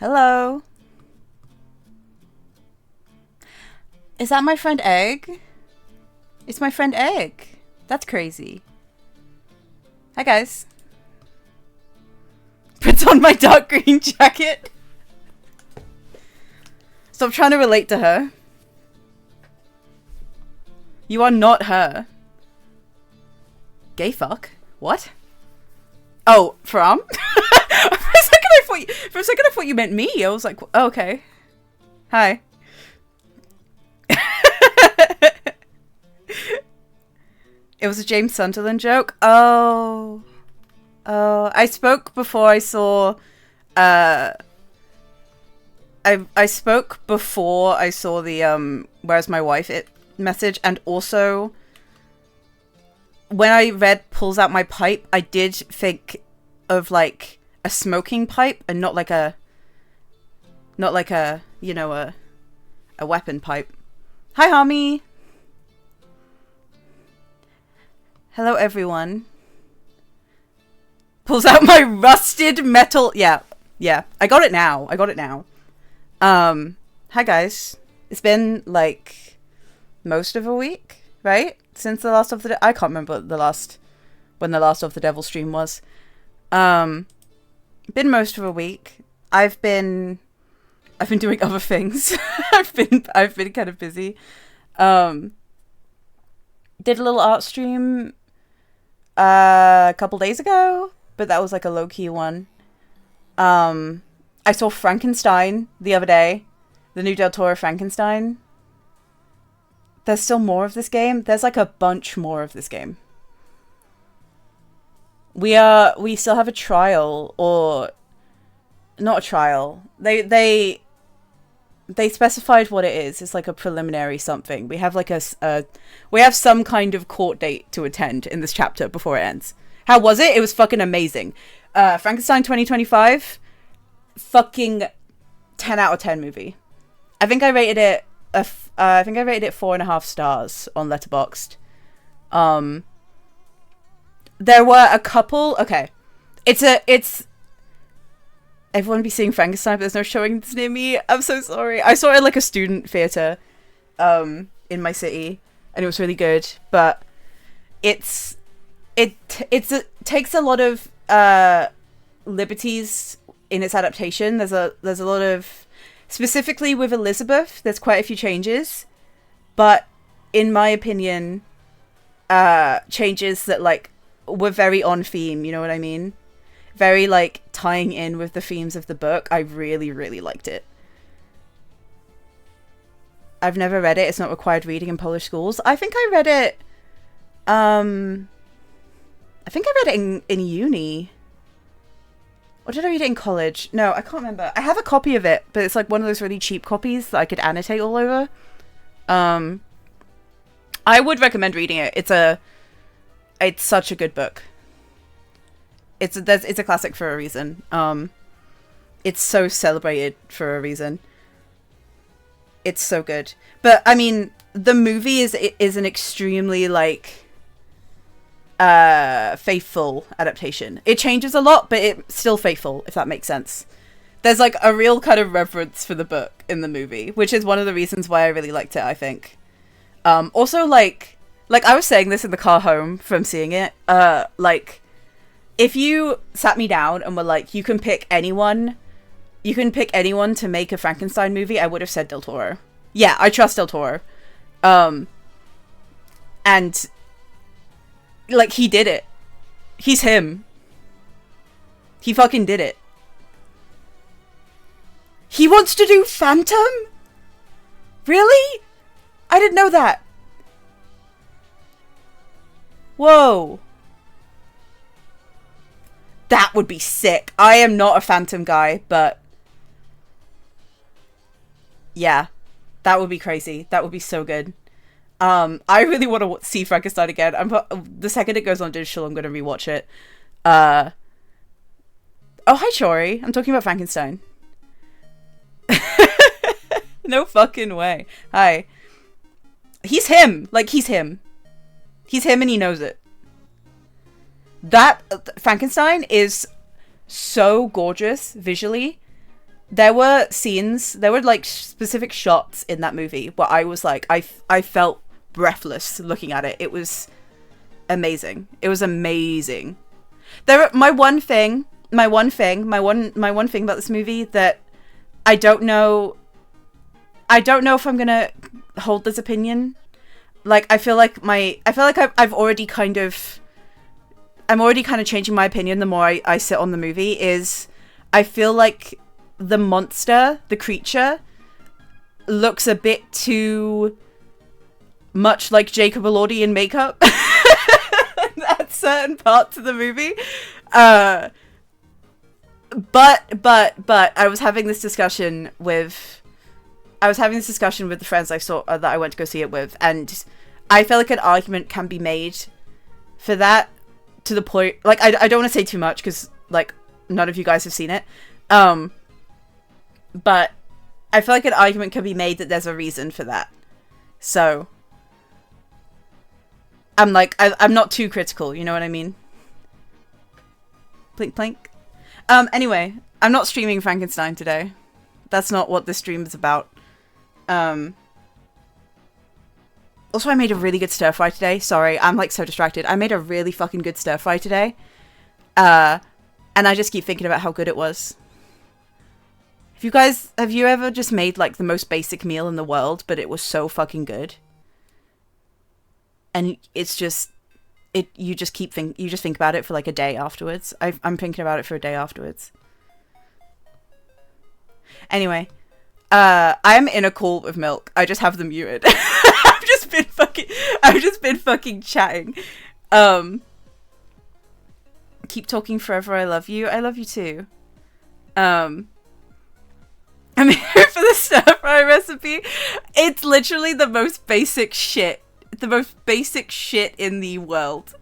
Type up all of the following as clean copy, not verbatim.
Hello. Is that my friend Egg? It's my friend Egg. That's crazy. Hi guys. Puts on my dark green jacket. Stop trying to relate to her. You are not her. Gay fuck? What? Oh, from? For a second I thought you meant me. I was like, oh, okay. Hi. It was a James Sunderland joke. Oh. Oh, I spoke before I saw I spoke before I saw the where's my wife message, and also when I read pulls out my pipe, I did think of like a smoking pipe and not like a you know, a weapon pipe. Hi Hami. Hello everyone. Pulls out my rusted metal. Yeah. I got it now. Hi guys. It's been like most of a week, right? Since the last of the I can't remember when the last of the Devil stream was. Been most of a week. I've been doing other things. I've been kind of busy. Did a little art stream a couple days ago, but that was like a low-key one. I saw Frankenstein the other day. The new Del Toro Frankenstein. There's still more of this game. There's like a bunch more of this game. We still have a trial, or not a trial. They specified what it is. It's like a preliminary something. We have like we have some kind of court date to attend in this chapter before it ends. How was it? It was fucking amazing. Frankenstein 2025, fucking 10 out of 10 movie. I think I rated it 4.5 stars on Letterboxd. There were a couple. Okay, it's. Everyone be seeing Frankenstein, but there's no showing this near me. I'm so sorry. I saw it at like a student theater, in my city, and it was really good. But it takes a lot of liberties in its adaptation. There's a lot of, specifically with Elizabeth, there's quite a few changes, but in my opinion, changes that like were very on theme. You know what I mean? Very like tying in with the themes of the book. I really, really liked it. I've never read it. It's not required reading in Polish schools. I think I read it. I think I read it in uni. Or did I read it in college? No, I can't remember. I have a copy of it, but it's like one of those really cheap copies that I could annotate all over. I would recommend reading it. It's such a good book. It's a classic for a reason. It's so celebrated for a reason. It's so good. But I mean, the movie is an extremely like faithful adaptation. It changes a lot, but it's still faithful, if that makes sense. There's like a real kind of reverence for the book in the movie, which is one of the reasons why I really liked it, I think. Also like I was saying this in the car home from seeing it, like if you sat me down and were like, you can pick anyone to make a Frankenstein movie, I would have said Del Toro. Yeah, I trust Del Toro. And like, he did it. He's him. He fucking did it. He wants to do Phantom? Really? I didn't know that. Whoa. That would be sick. I am not a Phantom guy, but yeah, that would be crazy. That would be so good. I really want to see Frankenstein again. The second it goes on digital, I'm going to rewatch it. Oh, hi, Chori. I'm talking about Frankenstein. No fucking way. Hi. He's him. Like, he's him. He's him and he knows it. That Frankenstein is so gorgeous visually there were scenes, there were like specific shots in that movie where I was like, I felt breathless looking at it. It was amazing. It was amazing. My one thing about this movie that I don't know if I'm gonna hold this opinion. Like, I'm already kind of changing my opinion the more I sit on the movie, is I feel like the monster, the creature, looks a bit too much like Jacob Elordi in makeup at certain parts of the movie. But I was having this discussion with the friends that I went to go see it with, and I feel like an argument can be made for that, to the point, like, I don't want to say too much because, like, none of you guys have seen it, but I feel like an argument can be made that there's a reason for that. So I'm like, I'm not too critical, you know what I mean? Blink, blink. Anyway, I'm not streaming Frankenstein today. That's not what this stream is about. Also, I made a really good stir fry today. Sorry, I'm like so distracted. I made a really fucking good stir fry today. And I just keep thinking about how good it was. Have you ever just made like the most basic meal in the world, but it was so fucking good? And it's just, you just think about it for like a day afterwards. I'm thinking about it for a day afterwards. Anyway, I'm in a call with Milk. I just have them muted. I've just been fucking chatting. Keep talking forever. I love you. I love you too. I'm here for the stir fry recipe. It's literally the most basic shit. The most basic shit in the world.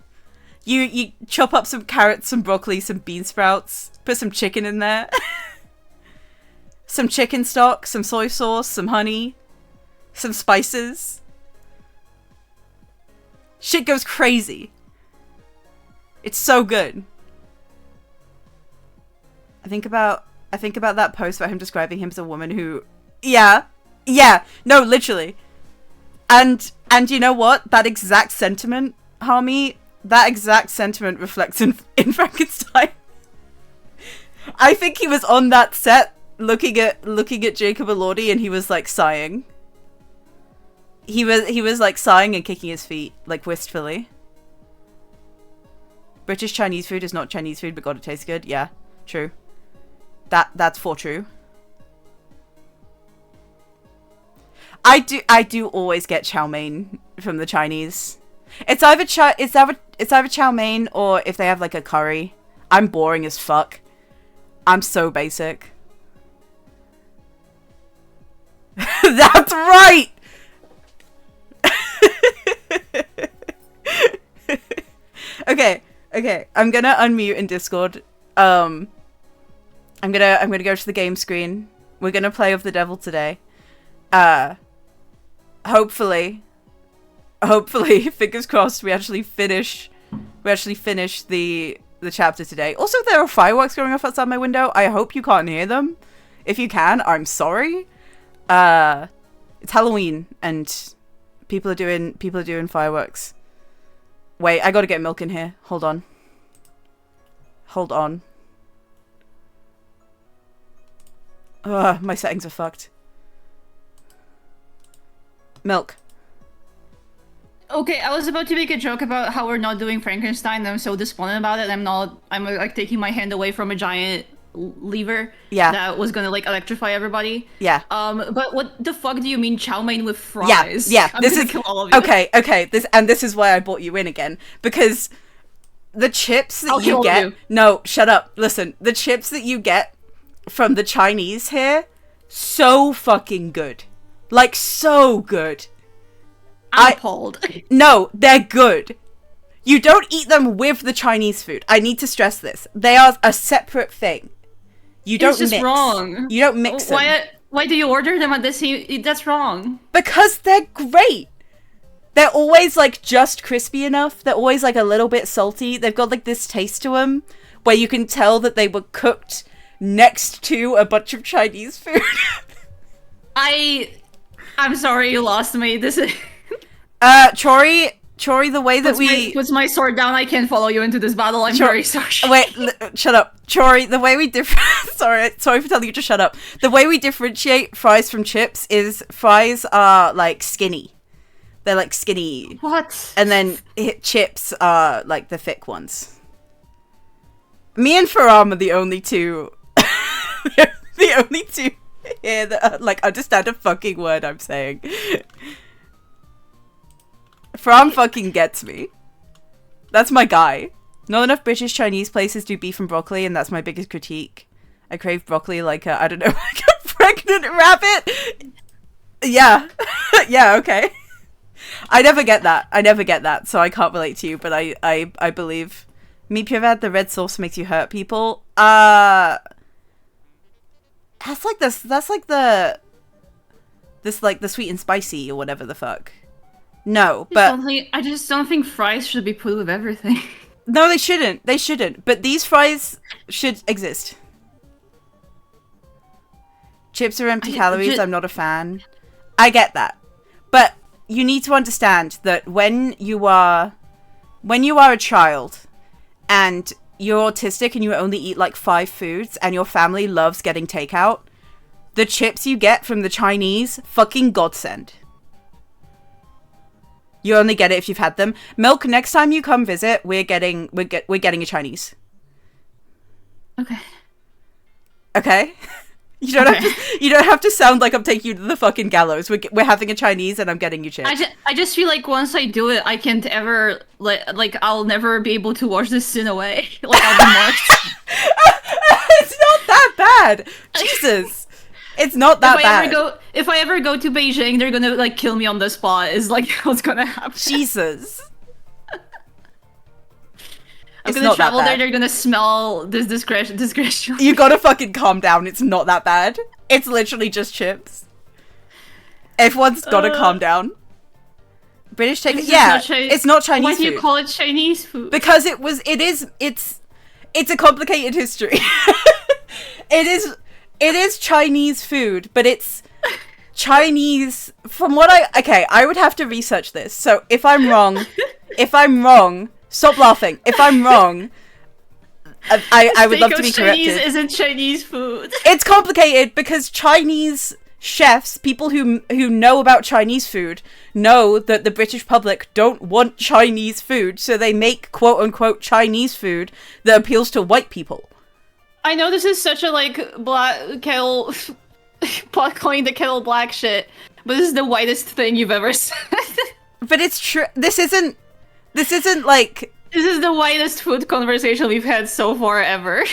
You chop up some carrots, some broccoli, some bean sprouts, put some chicken in there. Some chicken stock, some soy sauce, some honey, some spices. Shit goes crazy. It's so good. I think about that post about him describing him as a woman who, yeah, no, literally. And you know what? That exact sentiment, Harmy, that exact sentiment reflects in Frankenstein. I think he was on that set looking at Jacob Elordi, and he was like sighing. He was like sighing and kicking his feet like wistfully. British Chinese food is not Chinese food, but God, it tastes good. Yeah, true. That's for true. I do always get chow mein from the Chinese. It's either chow mein, or if they have like a curry. I'm boring as fuck. I'm so basic. That's right. Okay. I'm gonna unmute in Discord. I'm gonna go to the game screen. We're gonna play with the devil today. Hopefully, fingers crossed, we actually finish the chapter today. Also, there are fireworks going off outside my window. I hope you can't hear them. If you can, I'm sorry. It's Halloween and people are doing fireworks. Wait, I gotta get Milk in here. Hold on. Ugh, my settings are fucked. Milk. Okay, I was about to make a joke about how we're not doing Frankenstein, and I'm so despondent about it. I'm like taking my hand away from a giant lever that was gonna like electrify everybody. Yeah. But what the fuck do you mean chow mein with fries? Yeah. I'm gonna kill all of you. Okay. This is why I brought you in again, because the chips that you get. No, shut up. Listen, the chips that you get from the Chinese here, so fucking good. Like, so good. I'm appalled. No, they're good. You don't eat them with the Chinese food. I need to stress this. They are a separate thing. You don't mix. It's just wrong. You don't mix them. Why do you order them at this? That's wrong. Because they're great. They're always, like, just crispy enough. They're always, like, a little bit salty. They've got, like, this taste to them where you can tell that they were cooked next to a bunch of Chinese food. I'm sorry you lost me. This is... Chori, the way that puts my sword down, I can't follow you into this battle. I'm very sorry. Wait, shut up. Chori, the way we sorry for telling you to shut up. The way we differentiate fries from chips is fries are, like, skinny. They're, like, skinny. What? And then chips are, like, the thick ones. Me and Faram are the only two... the only two here that, like, understand a fucking word I'm saying. Faram fucking gets me. That's my guy. Not enough British Chinese places do beef and broccoli, and that's my biggest critique. I crave broccoli like a, I don't know, like a pregnant rabbit. Yeah. Yeah, okay. I never get that, so I can't relate to you, but I believe. Me Pivad, the red sauce makes you hurt people. That's like the sweet and spicy or whatever the fuck. No, but I just don't think fries should be put with everything. No, they shouldn't. They shouldn't. But these fries should exist. Chips are empty calories. I'm not a fan. I get that. But you need to understand that when you are a child and you're autistic and you only eat like 5 foods and your family loves getting takeout, the chips you get from the Chinese, fucking godsend. You only get it if you've had them. Milk, next time you come visit, we're getting a Chinese. Okay. Okay? You don't have to sound like I'm taking you to the fucking gallows. We're having a Chinese and I'm getting you chips. I just feel like once I do it, I can't ever like I'll never be able to wash this sin away. Like I'll be marked. It's not that bad. Jesus. It's not that bad. If I ever go to Beijing, they're gonna like kill me on the spot. Is like what's gonna happen. Jesus. I'm gonna travel there. They're gonna smell this disgrace. You gotta fucking calm down. It's not that bad. It's literally just chips. Everyone's gotta calm down. British take. Yeah, it's not Chinese food. Why do you call it Chinese food? Because it's a complicated history. It is Chinese food, but it's Chinese from what I would have to research this. So if I'm wrong, stop laughing. If I'm wrong, I would love to be corrected. Chinese isn't Chinese food. It's complicated because Chinese chefs, people who know about Chinese food, know that the British public don't want Chinese food, so they make quote unquote Chinese food that appeals to white people. I know this is such a like black kettle pot calling the kettle black shit, but this is the whitest thing you've ever said. But it's true. This isn't like... This is the whitest food conversation we've had so far ever.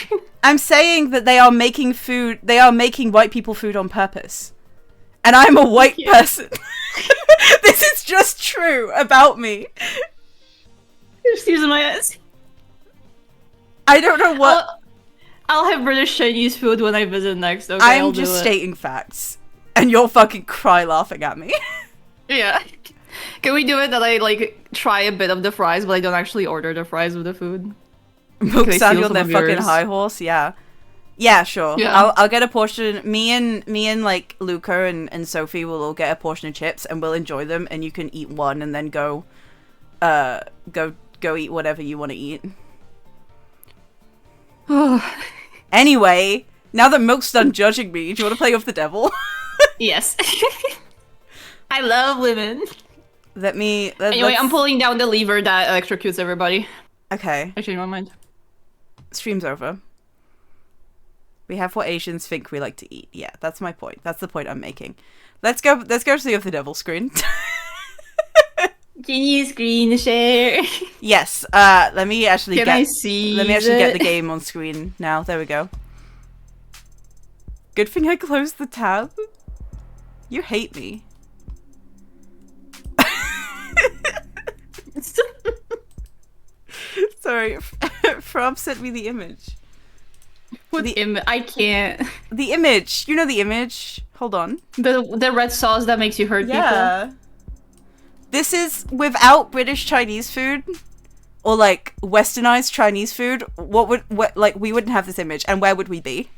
I'm saying that they are making white people food on purpose. And I'm a white person. This is just true about me. Just using my ass. I don't know what... I'll have British Chinese food when I visit next, okay? I'm just stating facts. And you'll fucking cry laughing at me. Yeah. Can we do it that I, like, try a bit of the fries, but I don't actually order the fries with the food? Milk sound on their fucking high horse? Yeah. Yeah, sure. Yeah. I'll get a portion. Me and like, Luca and Sophie will all get a portion of chips, and we'll enjoy them, and you can eat one, and then go eat whatever you want to eat. Anyway, now that Milk's done judging me, do you want to play with the devil? Yes. I love women. Anyway, I'm pulling down the lever that electrocutes everybody. Okay. I changed my mind. Stream's over. We have what Asians think we like to eat. Yeah, that's my point. That's the point I'm making. Let's go see of the devil screen. Can you screen share? Yes. Let me actually get the game on screen now. There we go. Good thing I closed the tab. You hate me. Sorry, Frob sent me the image. What image? I can't. The image. You know the image. Hold on. The red sauce that makes you hurt people. This is without British Chinese food or like westernized Chinese food. We wouldn't have this image, and where would we be?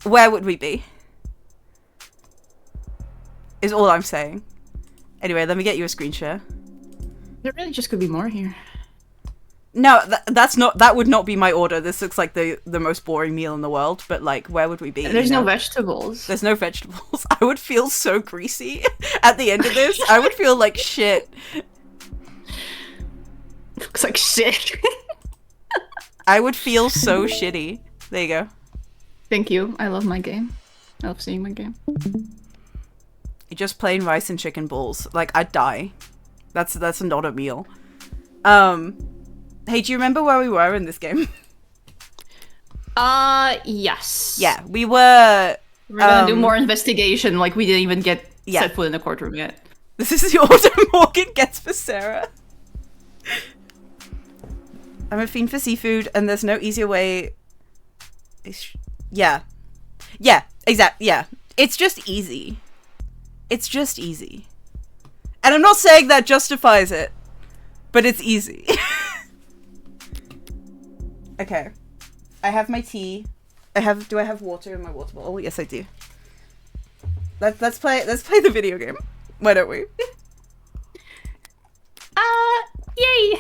Where would we be? Is all I'm saying. Anyway, let me get you a screen share. There really just could be more here. No, that would not be my order. This looks like the most boring meal in the world, but like, where would we be? There's no vegetables. There's no vegetables. I would feel so greasy at the end of this. I would feel like shit. Looks like shit. I would feel so shitty. There you go. Thank you. I love my game. I love seeing my game. Just plain rice and chicken balls. Like, I'd die. That's not a meal. Hey, do you remember where we were in this game? Yes. Yeah, we were... We're gonna do more investigation, like we didn't even get set foot in the courtroom yet. This is the order Morgan gets for Sarah. I'm a fiend for seafood, and there's no easier way... Yeah. Yeah, exactly, yeah. It's just easy. It's just easy. And I'm not saying that justifies it, but it's easy. Okay. I have my tea. Do I have water in my water bottle? Yes, I do. Let's play the video game. Why don't we? Yay!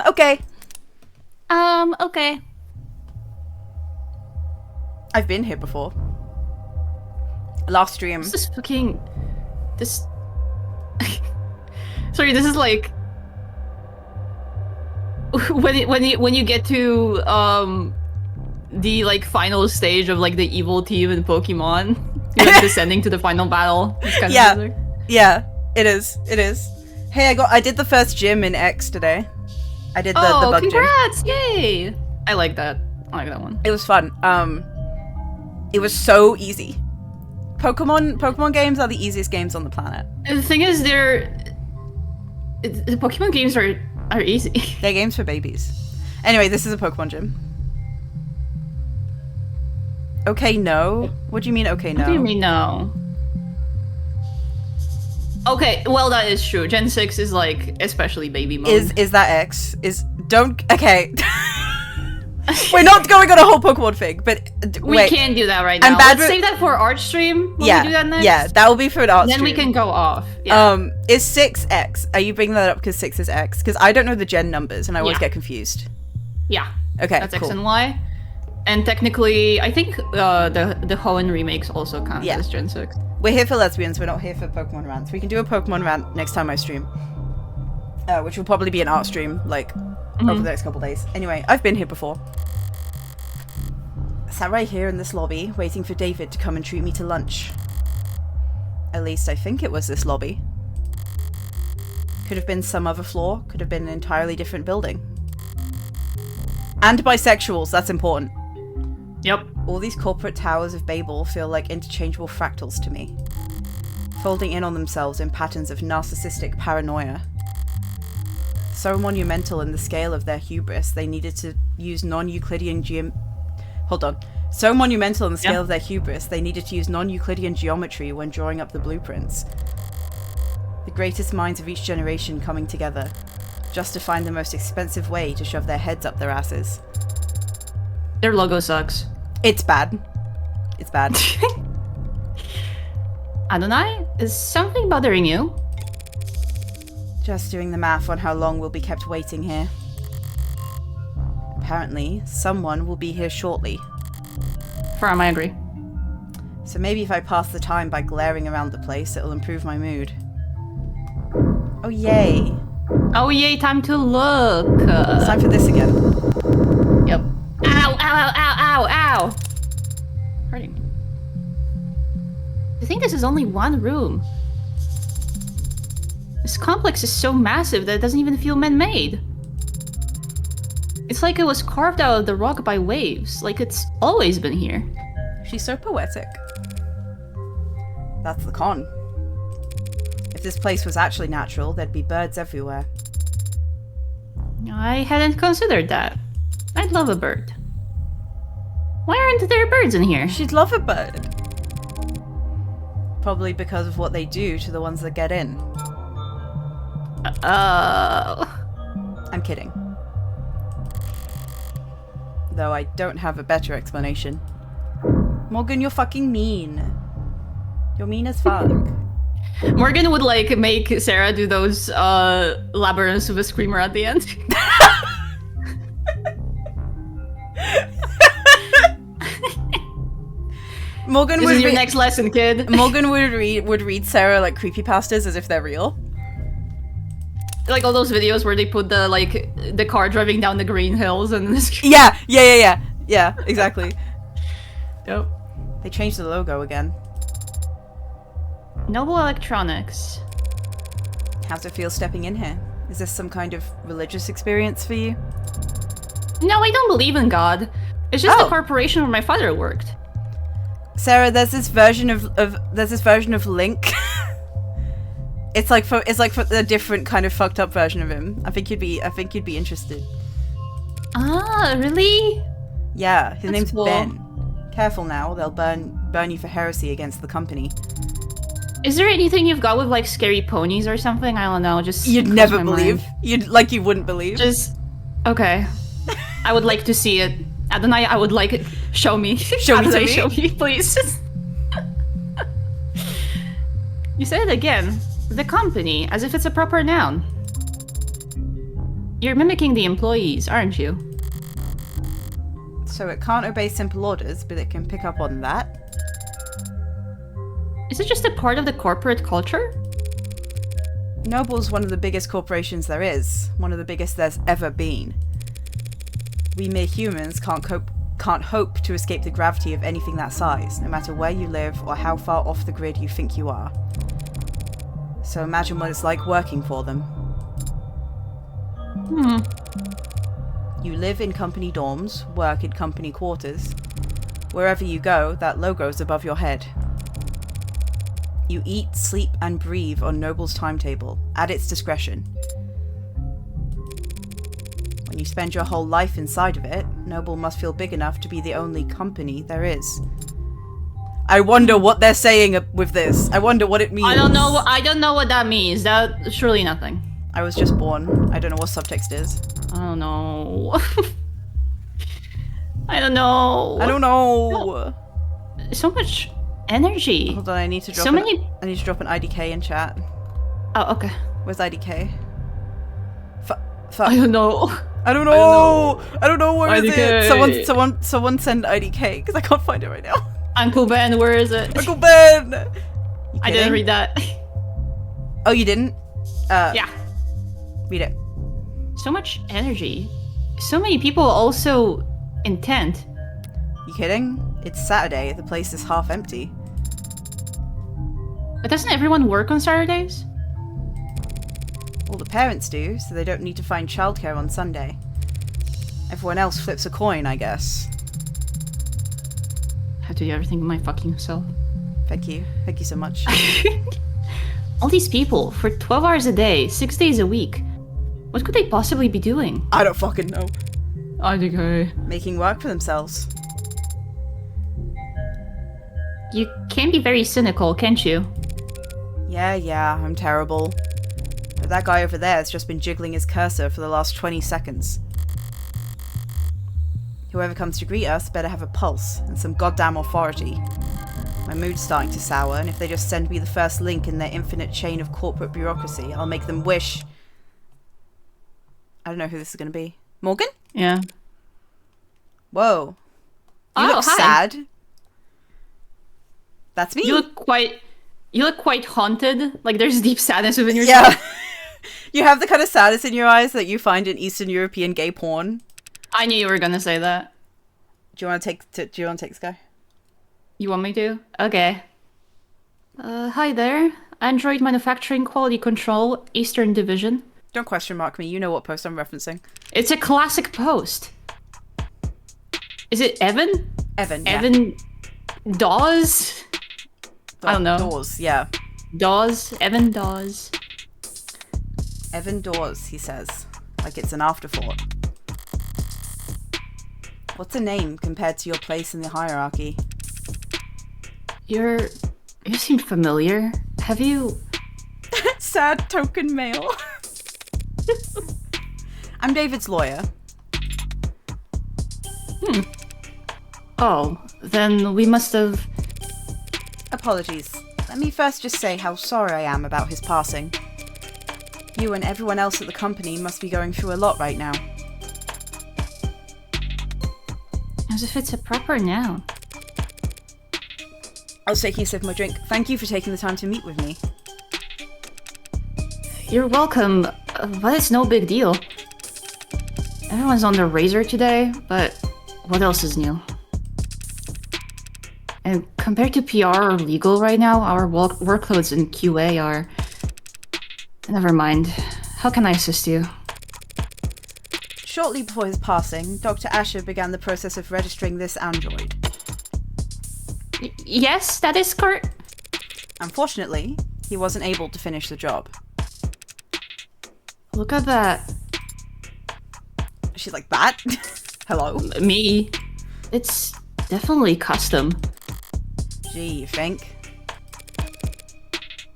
Okay. Okay. I've been here before. Last stream. This is fucking... This... Sorry, this is like... when you get to the like final stage of like the evil team in Pokemon, you're like descending to the final battle. Kind yeah, of music. Yeah, it is. Hey, I did the first gym in X today. I did the bug congrats! gym. Yay! I like that. I like that one. It was fun. It was so easy. Pokemon games are the easiest games on the planet. And the thing is, the Pokemon games are easy. They're games for babies. Anyway, this is a Pokemon gym. Okay, no. What do you mean? Okay, no. What do you mean no? Okay, well that is true. Gen 6 is like especially baby mode. Is that X? Okay. We're not going on a whole Pokemon thing, but we wait. can't do that right now. Let's save that for art stream. When we do that next. Yeah, that will be for an art stream. Then we can go off. Yeah. Is 6 X? Are you bringing that up because 6 is X? Because I don't know the gen numbers and I always get confused. Yeah. Okay, that's cool. X and Y. And technically, I think the Hoenn remakes also count as Gen 6. We're here for lesbians, we're not here for Pokemon rants. We can do a Pokemon rant next time I stream. Which will probably be an art stream, like, over the next couple days. Anyway, I've been here before. I sat right here in this lobby, waiting for David to come and treat me to lunch. At least I think it was this lobby. Could have been some other floor, could have been an entirely different building. And bisexuals, that's important. Yep. All these corporate towers of Babel feel like interchangeable fractals to me, folding in on themselves in patterns of narcissistic paranoia. So monumental in the scale of their hubris, they needed to use non-Euclidean So monumental in the scale of their hubris, they needed to use non-Euclidean geometry when drawing up the blueprints. The greatest minds of each generation coming together, just to find the most expensive way to shove their heads up their asses. Their logo sucks. It's bad. It's bad. Adonai, is something bothering you? Just doing the math on how long we'll be kept waiting here. Apparently, someone will be here shortly. I agree. So maybe if I pass the time by glaring around the place, it'll improve my mood. Oh yay! Oh yay, time to look! It's time for this again. Yep. Ow, ow, ow, ow, ow, ow! Hurting. I think this is only one room. This complex is so massive that it doesn't even feel man-made. It's like it was carved out of the rock by waves, like it's always been here. She's so poetic. That's the con. If this place was actually natural, there'd be birds everywhere. I hadn't considered that. I'd love a bird. Why aren't there birds in here? She'd love a bird. Probably because of what they do to the ones that get in. I'm kidding. Though I don't have a better explanation. Morgan, you're fucking mean. You're mean as fuck. Morgan would like make Sarah do those labyrinths with a screamer at the end. Morgan this is your next lesson, kid. Morgan would read Sarah like creepypastas as if they're real. Like all those videos where they put the car driving down the green hills and this. Yeah, exactly. Yep. They changed the logo again. Noble Electronics. How's it feel stepping in here? Is this some kind of religious experience for you? No, I don't believe in God. It's just the corporation where my father worked. Sarah, there's this version of Link. It's like a different kind of fucked up version of him. I think you'd be interested. Ah, really? Yeah, his name's cool. Ben. Careful now, they'll burn you for heresy against the company. Is there anything you've got with like scary ponies or something? I don't know, just you'd never believe. You wouldn't believe. Just okay. I would like to see it. Adonai, I would like it. Show me. Show me, please. You said it again. The company, as if it's a proper noun. You're mimicking the employees, aren't you? So it can't obey simple orders, but it can pick up on that. Is it just a part of the corporate culture? Noble's one of the biggest corporations there is. One of the biggest there's ever been. We mere humans can't hope to escape the gravity of anything that size, no matter where you live or how far off the grid you think you are. So imagine what it's like working for them. You live in company dorms, work in company quarters. Wherever you go, that logo's above your head. You eat, sleep, and breathe on Noble's timetable, at its discretion. When you spend your whole life inside of it, Noble must feel big enough to be the only company there is. I wonder what they're saying with this. I wonder what it means. I don't know what that means. That's surely nothing. I was just born. I don't know what subtext is. I don't know. I don't know. I don't know. So much energy. Hold on, I need to drop I need to drop an IDK in chat. Oh, okay. Where's IDK? Fuck. I don't know. I don't know. Where is IDK. it? Someone send IDK because I can't find it right now. Uncle Ben, where is it? Uncle Ben. I didn't read that. Oh, you didn't? Yeah. Read it. So much energy. So many people also intent. You kidding? It's Saturday. The place is half empty. But doesn't everyone work on Saturdays? Well, the parents do, so they don't need to find childcare on Sunday. Everyone else flips a coin, I guess. I have to do everything by my fucking self. Thank you. Thank you so much. All these people, for 12 hours a day, 6 days a week. What could they possibly be doing? I don't fucking know. IDK. Making work for themselves. You can be very cynical, can't you? Yeah, I'm terrible. But that guy over there has just been jiggling his cursor for the last 20 seconds. Whoever comes to greet us better have a pulse and some goddamn authority. My mood's starting to sour, and if they just send me the first link in their infinite chain of corporate bureaucracy, I'll make them wish... I don't know who this is going to be. Morgan? Yeah. Whoa. You look sad. That's me. You look quite haunted. Like there's deep sadness within your Yeah. You have the kind of sadness in your eyes that you find in Eastern European gay porn. I knew you were gonna say that. Do you want to take this guy? You want me to? Okay. Hi there. Android Manufacturing Quality Control, Eastern Division. Don't question mark me. You know what post I'm referencing. It's a classic post. Is it Evan? Evan. Evan Dawes? I don't know. Dawes, yeah. Dawes. Evan Dawes. Evan Dawes, he says. Like it's an afterthought. What's a name compared to your place in the hierarchy? You seem familiar. Have you... Sad token male. I'm David's lawyer. Oh, then we must have... Apologies. Let me first just say how sorry I am about his passing. You and everyone else at the company must be going through a lot right now. As if it's a proper noun. I was taking a sip of my drink. Thank you for taking the time to meet with me. You're welcome, but it's no big deal. Everyone's on the razor today, but what else is new? And compared to PR or legal right now, our workloads in QA are... Never mind. How can I assist you? Shortly before his passing, Dr. Asher began the process of registering this android. Yes, that is correct. Unfortunately, he wasn't able to finish the job. Look at that. She's like, that? Hello? Me. It's definitely custom. Gee, you think?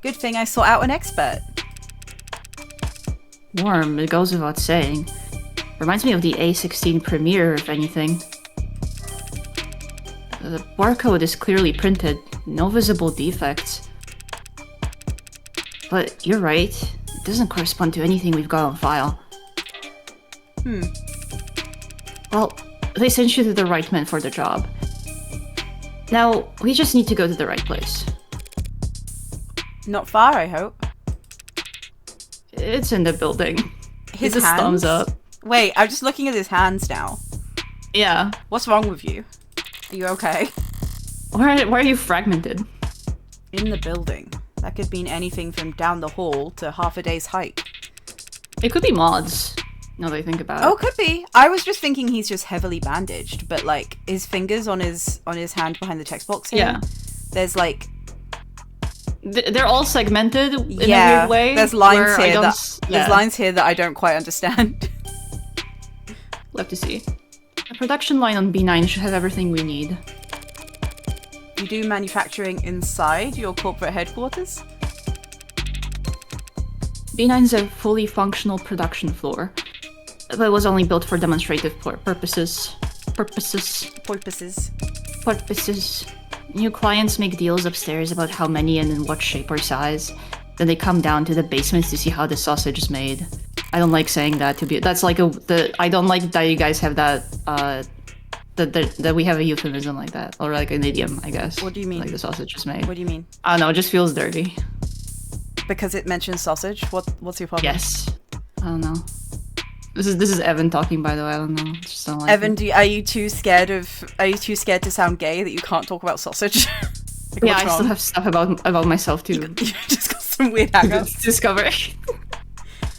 Good thing I sought out an expert. Warm, it goes without saying. Reminds me of the A16 Premiere, if anything. The barcode is clearly printed, no visible defects. But you're right, it doesn't correspond to anything we've got on file. Well, they sent you to the right man for the job. Now, we just need to go to the right place. Not far, I hope. It's in the building. His just hands? thumbs up. Wait, I'm just looking at his hands now. Yeah. What's wrong with you? Are you okay? Why are you fragmented? In the building. That could mean anything from down the hall to half a day's hike. It could be mods, now that I think about it. Oh, could be. I was just thinking he's just heavily bandaged, but like his fingers on his hand behind the text box here, yeah. There's like... They're all segmented in a weird way. There's lines here there's lines here that I don't quite understand. We'll have to see. The production line on B9 should have everything we need. You do manufacturing inside your corporate headquarters? B9's a fully functional production floor, but it was only built for demonstrative purposes. New clients make deals upstairs about how many and in what shape or size. Then they come down to the basements to see how the sausage is made. I don't like saying that that's like I don't like that you guys have that that we have a euphemism like that, or like an idiom, I guess. What do you mean? Like the sausage is made. What do you mean? I don't know, it just feels dirty. Because it mentions sausage? What's your problem? Yes. I don't know. This is Evan talking, by the way. I don't know. Just don't like Evan, are you too scared to sound gay that you can't talk about sausage? Like, yeah, I still have stuff about myself too. You just got some weird hang-ups. Discover.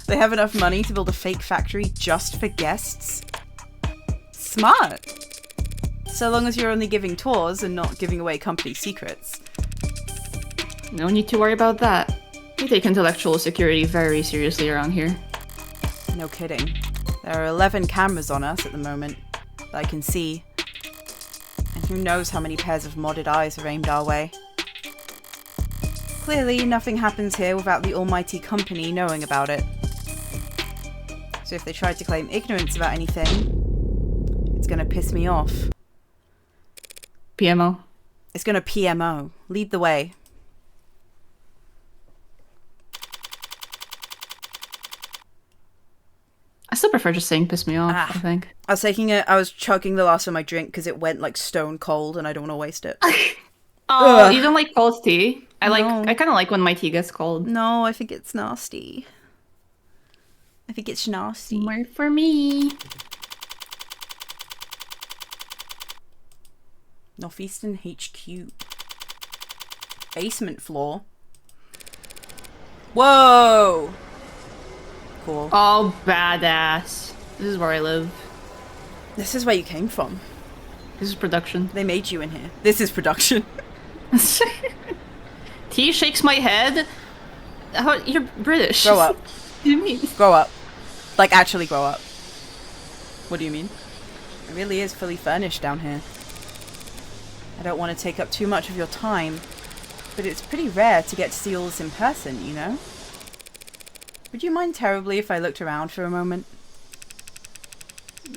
They have enough money to build a fake factory just for guests. Smart. So long as you're only giving tours and not giving away company secrets. No need to worry about that. We take intellectual security very seriously around here. No kidding. There are 11 cameras on us at the moment that I can see. And who knows how many pairs of modded eyes are aimed our way. Clearly, nothing happens here without the almighty company knowing about it. So if they tried to claim ignorance about anything, it's gonna piss me off. PMO. It's gonna PMO. Lead the way. I still prefer just saying piss me off, I think. I was chugging the last of my drink because it went like stone cold and I don't want to waste it. Oh, ugh. You don't like cold tea? I kind of like when my tea gets cold. No, I think it's nasty. I think it's nasty. More for me. Northeastern HQ. Basement floor. Whoa! Cool. Oh, badass. This is where I live. This is where you came from. This is production. They made you in here. This is production. T shakes my head. You're British. Grow up. What do you mean? Grow up. Like, actually grow up. What do you mean? It really is fully furnished down here. I don't want to take up too much of your time, but it's pretty rare to get to see all this in person, you know? Would you mind terribly if I looked around for a moment?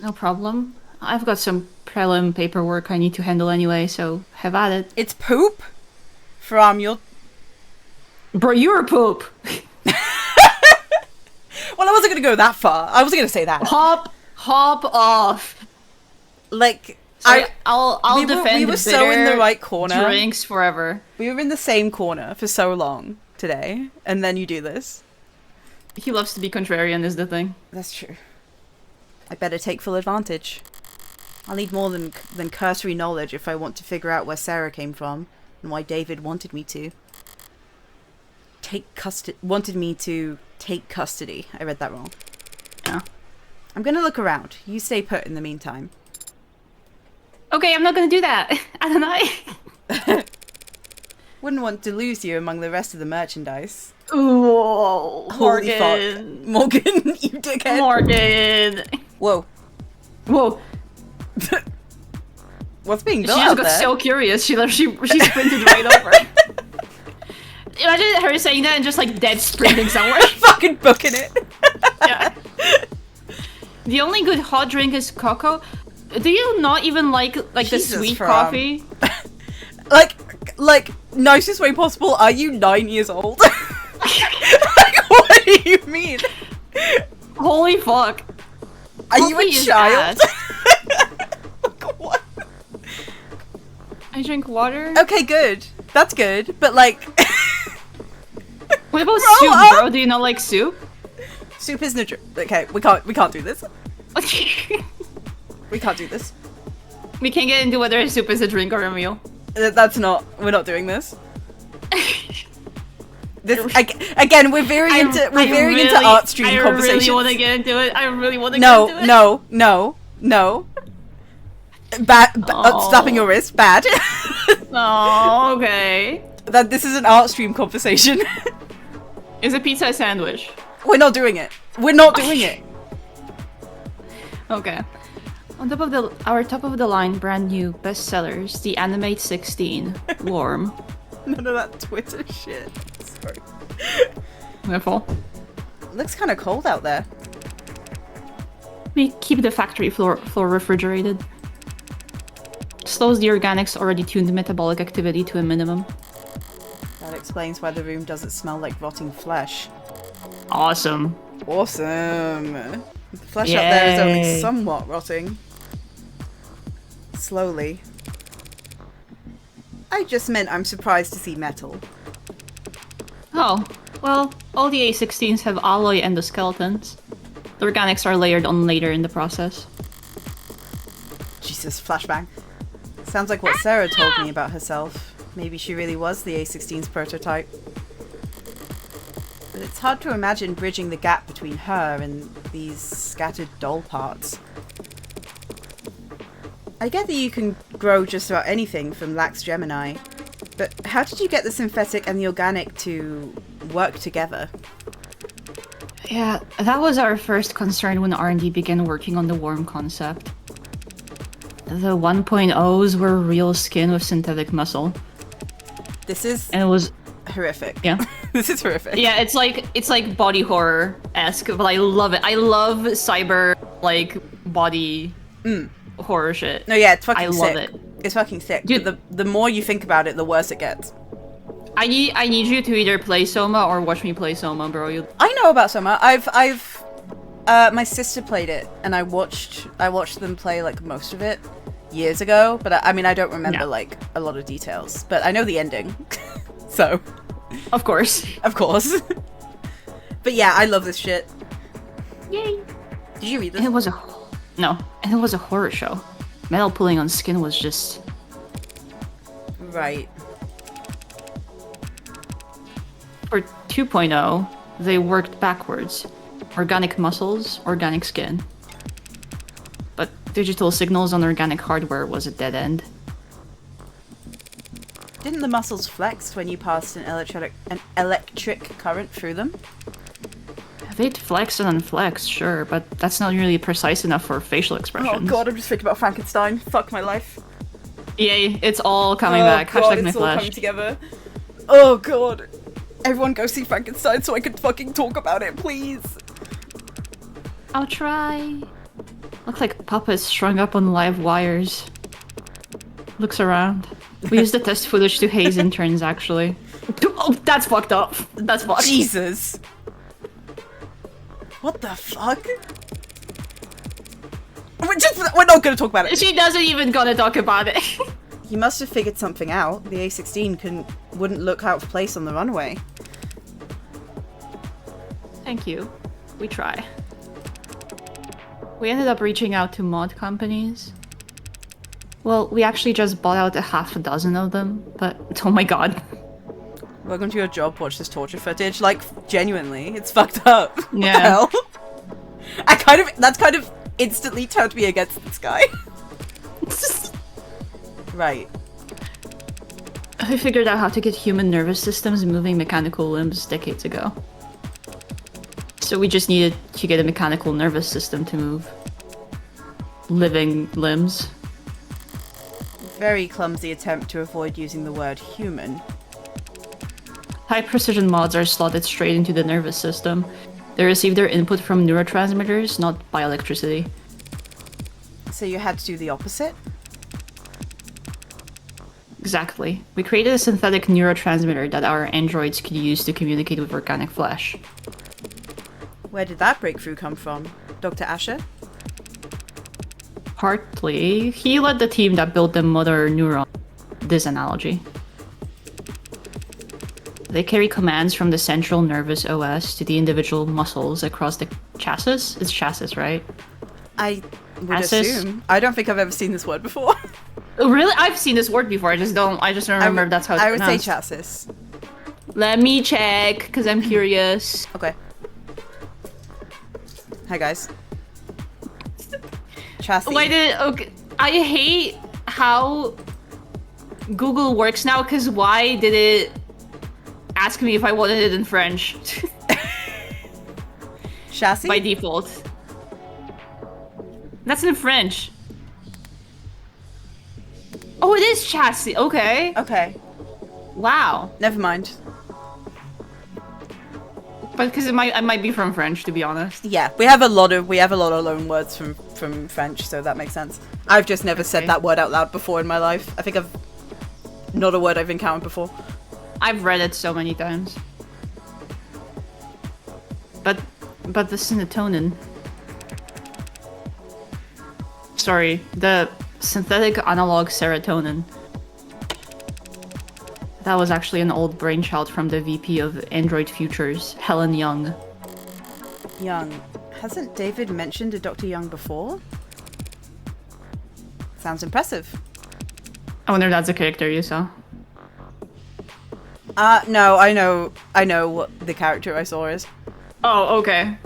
No problem. I've got some prelim paperwork I need to handle anyway, so have at it. It's poop from your... Bro, you're poop! Well, I wasn't going to go that far. I wasn't going to say that. Hop off. Like, Sorry, I'll defend we were so in the right corner. Drinks forever. We were in the same corner for so long today, and then you do this. He loves to be contrarian, is the thing. That's true. I better take full advantage. I'll need more than cursory knowledge if I want to figure out where Sarah came from and why David wanted me to take custody. I read that wrong. Yeah. I'm gonna look around. You stay put in the meantime. Okay, I'm not gonna do that. Adonai. Wouldn't want to lose you among the rest of the merchandise. Ooh, Holy fuck. Morgan, you dickhead. Morgan. Whoa. What's being built She out just got there? so curious. She sprinted right over. Imagine her saying that and just like dead sprinting somewhere. Fucking booking it. Yeah. The only good hot drink is cocoa. Do you not even like Jesus, the sweet coffee? like nicest way possible. Are you 9 years old? Like, what do you mean? Holy fuck! Are you a child? What? I drink water. Okay, good. That's good. But like, what about Grow soup, up. bro? Do you not like soup? soup isn't a drink. Okay, we can't do this. We can't do this. We can't get into whether soup is a drink or a meal. We're not doing this. Again, we're veering into art stream conversations. I really want to get into it. No. Bad. Slapping your wrist. Bad. Oh, okay. This is an art stream conversation. Is a pizza a sandwich? We're not doing it. Okay. On top of our top of the line brand new bestsellers, the Animate 16, Warm. None of that Twitter shit. Sorry. Wonderful. Looks kind of cold out there. We keep the factory floor refrigerated. Slows the organics already tuned metabolic activity to a minimum. That explains why the room doesn't smell like rotting flesh. Awesome. The flesh out there is only somewhat rotting. Slowly. I just meant I'm surprised to see metal. Oh, well, all the A16s have alloy endoskeletons. The organics are layered on later in the process. Jesus, flashbang. Sounds like what Sarah told me about herself. Maybe she really was the A16's prototype. But it's hard to imagine bridging the gap between her and these scattered doll parts. I get that you can grow just about anything from lax Gemini, but how did you get the synthetic and the organic to work together? Yeah, that was our first concern when R&D began working on the worm concept. The 1.0s were real skin with synthetic muscle. This is... And it was... horrific. Yeah. This is horrific. Yeah, it's like body horror-esque, but I love it. I love cyber, like, body horror shit. No, yeah, it's fucking sick. I love it. It's fucking sick. Dude, But the more you think about it, the worse it gets. I need you to either play Soma or watch me play Soma, bro. I know about Soma. My sister played it, and I watched them play like most of it years ago. But I mean, I don't remember like a lot of details. But I know the ending, so of course. But yeah, I love this shit. Yay! Did you read this? And it was a horror show. Metal pulling on skin was just right. For 2.0, they worked backwards. Organic muscles, organic skin. But digital signals on organic hardware was a dead end. Didn't the muscles flex when you passed an electric current through them? They'd flex and unflex, sure, but that's not really precise enough for facial expressions. Oh god, I'm just thinking about Frankenstein. Fuck my life. Yay, it's all coming back. God, Hashtag it's all McFlash. coming together. Oh god. Everyone go see Frankenstein so I can fucking talk about it, please. I'll try. Looks like puppets strung up on live wires. Looks around. We used the test footage to haze interns, actually. Oh, that's fucked up. That's fucked. Jesus. What the fuck? We're not gonna talk about it. She doesn't even gonna talk about it. He must have figured something out. The A-16 wouldn't look out of place on the runway. Thank you. We try. We ended up reaching out to mod companies. Well, we actually just bought out a half a dozen of them, but oh my god. Welcome to your job, watch this torture footage. Like, genuinely, it's fucked up. Yeah. What the hell? That's kind of instantly turned me against this guy. Right. I figured out how to get human nervous systems moving mechanical limbs decades ago. So we just needed to get a mechanical nervous system to move living limbs. Very clumsy attempt to avoid using the word human. High precision mods are slotted straight into the nervous system. They receive their input from neurotransmitters, not by electricity. So you had to do the opposite? Exactly. We created a synthetic neurotransmitter that our androids could use to communicate with organic flesh. Where did that breakthrough come from? Dr. Asher? Partly. He led the team that built the motor neuron. This analogy. They carry commands from the central nervous OS to the individual muscles across the chassis. It's chassis, right? I would assume. I don't think I've ever seen this word before. Oh, really? I've seen this word before. I just don't remember if that's how it's pronounced. I would say chassis. Let me check, because I'm curious. Okay. Hi, guys. Chassis. Okay. I hate how Google works now, because why did it ask me if I wanted it in French? Chassis? By default. That's in French. Oh, it is chassis. Okay. Okay. Wow. Never mind. But because it might be from French, to be honest. Yeah, we have a lot of loan words from French, so that makes sense. I've just never said that word out loud before in my life. I think not a word I've encountered before. I've read it so many times. But the serotonin. Sorry, the synthetic analog serotonin. That was actually an old brainchild from the VP of Android Futures, Helen Young. Young. Hasn't David mentioned a Dr. Young before? Sounds impressive. I wonder if that's a character you saw. No, I know what the character I saw is. Oh, okay.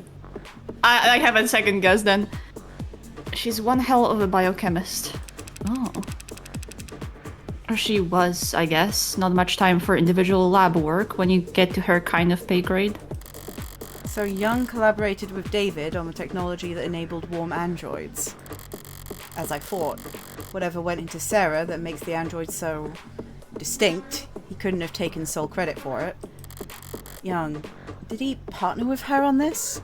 I haven't second guessed then. She's one hell of a biochemist. Oh. Or she was, I guess. Not much time for individual lab work when you get to her kind of pay grade. So Young collaborated with David on the technology that enabled warm androids. As I thought, whatever went into SERRA that makes the androids so distinct, he couldn't have taken sole credit for it. Young, did he partner with her on this?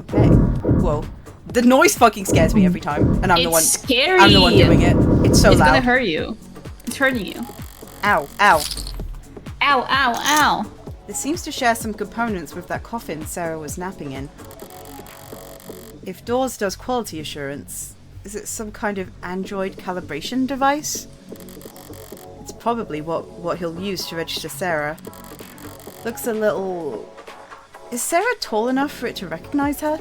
Okay. Whoa. The noise fucking scares me every time, and I'm the one. It's scary. I'm the one doing it. It's so loud. It's gonna hurt you. It's hurting you. Ow! Ow! Ow! Ow! Ow! This seems to share some components with that coffin SERRA was napping in. If Dawes does quality assurance, is it some kind of android calibration device? It's probably what he'll use to register SERRA. Looks a little... Is SERRA tall enough for it to recognize her?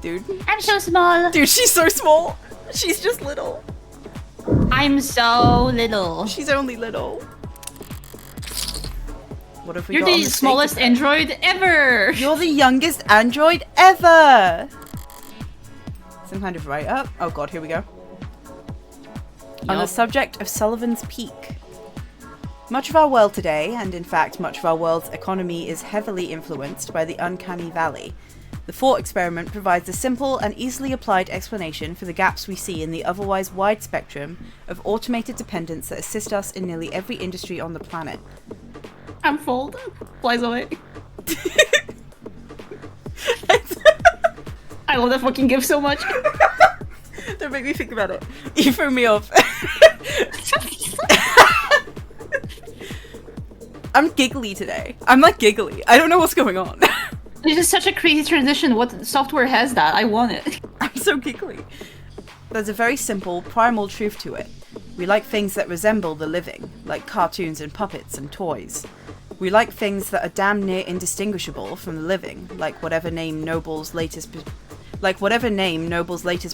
Dude. I'm so small. Dude, she's so small. She's just little. I'm so little. She's only little. What have we You're got the smallest android ever. You're the youngest android ever. Some kind of write-up. Oh god, here we go. Yep. On the subject of Sullivan's Peak. Much of our world today, and in fact much of our world's economy, is heavily influenced by the uncanny valley. The thought experiment provides a simple and easily applied explanation for the gaps we see in the otherwise wide spectrum of automated dependence that assist us in nearly every industry on the planet. I'm full. Flies away. I love that fucking GIF so much. Don't make me think about it. You threw me off. I'm giggly today. I'm like giggly. I don't know what's going on. It's just such a crazy transition. What software has that? I want it. I'm so giggly. There's a very simple, primal truth to it. We like things that resemble the living, like cartoons and puppets and toys. We like things that are damn near indistinguishable from the living, like whatever name Noble's latest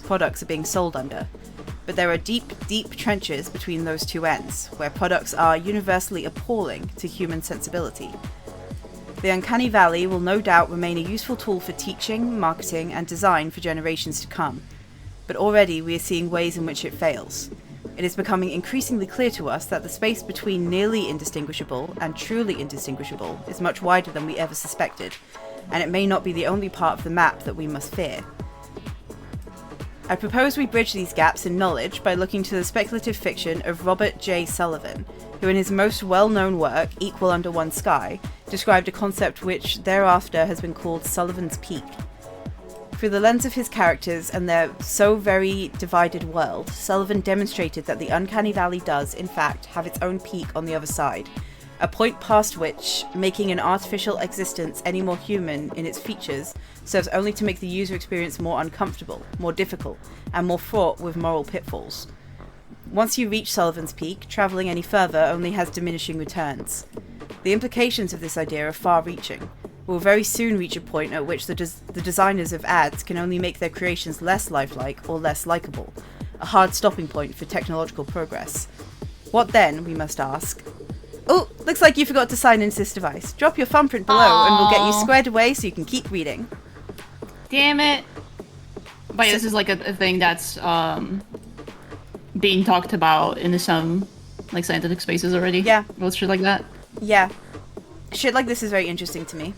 products are being sold under. But there are deep, deep trenches between those two ends, where products are universally appalling to human sensibility. The Uncanny Valley will no doubt remain a useful tool for teaching, marketing, and design for generations to come. But already we are seeing ways in which it fails. It is becoming increasingly clear to us that the space between nearly indistinguishable and truly indistinguishable is much wider than we ever suspected, and it may not be the only part of the map that we must fear. I propose we bridge these gaps in knowledge by looking to the speculative fiction of Robert J. Sullivan, who in his most well-known work, Equal Under One Sky, described a concept which thereafter has been called Sullivan's Peak. Through the lens of his characters and their so very divided world, Sullivan demonstrated that the Uncanny Valley does, in fact, have its own peak on the other side, a point past which making an artificial existence any more human in its features serves only to make the user experience more uncomfortable, more difficult, and more fraught with moral pitfalls. Once you reach Sullivan's Peak, travelling any further only has diminishing returns. The implications of this idea are far-reaching. We'll very soon reach a point at which the designers of ads can only make their creations less lifelike or less likable, a hard stopping point for technological progress. What then, we must ask? Oh, looks like you forgot to sign into this device. Drop your thumbprint below and we'll get you squared away so you can keep reading. Damn it. But this is like a thing that's being talked about in some like scientific spaces already. Yeah. Well, shit like that. Yeah. Shit like this is very interesting to me.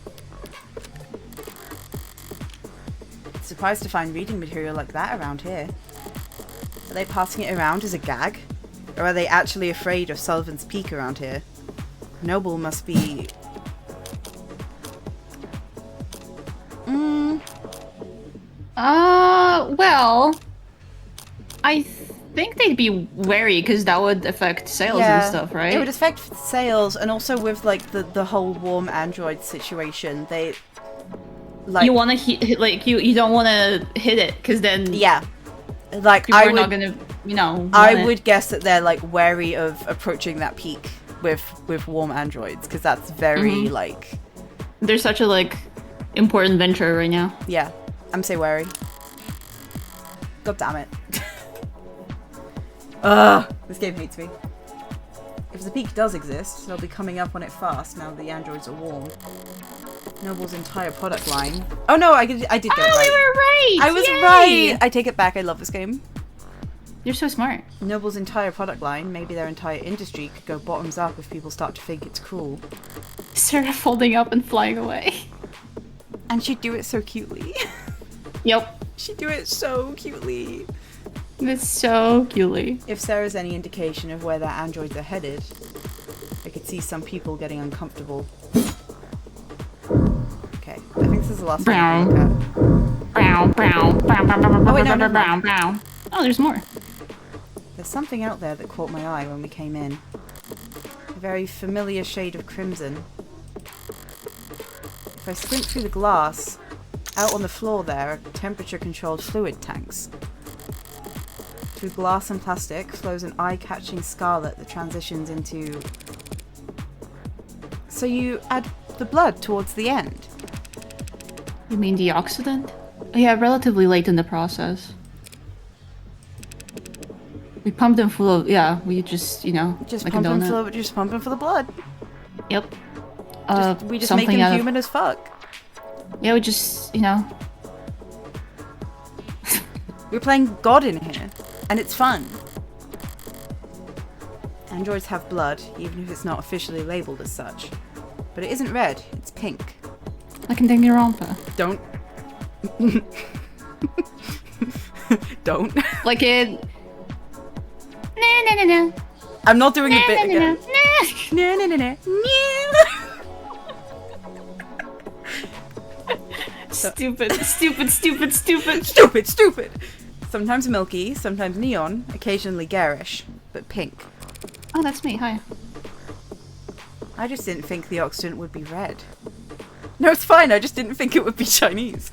Surprised to find reading material like that around here. Are they passing it around as a gag? Or are they actually afraid of Sullivan's Peak around here? Noble must be... Well... I think they'd be wary because that would affect sales and stuff, right? It would affect sales, and also with like the whole warm Android situation, they... Like, you want to hit, like you don't want to hit it because then like people are not gonna I would guess that they're like wary of approaching that peak with warm Androids because that's very like there's such a like important venture right now. Yeah, I'm say wary. God damn it. Ugh, this game hates me. If the peak does exist, they'll be coming up on it fast now the androids are warm. Noble's entire product line. Oh no, I did get it right. Oh, we were right! I was right! I take it back, I love this game. You're so smart. Noble's entire product line, maybe their entire industry, could go bottoms up if people start to think it's cool. Serra folding up and flying away. And she'd do it so cutely. Yep. She'd do it so cutely. It's so cutely. If Serra's any indication of where their androids are headed, I could see some people getting uncomfortable. Okay, I think this is the last one I can look at. Oh wait, no, never mind. Oh, there's more. There's something out there that caught my eye when we came in. A very familiar shade of crimson. If I squint through the glass, out on the floor there are temperature-controlled fluid tanks. Through glass and plastic flows an eye-catching scarlet that transitions into... So you add the blood towards the end? You mean the oxidant? Yeah, relatively late in the process. We pumped them full of... Yeah, we just, Just like pump them for the blood. Yep. We just make them human as fuck. Yeah, we just, We're playing God in here. And it's fun. Androids have blood, even if it's not officially labelled as such. But it isn't red, it's pink. I can take your romper. Don't. Don't. Like it... No. I'm not doing a bit again. No. Stupid, stupid, stupid, stupid. Stupid, stupid! Sometimes milky, sometimes neon, occasionally garish, but pink. Oh, that's me. Hi. I just didn't think the Occident would be red. No, it's fine. I just didn't think it would be Chinese.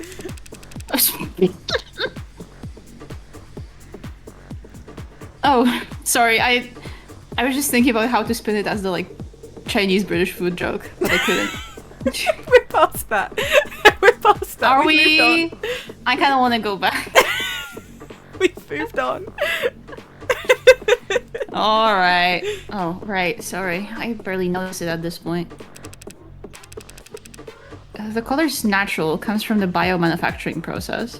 Oh, sorry. I was just thinking about how to spin it as the like Chinese British food joke, but I couldn't. We're past that. We're past that. Are we? I kind of want to go back. We've moved on. All right. Oh, right. Sorry. I barely noticed it at this point. The color's natural, comes from the biomanufacturing process.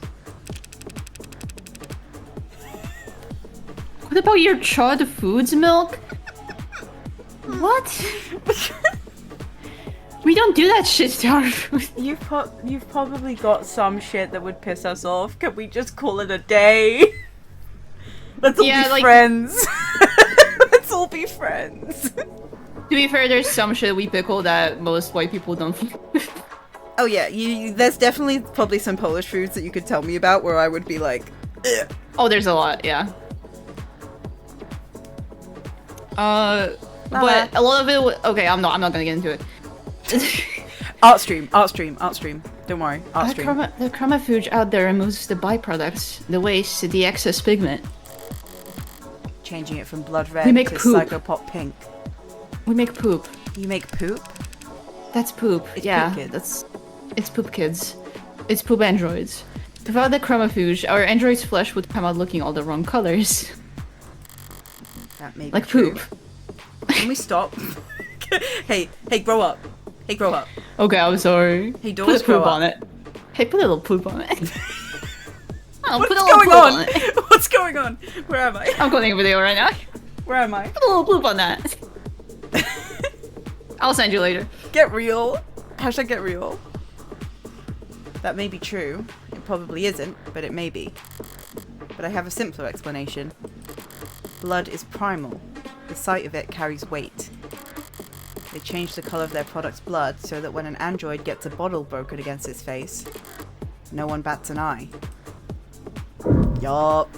What about your chod foods milk? What? We don't do that shit to our food. You've probably got some shit that would piss us off. Can we just call it a day? Let's all be friends. Let's all be friends. To be fair, there's some shit we pickle that most white people don't. Oh yeah, there's definitely probably some Polish foods that you could tell me about where I would be like, ugh. Oh, there's a lot, yeah. But a lot of it. Okay, I'm not gonna get into it. art stream. Don't worry, art stream. The chromafuge out there removes the byproducts, the waste, the excess pigment. Changing it from blood red to psychopop pink. We make poop. You make poop? That's poop. It's yeah, poop kids. It's poop kids. It's poop androids. Without the chromafuge, our android's flesh would come out looking all the wrong colors. That may be like true. poop. Can we stop? Hey, grow up. Hey, grow up. Okay, I'm sorry. Hey, put a poop on it. Hey, put a little poop on it. What's going on? What's going on? Where am I? I'm calling a video right now. Where am I? Put a little poop on that. I'll send you later. Get real. Hashtag get real. That may be true. It probably isn't, but it may be. But I have a simpler explanation. Blood is primal. The sight of it carries weight. They change the colour of their product's blood so that when an android gets a bottle broken against its face, no one bats an eye. Yup.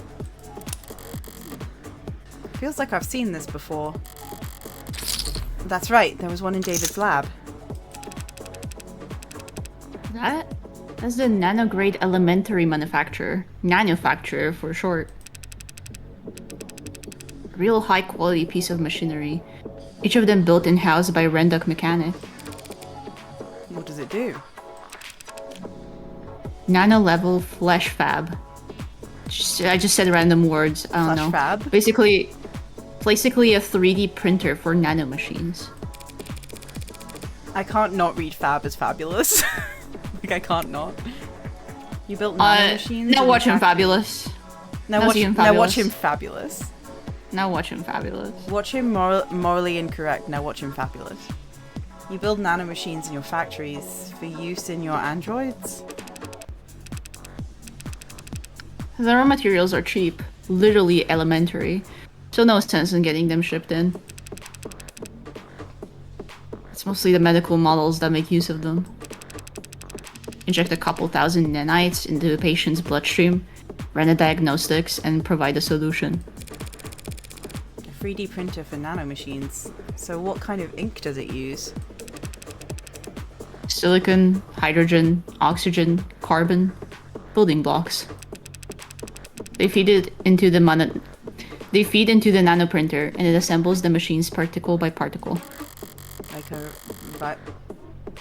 Feels like I've seen this before. That's right, there was one in David's lab. That's the nanograde elementary manufacturer. Nanofacturer for short. Real high quality piece of machinery. Each of them built in-house by Renduck Mechanic. What does it do? Nano-level flesh fab. I just said random words. I don't know. Fab? Basically a 3D printer for nanomachines. I can't not read fab as fabulous. Like, I can't not. You built nanomachines? Now watch him fabulous. Now watch him fabulous. Now watch him fabulous. Watch him morally incorrect. Now watch him fabulous. You build nanomachines in your factories for use in your androids? The raw materials are cheap. Literally elementary. So no sense in getting them shipped in. It's mostly the medical models that make use of them. Inject a couple thousand nanites into a patient's bloodstream, run a diagnostics, and provide a solution. A 3D printer for nanomachines. So what kind of ink does it use? Silicon, hydrogen, oxygen, carbon, building blocks. They feed it into the nanoprinter, and it assembles the machines particle by particle. Like a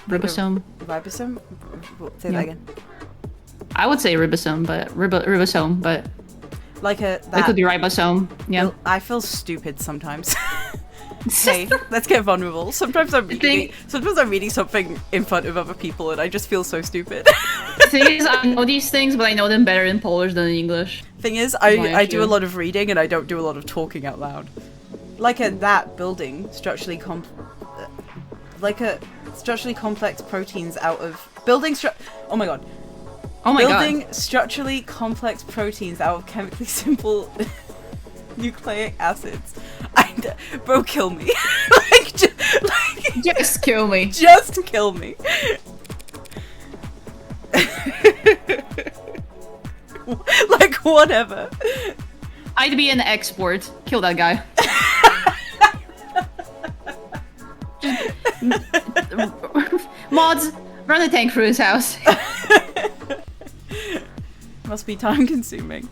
ribosome. Ribosome? Say that again. I would say ribosome, but ribosome, but like a. It could be ribosome. Yeah. I feel stupid sometimes. Hey, let's get vulnerable. Sometimes I'm reading something in front of other people, and I just feel so stupid. The thing is, I know these things, but I know them better in Polish than in English. Thing is, I do a lot of reading, and I don't do a lot of talking out loud. Like that building structurally complex proteins out of oh my god. Building structurally complex proteins out of chemically simple nucleic acids. Bro, kill me. Just kill me. Just kill me. Whatever. I'd be an export. Kill that guy. Mods, run a tank through his house. Must be time consuming.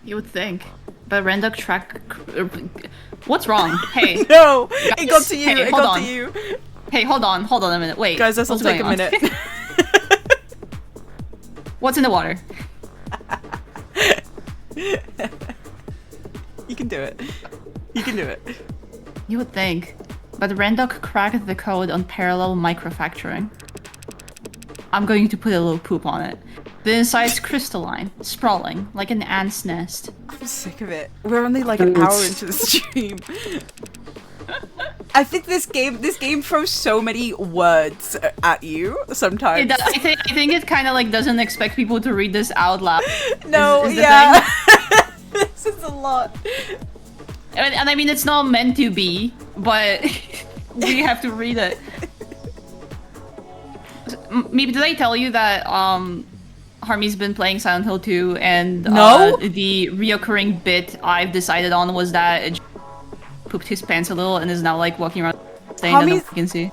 You would think. But Renduk track... What's wrong? Hey. No! Guys, it got to you! hey, it got to you! Hey, hold on a minute. Wait. Guys, this will take a minute. What's in the water? You can do it. You can do it. You would think. But Renduk cracked the code on parallel microfactoring. I'm going to put a little poop on it. The inside's crystalline, sprawling, like an ant's nest. I'm sick of it. We're only like an hour into the stream. I think this game throws so many words at you sometimes. I think it kind of like doesn't expect people to read this out loud. No, yeah. This is a lot. And I mean, it's not meant to be, but we have to read it. Maybe did I tell you that Harmy's been playing Silent Hill 2 and no? The reoccurring bit I've decided on was that it pooped his pants a little and is now like walking around saying that no one can see.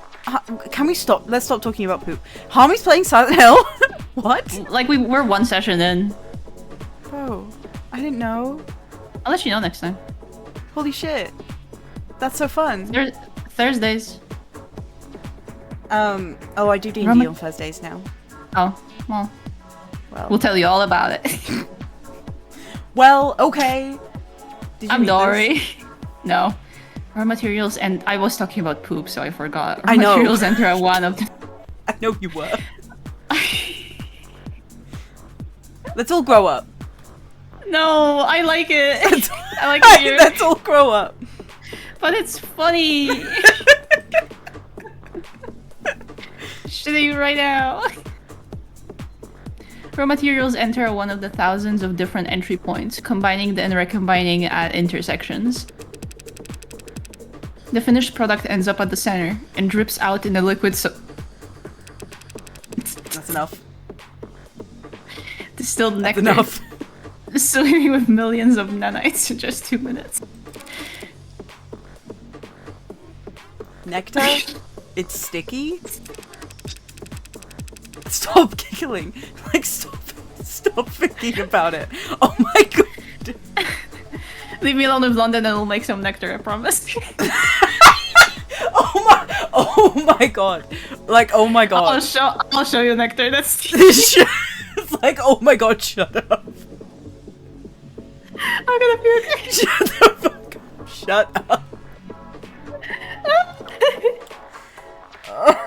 Can we stop? Let's stop talking about poop. Harmy's playing Silent Hill? What? Like we're one session in. Oh, I didn't know. I'll let you know next time. Holy shit. That's so fun. Thursdays. Oh, I do D&D on Thursdays now. Oh, well, we'll tell you all about it. Well, okay. I'm sorry. No. Raw materials, and I was talking about poop, so I forgot. I know. Materials enter one of them. I know you were. Let's all grow up. No, I like it. I like it. Let's all grow up. But it's funny. Shitting right now. Raw materials enter one of the thousands of different entry points, combining and recombining at intersections. The finished product ends up at the center and drips out in the liquid That's enough. Distilled nectar. That's enough. Distilling with millions of nanites in just 2 minutes. Nectar? It's sticky? Stop giggling. Like, stop thinking about it. Oh my god. Leave me alone with London and we'll make some nectar, I promise. Oh my god. Like, oh my god. I'll show you nectar, that's It's like, oh my god, shut up. I'm gonna puke. Shut the fuck up. Shut up.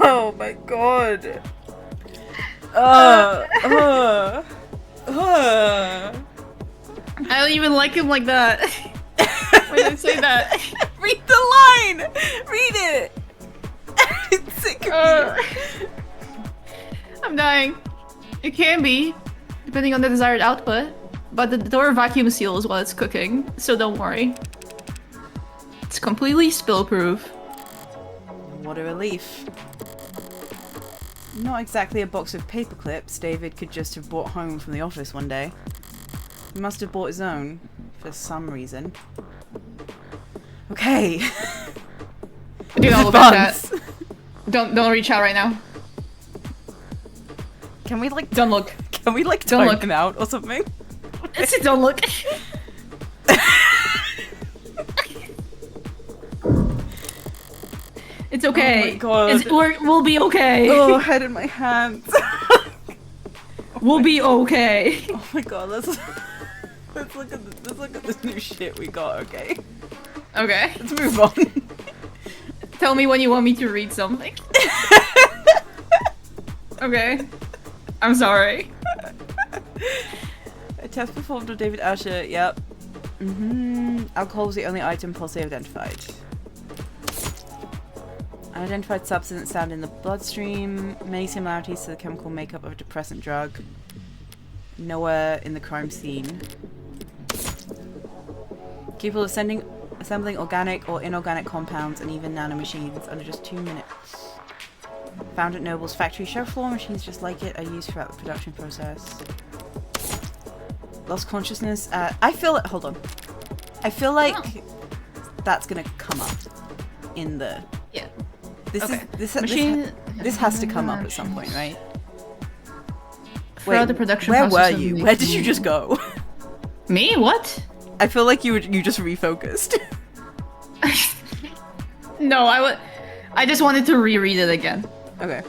Oh my god. I don't even like him like that. Why did I say that? Read the line! Read it! I'm sick of you. I'm dying. It can be, depending on the desired output, but the door vacuum seals while it's cooking, so don't worry. It's completely spill-proof. What a relief. Not exactly a box of paper clips David could just have brought home from the office one day. He must have bought his own, for some reason. Okay. Do not look at that. Don't reach out right now. Can we like... Don't look. Can we like don't time look him out or something? Don't look. It's okay. Oh my god. We'll be okay. Oh, head in my hands. We'll be okay. Oh my god, let's look at this new shit we got, okay? Okay. Let's move on. Tell me when you want me to read something. Okay. I'm sorry. A test performed on David Asher, yep. Alcohol was the only item Pulse identified. Unidentified substance found in the bloodstream. Many similarities to the chemical makeup of a depressant drug. Nowhere in the crime scene. Capable of assembling organic or inorganic compounds and even nanomachines under just 2 minutes. Found at Noble's factory. Show floor machines just like it are used throughout the production process. Lost consciousness. I feel it. Hold on. I feel like that's gonna come up in the. Yeah. This has to come up at some point, right? Wait, the production where were you? Where did you just go? Me? What? I feel like you just refocused. No, I just wanted to reread it again. Okay.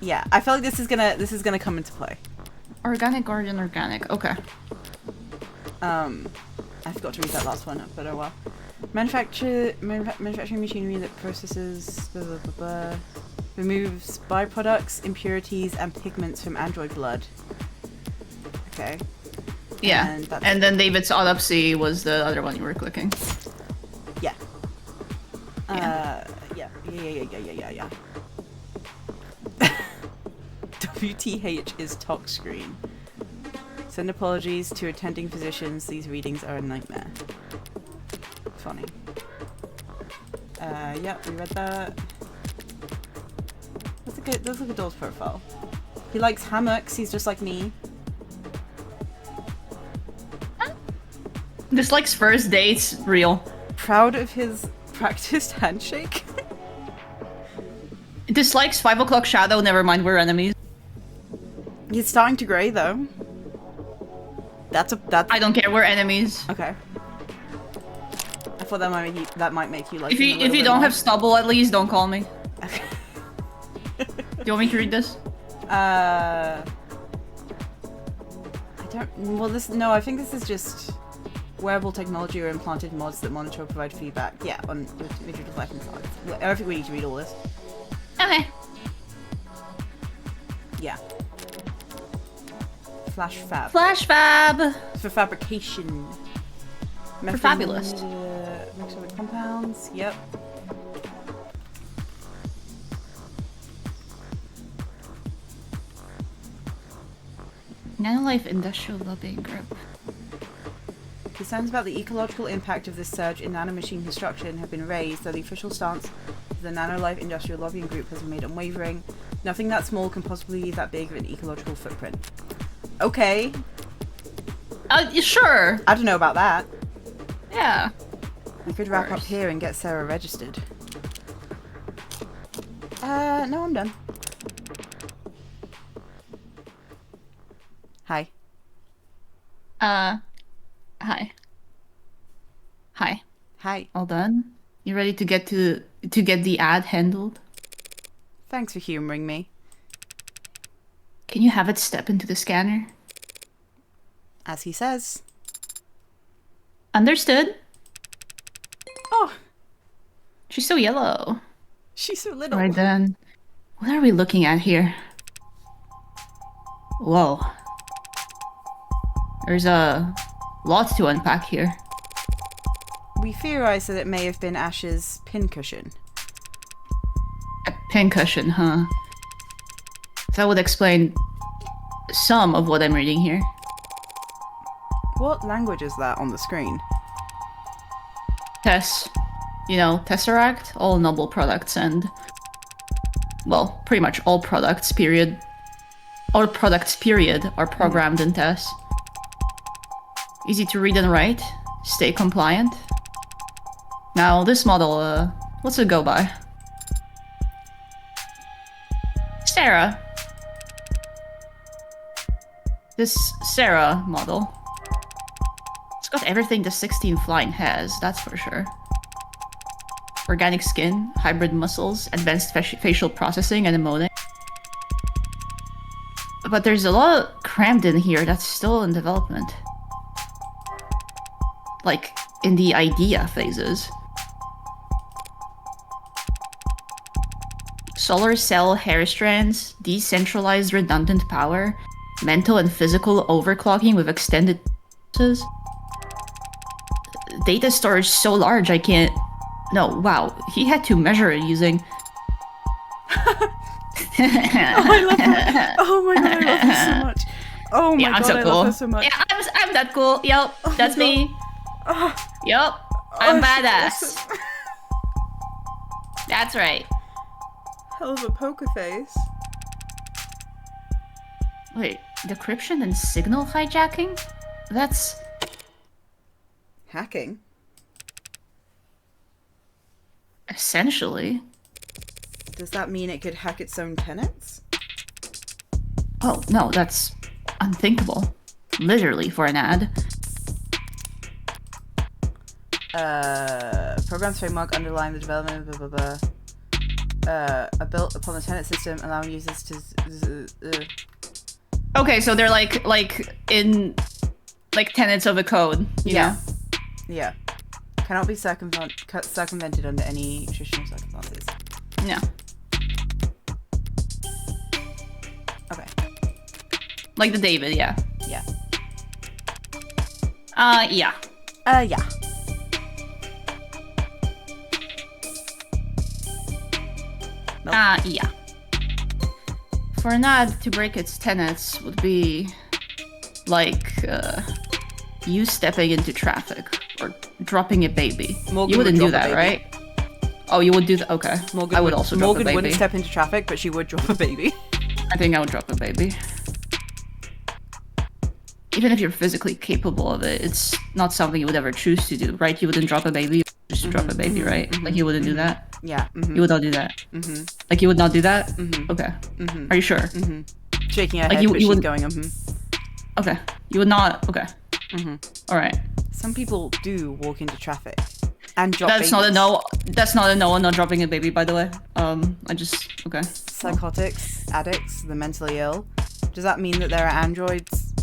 Yeah, I feel like this is gonna come into play. Organic, organic. Okay. I forgot to read that last one, but oh well. Manufacturing machinery that processes removes byproducts, impurities, and pigments from android blood. Okay. Yeah, and then David's autopsy was the other one you were clicking. Yeah. Yeah. Yeah. WTH is tox screen. Send apologies to attending physicians. These readings are a nightmare. Funny. Yeah, we read that. Let's look at Doll's profile. He likes hammocks. He's just like me. Dislikes first dates. Real. Proud of his practiced handshake. Dislikes 5 o'clock shadow. Never mind, we're enemies. He's starting to grey though. That's. I don't care. We're enemies. Okay. I thought that might make you like. If you don't have stubble, at least don't call me. Okay. Do you want me to read this? I don't. Well, no. I think this is just wearable technology or implanted mods that monitor or provide feedback. Yeah, on digital life and science. I don't think we need to read all this. Okay. Yeah. Flash fab. Flash fab. For fabrication. For fabulous. Mixture with compounds. Yep. Nanolife Industrial Lobbying Group. Concerns about the ecological impact of this surge in nanomachine construction have been raised, though the official stance of the Nanolife Industrial Lobbying Group has been made unwavering. Nothing that small can possibly leave that big of an ecological footprint. Okay. Sure. I don't know about that. Yeah. We could wrap up here and get Sarah registered. No, I'm done. Hi. Hi. Hi. All done? You ready to get the ad handled? Thanks for humoring me. Can you have it step into the scanner? As he says. Understood. Oh. She's so yellow. She's so little. Right then. What are we looking at here? Whoa. There's a lot to unpack here. We theorize that it may have been Ash's pincushion. A pincushion, huh? That would explain some of what I'm reading here. What language is that on the screen? Tess. You know, Tesseract, all noble products and... well, pretty much all products, period. All products, period, are programmed in Tess. Easy to read and write. Stay compliant. Now, this model, what's it go by? SERRA. This SERRA model. It's got everything the 16 Flying has, that's for sure. Organic skin, hybrid muscles, advanced facial processing, and emoting. But there's a lot crammed in here that's still in development. Like, in the idea phases. Solar cell hair strands, decentralized redundant power, mental and physical overclocking with extended data storage so large I can't... No, wow, he had to measure it using... Oh, I love her. Oh my god, I love her so much. Oh my yeah, god, so I cool. love her so much. Yeah, I'm that cool. Yep, that's me. Oh, Yep, I'm she's badass. awesome. That's right. Hell of a poker face. Wait, decryption and signal hijacking? That's... hacking? Essentially. Does that mean it could hack its own tenants? Oh, no, that's unthinkable. Literally, for an ad. Programs framework underlying the development blah blah blah. Are built upon the tenant system, allowing users to. Okay, so they're like tenets of a code, you know? Yeah. Cannot be circumvented under any traditional circumstances. No. Okay. Like the David, yeah. Yeah. Yeah. Yeah. Nope. Yeah. For an ad to break its tenets would be like you stepping into traffic or dropping a baby. Morgan you wouldn't would do that, right? Oh, you would do that? Okay. Morgan I would also drop a Morgan baby. wouldn't step into traffic, but she would drop a baby. I think I would drop a baby. Even if you're physically capable of it, it's not something you would ever choose to do, right? You wouldn't drop a baby, just drop a baby, right? Like you wouldn't do that? Yeah. You would not do that? Like you would not do that? Okay. Are you sure? Shaking her Like head, you but she's would... going, Okay. You would not... Okay. Alright. Some people do walk into traffic and drop That's babies. not a no. That's not a no on not dropping a baby, by the way. I just... Okay. Psychotics, addicts, the mentally ill. Does that mean that there are androids?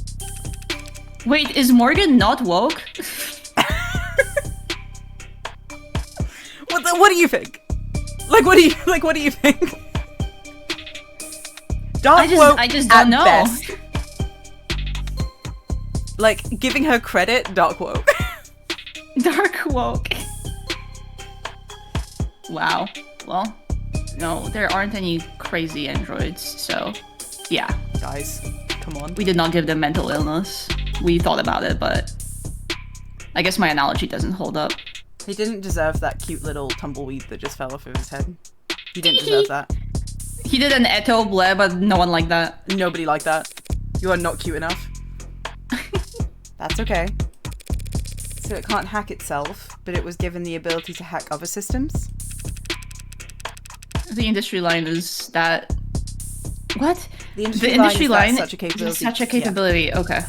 Wait, is Morgan not woke? What do you think? What do you think? Dark woke I just don't know. best. Like, giving her credit, dark woke. Dark woke. Wow. Well, no, there aren't any crazy androids, so yeah. Guys, come on. We did not give them mental illness. We thought about it, but I guess my analogy doesn't hold up. He didn't deserve that cute little tumbleweed that just fell off of his head. He didn't deserve that. He did an Eto bleh, but no one liked that. Nobody liked that. You are not cute enough. That's okay. So it can't hack itself, but it was given the ability to hack other systems? The industry line is that... What? The industry line is that such a capability. Is such a capability, yeah. Okay.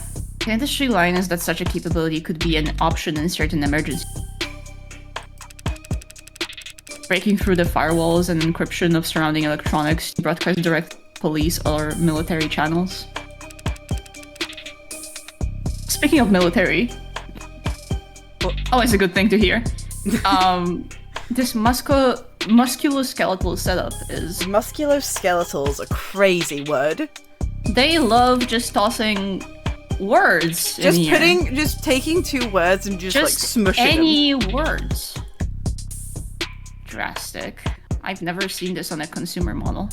The industry line is that such a capability could be an option in certain emergencies. Breaking through the firewalls and encryption of surrounding electronics to broadcast direct police or military channels. Speaking of military... Oh, it's a good thing to hear. This musculoskeletal setup is... Musculoskeletal's a crazy word. They love just tossing words in here. Just taking two words and just like smushing any them. words. Drastic. I've never seen this on a consumer model.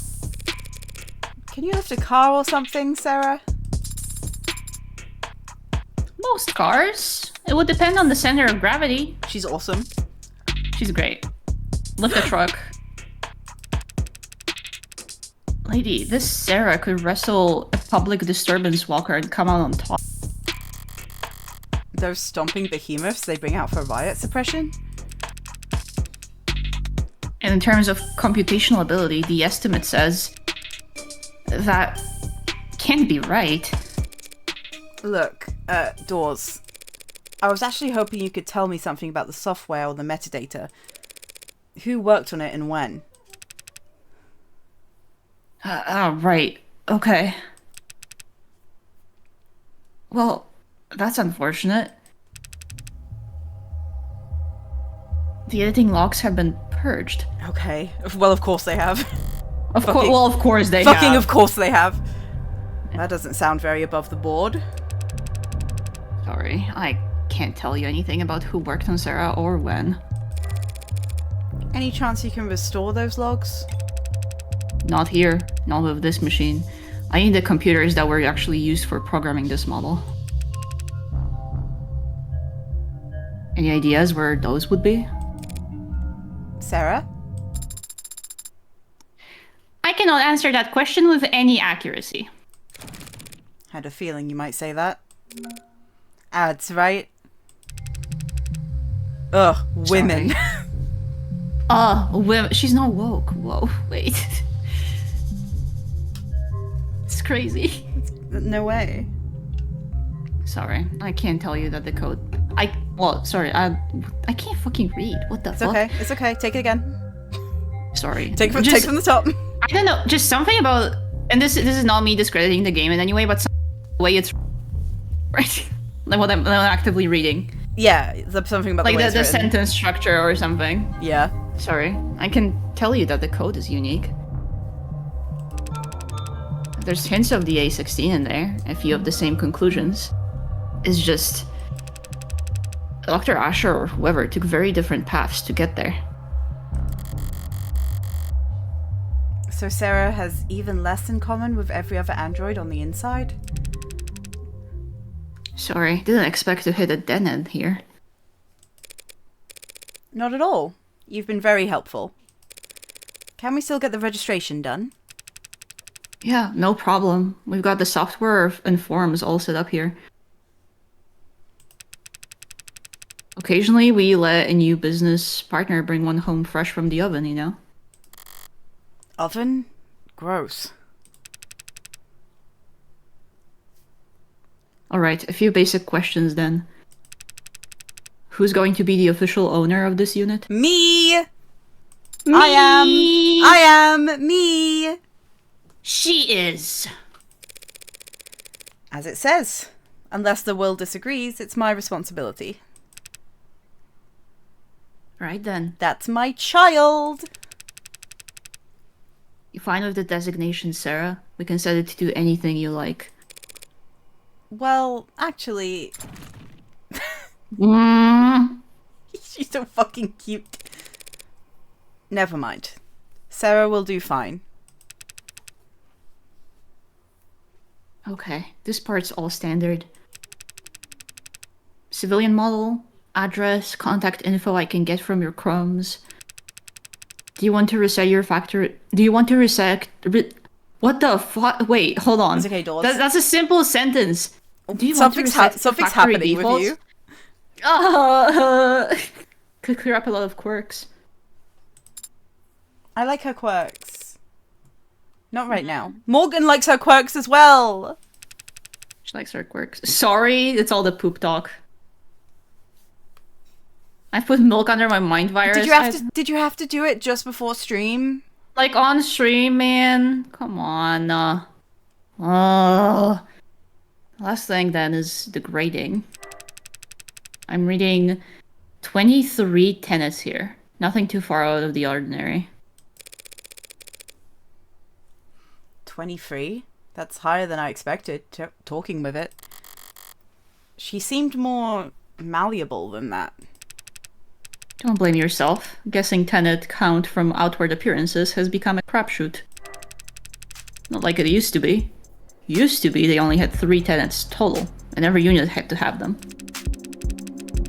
Can you lift a car or something, Sarah? Most cars. It would depend on the center of gravity. She's awesome. She's great. Lift a truck. Lady, this Sarah could wrestle a public disturbance walker and come out on top. Those stomping behemoths they bring out for riot suppression? And in terms of computational ability, the estimate says that can't be right. Look, Dawes, I was actually hoping you could tell me something about the software or the metadata. Who worked on it and when? Right. Okay. Well, that's unfortunate. The editing logs have been purged. Okay. Well, of course they have. Of course they have. Fucking of course they have. That doesn't sound very above the board. Sorry, I can't tell you anything about who worked on Sarah or when. Any chance you can restore those logs? Not here. Not with this machine. I need the computers that were actually used for programming this model. Any ideas where those would be? Sarah? cannot answer that question with any accuracy. Had a feeling you might say that. Ads, right? Ugh, women. Women. She's not woke. Whoa, wait. It's crazy. No way. Sorry, I can't tell you that the code. Sorry, I can't fucking read. What the fuck? It's okay. Take it again. Sorry. Take from the top. I don't know. Just something about, and this is not me discrediting the game in any way, but the way it's right, like what I'm actively reading. Yeah, something about like the way the sentence structure or something. Yeah. Sorry, I can tell you that the code is unique. There's hints of the A16 in there, a few of the same conclusions. It's just Dr. Asher or whoever took very different paths to get there. So Serra has even less in common with every other android on the inside? Sorry, didn't expect to hit a dead end here. Not at all. You've been very helpful. Can we still get the registration done? Yeah, no problem. We've got the software and forms all set up here. Occasionally, we let a new business partner bring one home fresh from the oven, you know? Oven? Gross. Alright, a few basic questions then. Who's going to be the official owner of this unit? Me! I am! Me! She is! As it says. Unless the world disagrees, it's my responsibility. Right then. That's my child! You fine with the designation, Serra? We can set it to do anything you like. Well, actually... She's so fucking cute. Never mind. Serra will do fine. Okay, this part's all standard. Civilian model, address, contact info I can get from your chromes. Do you want to reset your factory? Do you want to reset... What the fuck? Wait, hold on. It's okay, Dawes. That's a simple sentence. Do you want to reset something's happening defaults? with you. Could clear up a lot of quirks. I like her quirks. Not right now. Morgan likes her quirks as well. She likes her quirks. Sorry, it's all the poop talk. I've put milk under my mind virus. Did you have to do it just before stream? Like on stream, man. Come on. Last thing then is the grading. I'm reading 23 tenets here. Nothing too far out of the ordinary. 23? That's higher than I expected, talking with it. She seemed more malleable than that. Don't blame yourself. Guessing tenet count from outward appearances has become a crapshoot. Not like it used to be. Used to be they only had 3 tenets total, and every unit had to have them.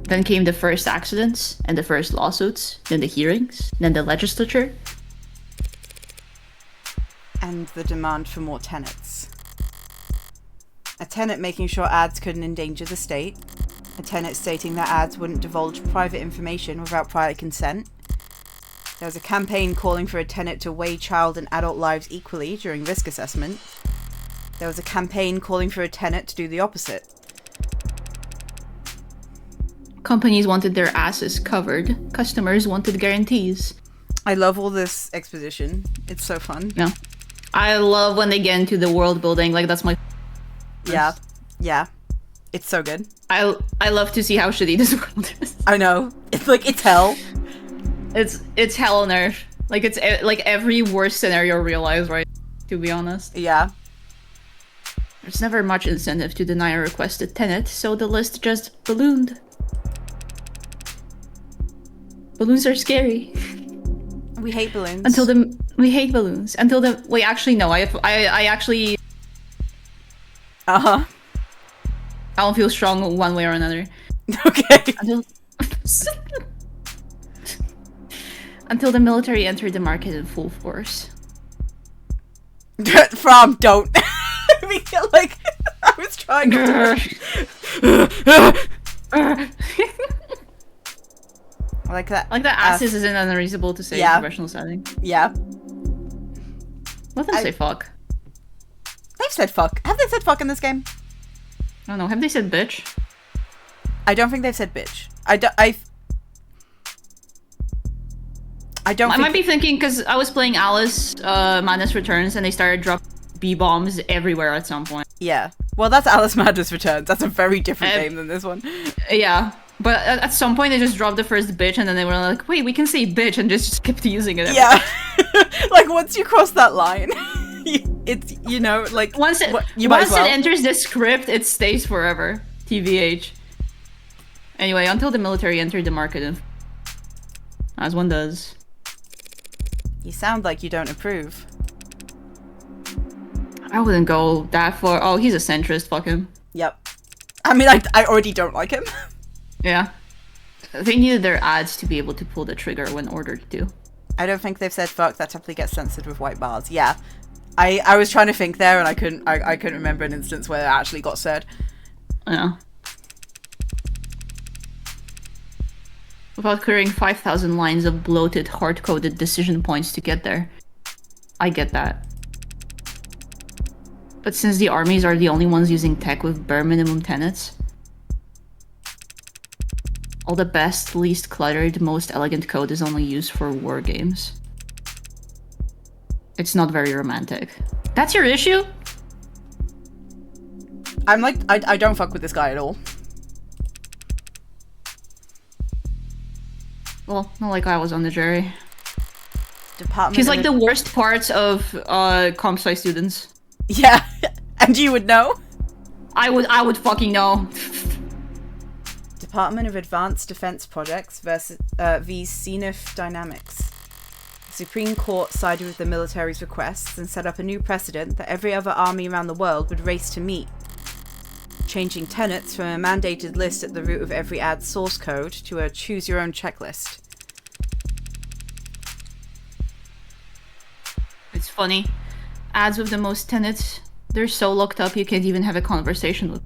Then came the first accidents, and the first lawsuits, then the hearings, then the legislature. And the demand for more tenets. A tenet making sure ads couldn't endanger the state. A tenet stating that ads wouldn't divulge private information without prior consent. There was a campaign calling for a tenet to weigh child and adult lives equally during risk assessment. There was a campaign calling for a tenet to do the opposite. Companies wanted their asses covered. Customers wanted guarantees. I love all this exposition. It's so fun. Yeah. I love when they get into the world building. Like, that's my... Yeah. Yeah. It's so good. I love to see how shitty this world is. I know. It's like, it's hell. It's hell on earth. Like, it's like every worst scenario realized, right? To be honest. Yeah. There's never much incentive to deny a requested tenet, so the list just ballooned. Balloons are scary. We hate balloons. We hate balloons. Wait, actually, no. I actually... Uh-huh. I don't feel strong one way or another. Okay. Until the military entered the market in full force. From don't. I mean, like, I was trying to. I like that. Like that asses isn't unreasonable to say in a professional setting. Yeah. Let them say fuck. They've said fuck. Have they said fuck in this game? I don't know. Have they said bitch? I don't think they've said bitch. I might be thinking because I was playing Alice Madness Returns and they started dropping B-bombs everywhere at some point. Yeah. Well, that's Alice Madness Returns. That's a very different game than this one. Yeah. But at some point they just dropped the first bitch and then they were like, wait, we can say bitch, and just kept using it. Yeah. Like, once you cross that line, it's, you know, like... Once it enters the script, it stays forever. TVH. Anyway, until the military entered the market, as one does. You sound like you don't approve. I wouldn't go that far. Oh, he's a centrist. Fuck him. Yep. I mean, I already don't like him. Yeah. They needed their ads to be able to pull the trigger when ordered to. I don't think they've said fuck. That typically gets censored with white bars. Yeah. I was trying to think there and I couldn't remember an instance where it actually got said. Yeah. Without clearing 5,000 lines of bloated, hard-coded decision points to get there. I get that. But since the armies are the only ones using tech with bare minimum tenets, all the best, least cluttered, most elegant code is only used for war games. It's not very romantic. That's your issue? I'm like, I don't fuck with this guy at all. Well, not like I was on the jury. Department. He's like the worst parts of comp sci students. Yeah, and you would know? I would fucking know. Department of Advanced Defense Projects versus Zenith Dynamics. The Supreme Court sided with the military's requests and set up a new precedent that every other army around the world would race to meet, changing tenets from a mandated list at the root of every ad's source code to a choose-your-own checklist. It's funny. Ads with the most tenets, they're so locked up you can't even have a conversation with.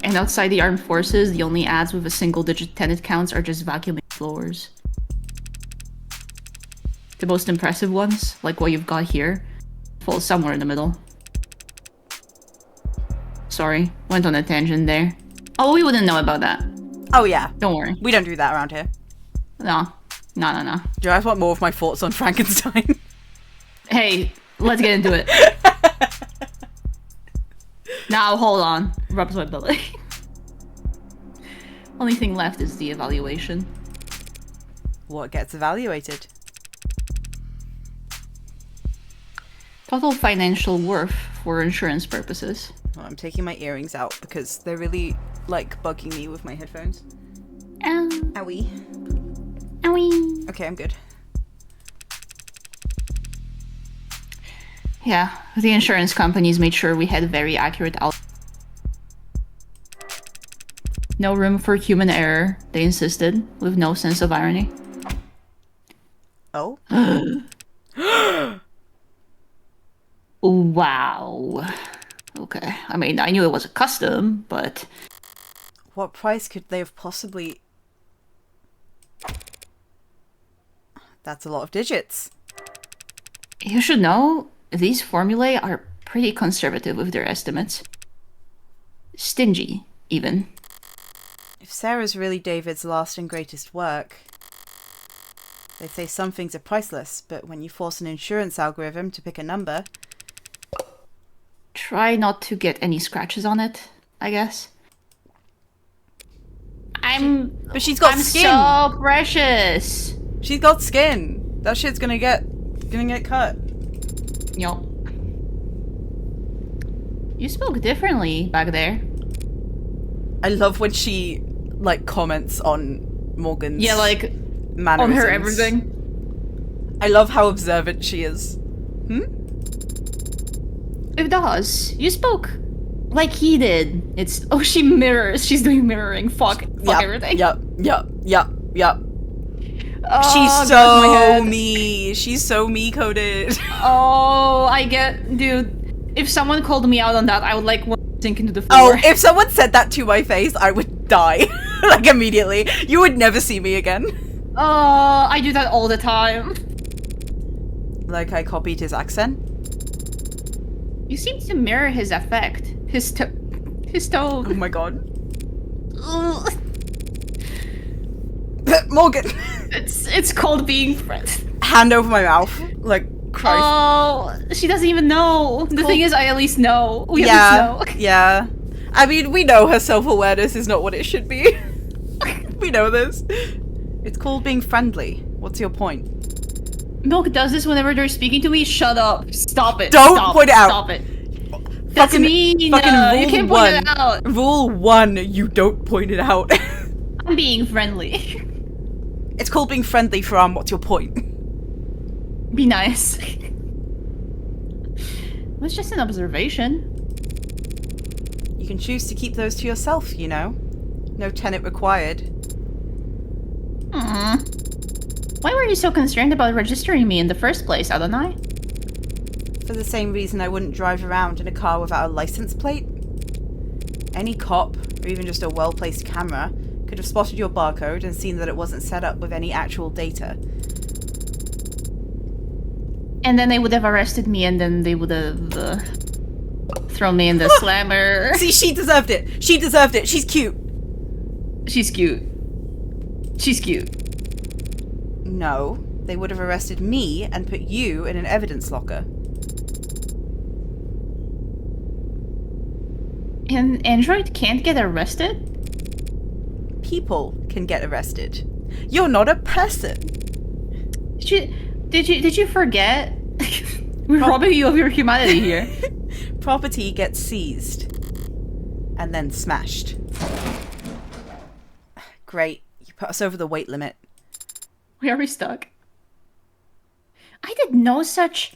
And outside the armed forces, the only ads with a single-digit tenet counts are just vacuuming floors. The most impressive ones, like what you've got here, fall somewhere in the middle. Sorry, went on a tangent there. Oh, we wouldn't know about that. Oh yeah. Don't worry. We don't do that around here. No. No. Do you guys want more of my thoughts on Frankenstein? Hey, let's get into it. Now, hold on. Rubs my belly. Only thing left is the evaluation. What gets evaluated? Total financial worth for insurance purposes. Well, I'm taking my earrings out because they're really, like, bugging me with my headphones. Owie. Owie. Okay, I'm good. Yeah, the insurance companies made sure we had very accurate no room for human error, they insisted, with no sense of irony. Oh? Wow. Okay, I mean, I knew it was a custom, but... What price could they have possibly... That's a lot of digits. You should know, these formulae are pretty conservative with their estimates. Stingy, even. If Sarah's really David's last and greatest work... They say some things are priceless, but when you force an insurance algorithm to pick a number... Try not to get any scratches on it, I guess. But she's got skin! I'm so precious! She's got skin! That shit's gonna get cut. Yup. You spoke differently back there. I love when she, like, comments on Morgan's mannerisms. On her everything. I love how observant she is. It does. You spoke like he did. It's, oh, she mirrors. She's doing mirroring. Fuck everything. Yep. She's so me. She's so me coded. Oh, I get, dude. If someone called me out on that, I would like sink into the floor. Oh, if someone said that to my face, I would die. Like immediately. You would never see me again. I do that all the time. Like I copied his accent. You seem to mirror his effect. His tone. Oh my god. Morgan. It's called being friends. Hand over my mouth. Like, Christ. Oh, she doesn't even know. The thing is, I at least know. We yeah, at least know. Yeah. I mean, we know her self-awareness is not what it should be. We know this. It's called being friendly. What's your point? Milk does this whenever they're speaking to me. Shut up. Stop it. Don't Stop. point it out. Stop it. That's mean. Fucking rule you can't one. point it out. Rule 1, you don't point it out. I'm being friendly. It's called being friendly, Fram. What's your point? Be nice. It was just an observation. You can choose to keep those to yourself, you know. No tenant required. Why were you so concerned about registering me in the first place, Adonai? For the same reason I wouldn't drive around in a car without a license plate. Any cop, or even just a well-placed camera, could have spotted your barcode and seen that it wasn't set up with any actual data. And then they would have arrested me, and then they would have thrown me in the slammer. See, she deserved it. She deserved it. She's cute. She's cute. She's cute. No, they would have arrested me and put you in an evidence locker. An android can't get arrested? People can get arrested. You're not a person. Did you forget? We're robbing you of your humanity here. Property gets seized and then smashed. Great. You put us over the weight limit. Where are we stuck? I did no such...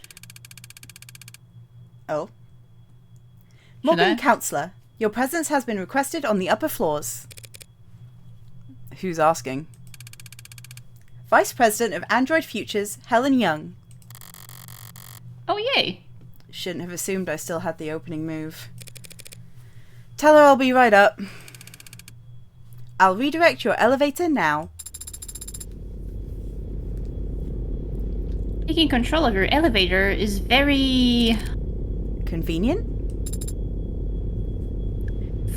Oh. Morgan Counselor, your presence has been requested on the upper floors. Who's asking? Vice President of Android Futures, Helen Young. Oh, yay. Shouldn't have assumed I still had the opening move. Tell her I'll be right up. I'll redirect your elevator now. Taking control of your elevator is very... Convenient?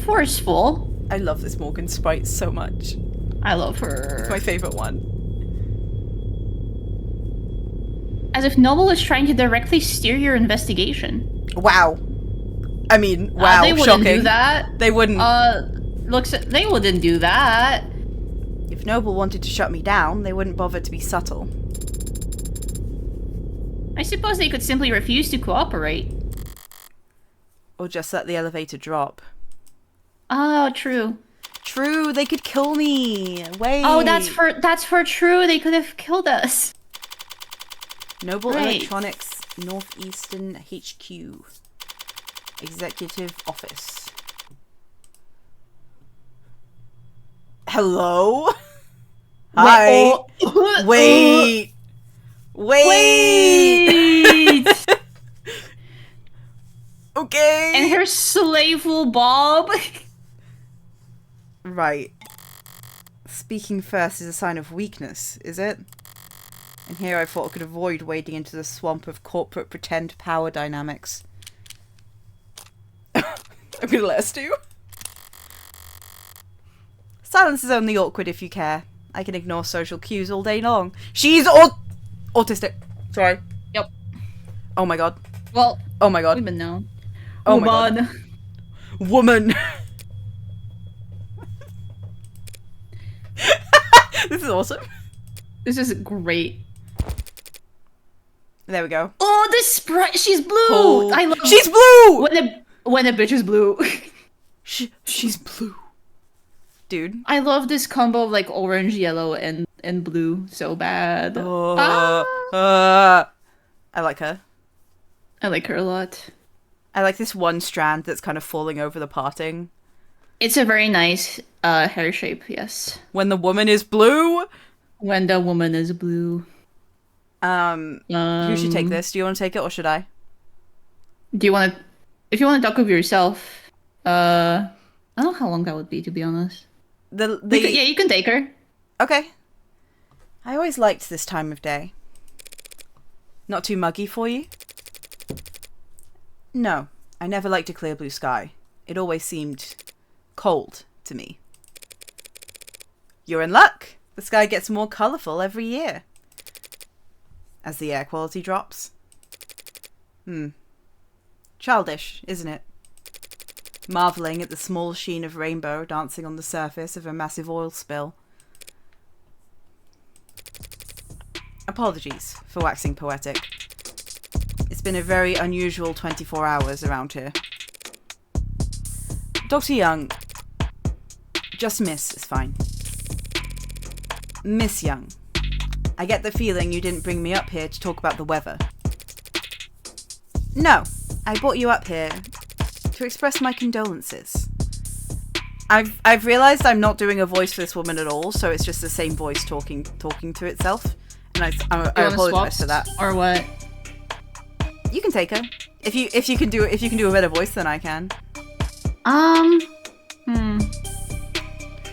Forceful. I love this Morgan sprite so much. I love her. It's my favorite one. As if Noble is trying to directly steer your investigation. Wow. I mean, wow, they wouldn't shocking. do that. They wouldn't. They wouldn't do that. If Noble wanted to shut me down, they wouldn't bother to be subtle. I suppose they could simply refuse to cooperate. Or just let the elevator drop. Oh, true. True, they could kill me. Wait. Oh, that's for true. They could have killed us. Noble Right. Electronics, Northeastern HQ. Executive Office. Hello? Hi. Wait. Wait. Okay. And her slaveful Bob. Right. Speaking first is a sign of weakness, is it? And here I thought I could avoid wading into the swamp of corporate pretend power dynamics. I'm gonna let us do. Silence is only awkward if you care. I can ignore social cues all day long. She's autistic. Sorry. Yep. Oh my god. Well, oh my god. We've been known. Oh my god. Woman. This is awesome. This is great. There we go. Oh, this sprite. She's blue. Oh, I love. She's blue. When a bitch is blue. She's blue. Dude. I love this combo of like orange, yellow, and blue so bad. I like her. I like her a lot. I like this one strand that's kind of falling over the parting. It's a very nice hair shape, yes. When the woman is blue. When the woman is blue. Who should take this? Do you want to take it or should I? Do you want to... If you want to talk of yourself, I don't know how long that would be, to be honest. Yeah, you can take her. Okay. I always liked this time of day. Not too muggy for you? No, I never liked a clear blue sky. It always seemed cold to me. You're in luck. The sky gets more colourful every year. As the air quality drops. Childish, isn't it? Marvelling at the small sheen of rainbow dancing on the surface of a massive oil spill. Apologies for waxing poetic. It's been a very unusual 24 hours around here. Dr. Young, just Miss is fine. Miss Young, I get the feeling you didn't bring me up here to talk about the weather. No, I brought you up here to express my condolences. I've realised I'm not doing a voice for this woman at all, so it's just the same voice talking to itself. And I apologise for that. Or what? You can take her. If you can do a better voice than I can.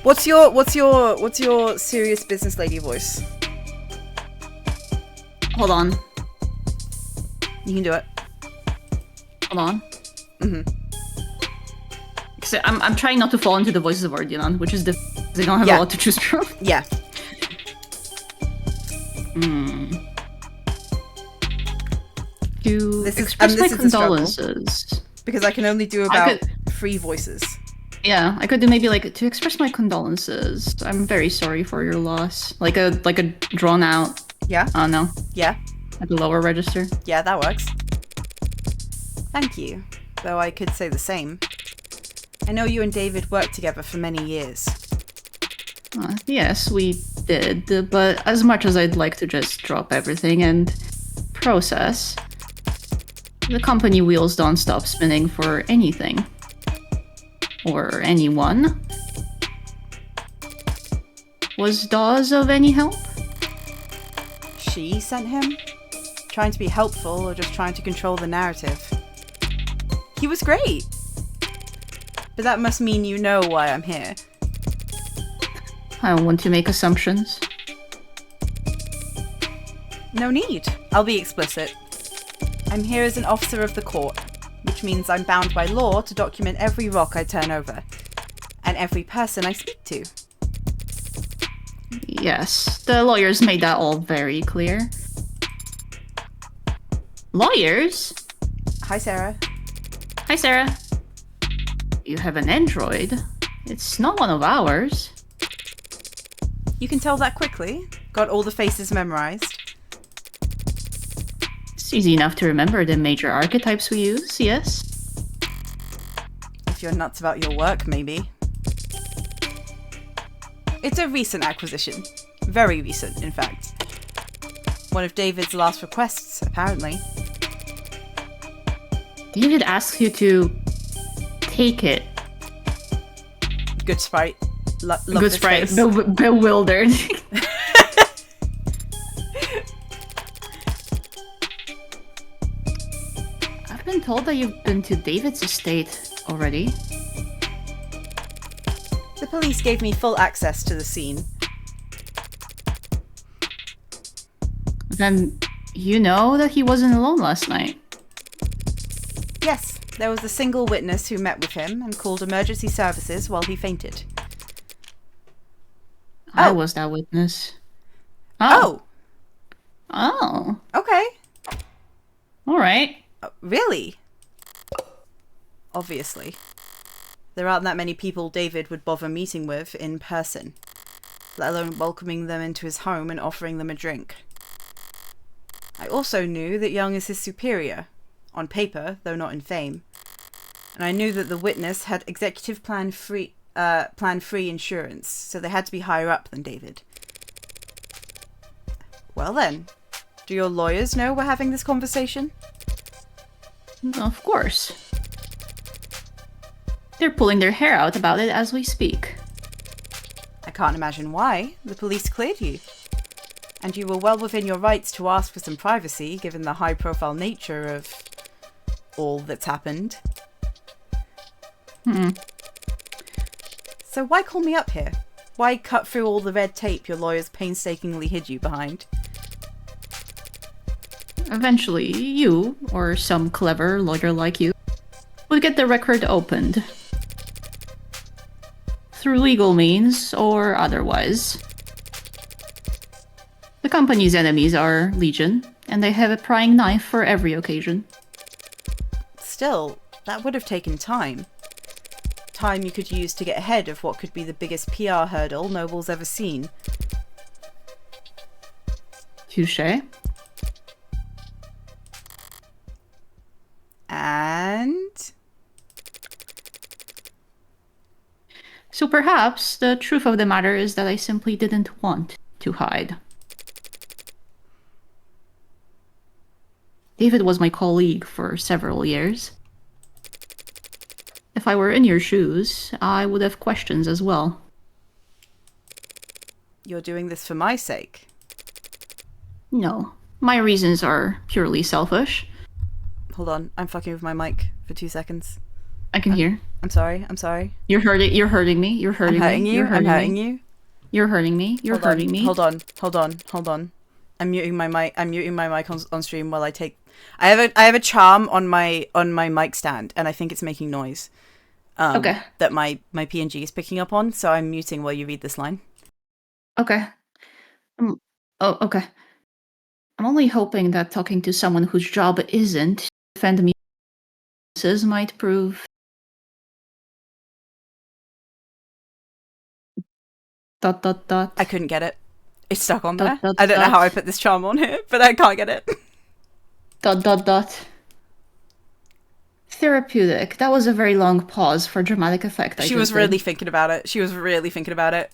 What's your serious business lady voice? Hold on. You can do it. Hold on. So I'm trying not to fall into the voices of Ordion, which is they don't have a lot to choose from. Yeah. To express my condolences. Because I can only do about 3 voices. Yeah, I could do maybe like to express my condolences. I'm very sorry for your loss. Like a drawn out. Yeah. Oh no. Yeah. At the lower register. Yeah, that works. Thank you. Though I could say the same. I know you and David worked together for many years. Yes, we did. But as much as I'd like to just drop everything and process, the company wheels don't stop spinning for anything. Or anyone. Was Dawes of any help? She sent him? Trying to be helpful or just trying to control the narrative? He was great! But that must mean you know why I'm here. I don't want to make assumptions. No need. I'll be explicit. I'm here as an officer of the court, which means I'm bound by law to document every rock I turn over, and every person I speak to. Yes, the lawyers made that all very clear. Lawyers? Hi, Sarah. Hi, Sarah. You have an android. It's not one of ours. You can tell that quickly. Got all the faces memorized. It's easy enough to remember the major archetypes we use, yes? If you're nuts about your work, maybe. It's a recent acquisition. Very recent, in fact. One of David's last requests, apparently. David asks you to take it. Good sprite. Love Good sprite. Bewildered. I've been told that you've been to David's estate already. The police gave me full access to the scene. Then you know that he wasn't alone last night. Yes, there was a single witness who met with him and called emergency services while he fainted. I was that witness. Oh. Okay. Alright. Really? Obviously. There aren't that many people David would bother meeting with in person, let alone welcoming them into his home and offering them a drink. I also knew that Young is his superior, on paper, though not in fame. And I knew that the witness had executive plan free insurance, so they had to be higher up than David. Well then, do your lawyers know we're having this conversation? Of course. They're pulling their hair out about it as we speak. I can't imagine why. The police cleared you. And you were well within your rights to ask for some privacy, given the high-profile nature of all that's happened. So why call me up here? Why cut through all the red tape your lawyers painstakingly hid you behind? Eventually, you, or some clever lawyer like you, would get the record opened. Through legal means, or otherwise. The company's enemies are legion, and they have a prying knife for every occasion. Still, that would have taken time. Time you could use to get ahead of what could be the biggest PR hurdle Noble's ever seen. Touché. And... So perhaps the truth of the matter is that I simply didn't want to hide. David was my colleague for several years. If I were in your shoes, I would have questions as well. You're doing this for my sake? No. My reasons are purely selfish. Hold on, I'm fucking with my mic for 2 seconds. I can hear. I'm sorry, I'm sorry. You're hurting me. You're hurting me. I'm hurting you. I'm hurting you. You're hurting me. You're hurting me. Hold on. I'm muting my mic. I'm muting my mic on stream while I take. I have a charm on my mic stand, and I think it's making noise. Okay. That my PNG is picking up on, so I'm muting while you read this line. Okay. Oh, okay. I'm only hoping that talking to someone whose job isn't to defend me might prove. I couldn't get it. It's stuck on there. I don't know how I put this charm on here, but I can't get it. Therapeutic. That was a very long pause for dramatic effect. She was really thinking about it.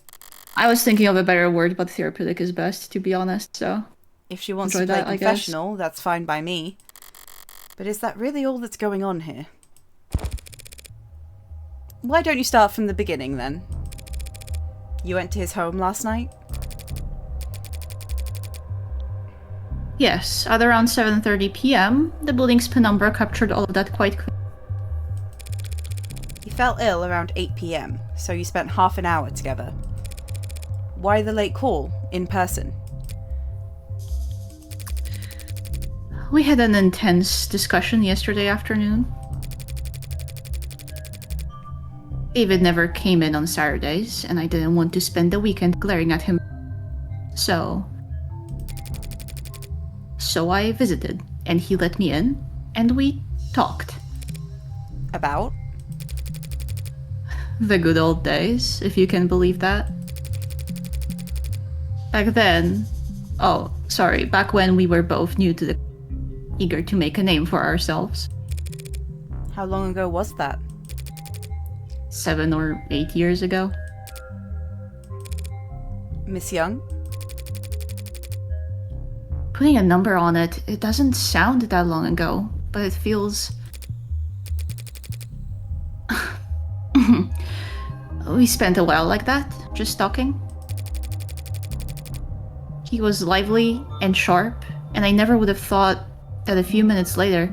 I was thinking of a better word, but therapeutic is best, to be honest, so... If she wants to play confessional, that's fine by me. But is that really all that's going on here? Why don't you start from the beginning, then? You went to his home last night? Yes, at around 7:30 p.m., the building's penumbra captured all of that quite quickly. He fell ill around 8 p.m, so you spent half an hour together. Why the late call, in person? We had an intense discussion yesterday afternoon. David never came in on Saturdays, and I didn't want to spend the weekend glaring at him. So I visited, and he let me in, and we talked. About? The good old days, if you can believe that. Back then... Oh, sorry, back when we were both new to the... eager to make a name for ourselves. How long ago was that? 7 or 8 years ago. Miss Young? Putting a number on it, it doesn't sound that long ago, but it feels... We spent a while like that, just talking. He was lively and sharp, and I never would have thought that a few minutes later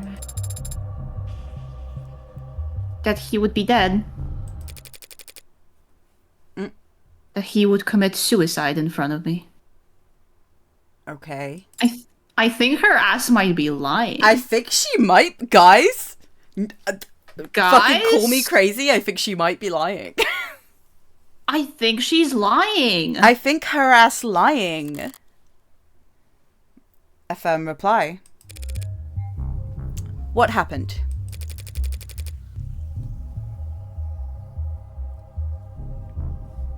that he would be dead. That he would commit suicide in front of me. Okay. I think her ass might be lying. I think she might, guys. Guys? Fucking call me crazy. I think she might be lying. I think she's lying. I think her ass lying. A firm reply. What happened?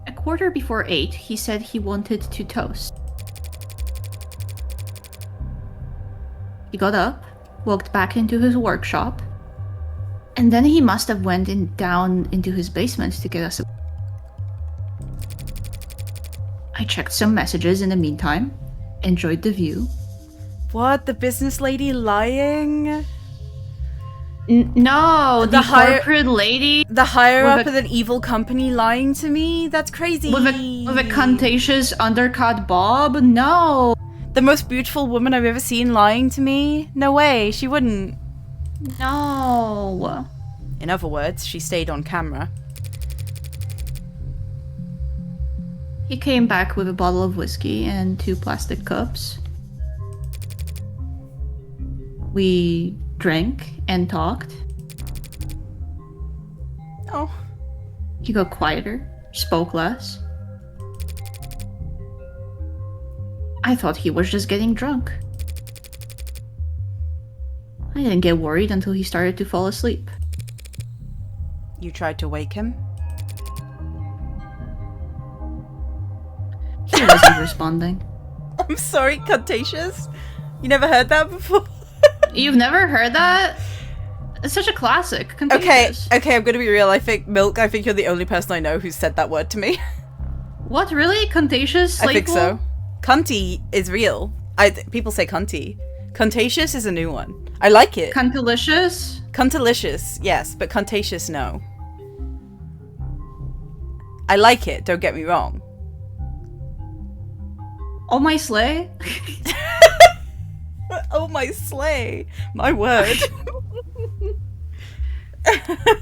A quarter before 8, he said he wanted to toast. He got up, walked back into his workshop, and then he must have went down into his basement to get us a... I checked some messages in the meantime, enjoyed the view. What? The business lady lying? No, the corporate lady. The higher up of an evil company lying to me? That's crazy. With a contagious undercut bob? No. The most beautiful woman I've ever seen lying to me? No way, she wouldn't. No. In other words, she stayed on camera. He came back with a bottle of whiskey and 2 plastic cups. We drank and talked. Oh. He got quieter, spoke less. I thought he was just getting drunk. I didn't get worried until he started to fall asleep. You tried to wake him? He wasn't responding. I'm sorry, Contagious? You never heard that before? You've never heard that? It's such a classic. Contagious. Okay, I'm gonna be real. I think you're the only person I know who's said that word to me. What, really? Contagious? I think so. Cunty is real. People say cunty. Contagious is a new one. I like it. Cuntalicious? Cuntalicious, yes, but contagious, no. I like it, don't get me wrong. Oh my sleigh? Oh my sleigh. My word.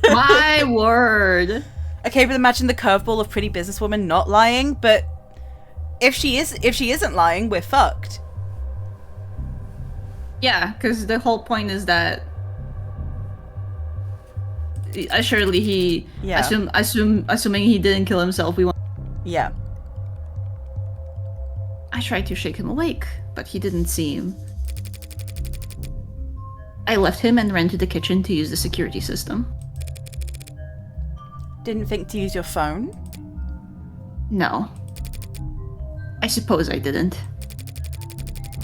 My word. Okay, but imagine the curveball of pretty businesswoman not lying, but if she isn't lying, we're fucked. Yeah, because the whole point is that surely he assuming he didn't kill himself, we want. Yeah. I tried to shake him awake, but he didn't seem. I left him and ran to the kitchen to use the security system. Didn't think to use your phone? No. I suppose I didn't.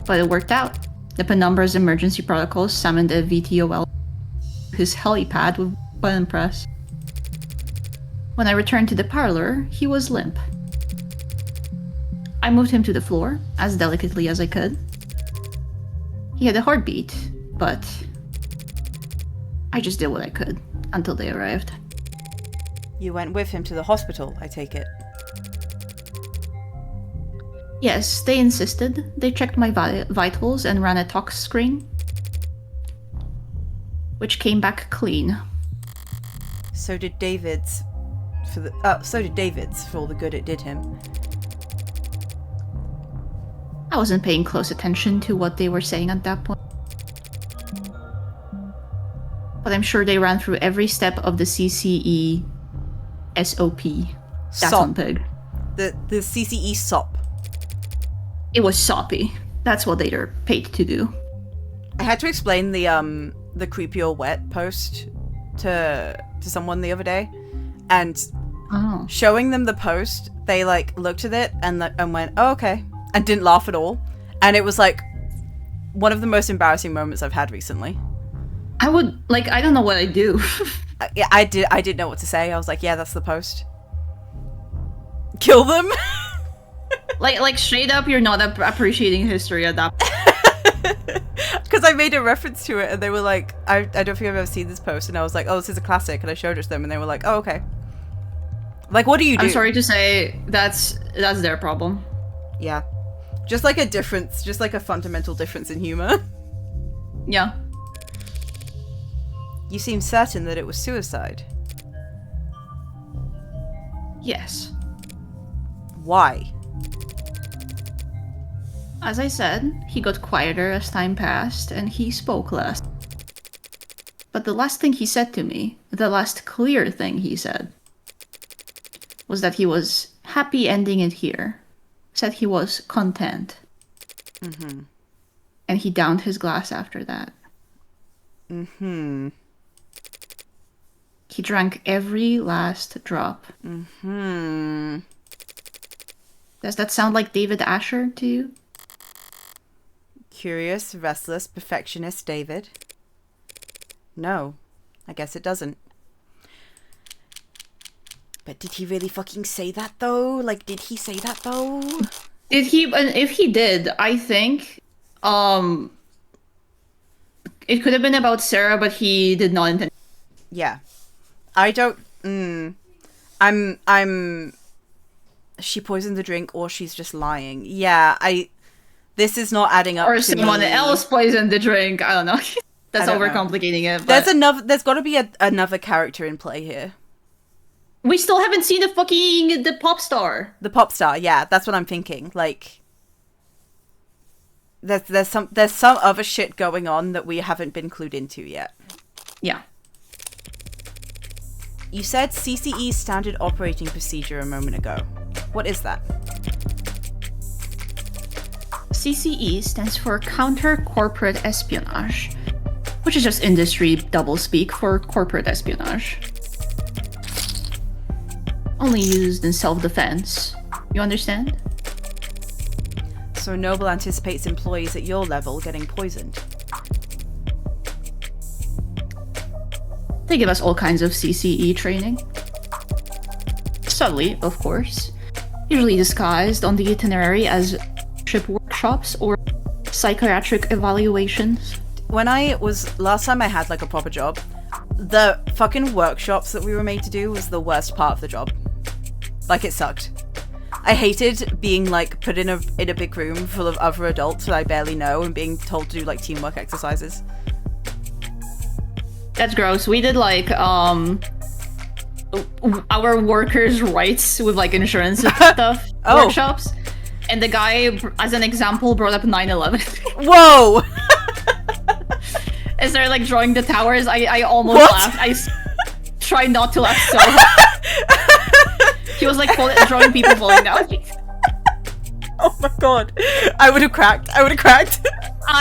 But it worked out. The Penumbra's emergency protocols summoned a VTOL, his helipad with button press. When I returned to the parlor, he was limp. I moved him to the floor, as delicately as I could. He had a heartbeat, but I just did what I could until they arrived. You went with him to the hospital, I take it. Yes, they insisted. They checked my vitals and ran a tox screen, which came back clean. So did David's for all the good it did him. I wasn't paying close attention to what they were saying at that point. But I'm sure they ran through every step of the CCE SOP. That's on pig. The CCE SOP. It was soppy. That's what they are paid to do. I had to explain the creepy or wet post to someone the other day, and showing them the post, they like looked at it and went, "Oh, okay," and didn't laugh at all. And it was like one of the most embarrassing moments I've had recently. I don't know what I do. Yeah, I didn't know what to say. I was like, yeah, that's the post. Kill them. like straight up, you're not appreciating history at that point. Because I made a reference to it, and they were like, I don't think I've ever seen this post, and I was like, oh, this is a classic, and I showed it to them, and they were like, oh, okay. Like, what do you do? I'm sorry to say, that's their problem. Yeah. Just like a difference, just like a fundamental difference in humor. Yeah. You seem certain that it was suicide. Yes. Why? As I said, he got quieter as time passed, and he spoke less. But the last thing he said to me, the last clear thing he said, was that he was happy ending it here. Said he was content. Mm-hmm. And he downed his glass after that. Mm-hmm. He drank every last drop. Mm-hmm. Does that sound like David Asher to you? Curious, restless, perfectionist David? No, I guess it doesn't. But did he really fucking say that though? Like, did he say that though? Did he? If he did, I think it could have been about Sarah, but he did not intend. Yeah. I don't... I'm... She poisoned the drink or she's just lying. Yeah, This is not adding up. Or to someone else poisoned the drink. I don't know. That's overcomplicating it. But... There's got to be another character in play here. We still haven't seen the pop star. The pop star, yeah, that's what I'm thinking. Like, there's some other shit going on that we haven't been clued into yet. Yeah. You said CCE standard operating procedure a moment ago. What is that? CCE stands for Counter Corporate Espionage, which is just industry doublespeak for corporate espionage. Only used in self-defense. You understand? So Noble anticipates employees at your level getting poisoned. They give us all kinds of CCE training. Subtly, of course. Usually disguised on the itinerary as ship workshops or psychiatric evaluations. Last time I had like a proper job, the fucking workshops that we were made to do was the worst part of the job. Like, it sucked. I hated being like put in a big room full of other adults that I barely know and being told to do like teamwork exercises. That's gross. We did like our workers' rights with like insurance and stuff workshops, and the guy, as an example, brought up 9/11. Whoa! As they're like drawing the towers, I almost laughed. I tried not to laugh so hard. He was like drawing people falling down. Oh my god! I would have cracked.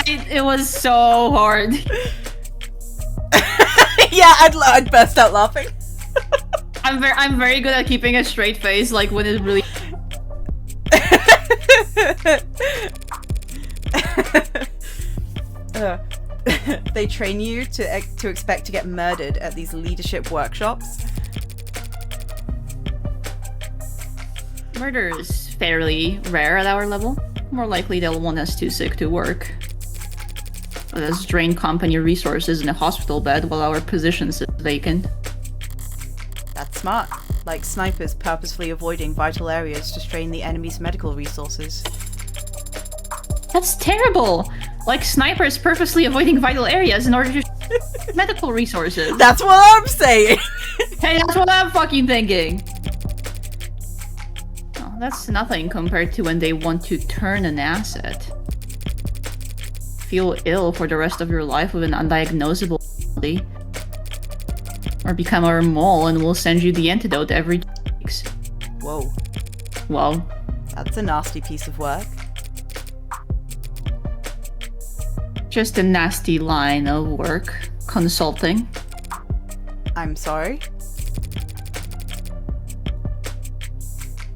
It was so hard. Yeah, I'd burst out laughing. I'm very good at keeping a straight face, like when it really. They train you to expect to get murdered at these leadership workshops. Murder is fairly rare at our level. More likely they'll want us too sick to work. Let us drain company resources in a hospital bed while our position is vacant. That's smart. Like snipers purposefully avoiding vital areas to strain the enemy's medical resources. That's terrible! Like snipers purposely avoiding vital areas in order to medical resources. That's what I'm saying! Hey, that's what I'm fucking thinking! Oh, that's nothing compared to when they want to turn an asset. Feel ill for the rest of your life with an undiagnosable malady. Or become our mole and we'll send you the antidote every 2 weeks. Whoa. Well. That's a nasty piece of work. Just a nasty line of work. Consulting. I'm sorry?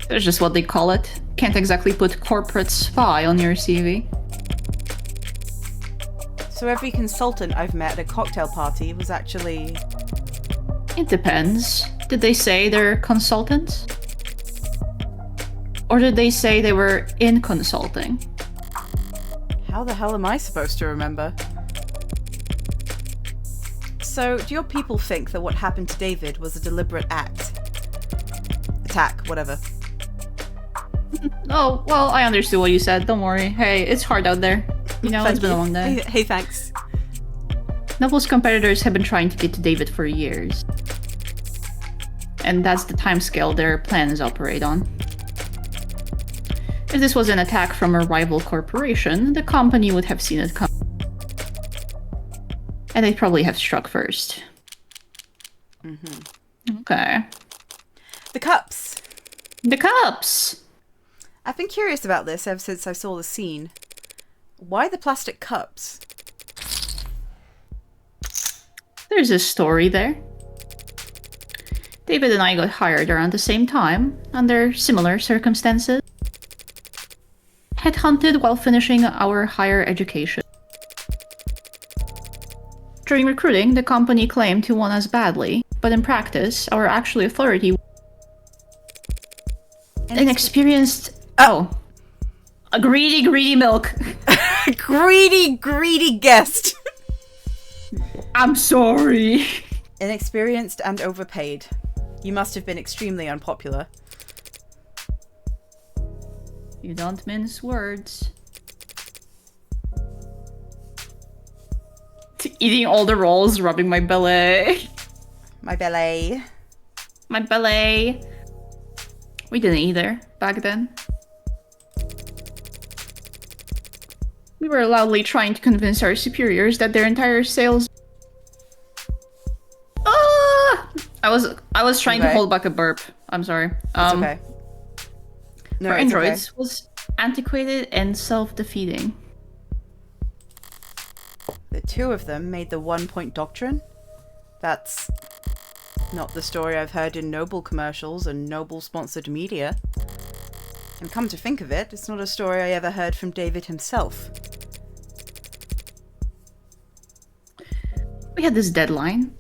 That's just what they call it. Can't exactly put corporate spy on your CV. So every consultant I've met at a cocktail party was actually... It depends. Did they say they're consultants? Or did they say they were in consulting? How the hell am I supposed to remember? So, do your people think that what happened to David was a deliberate act? Attack, whatever. Oh, well, I understood what you said. Don't worry. Hey, it's hard out there. You know, it's been a long day. Hey, thanks. Noble's competitors have been trying to get to David for years. And that's the timescale their plans operate on. If this was an attack from a rival corporation, the company would have seen it come. And they'd probably have struck first. Mm-hmm. Okay. The cups! The cups! I've been curious about this ever since I saw the scene. Why the plastic cups? There's a story there. David and I got hired around the same time, under similar circumstances. Headhunted while finishing our higher education. During recruiting, the company claimed to want us badly, but in practice, our actual authority... Inexperienced... Oh. A greedy milk. greedy guest. I'm sorry. Inexperienced and overpaid. You must have been extremely unpopular. You don't mince words. Eating all the rolls, rubbing my belly. My belly. My belly. We didn't either back then. We were loudly trying to convince our superiors that their entire sales... Ah! I was trying to hold back a burp. I'm sorry. It's okay. No, for androids was antiquated and self-defeating. The two of them made the 1 point doctrine. That's not the story I've heard in Noble commercials and Noble sponsored media. And come to think of it, it's not a story I ever heard from David himself. We had this deadline.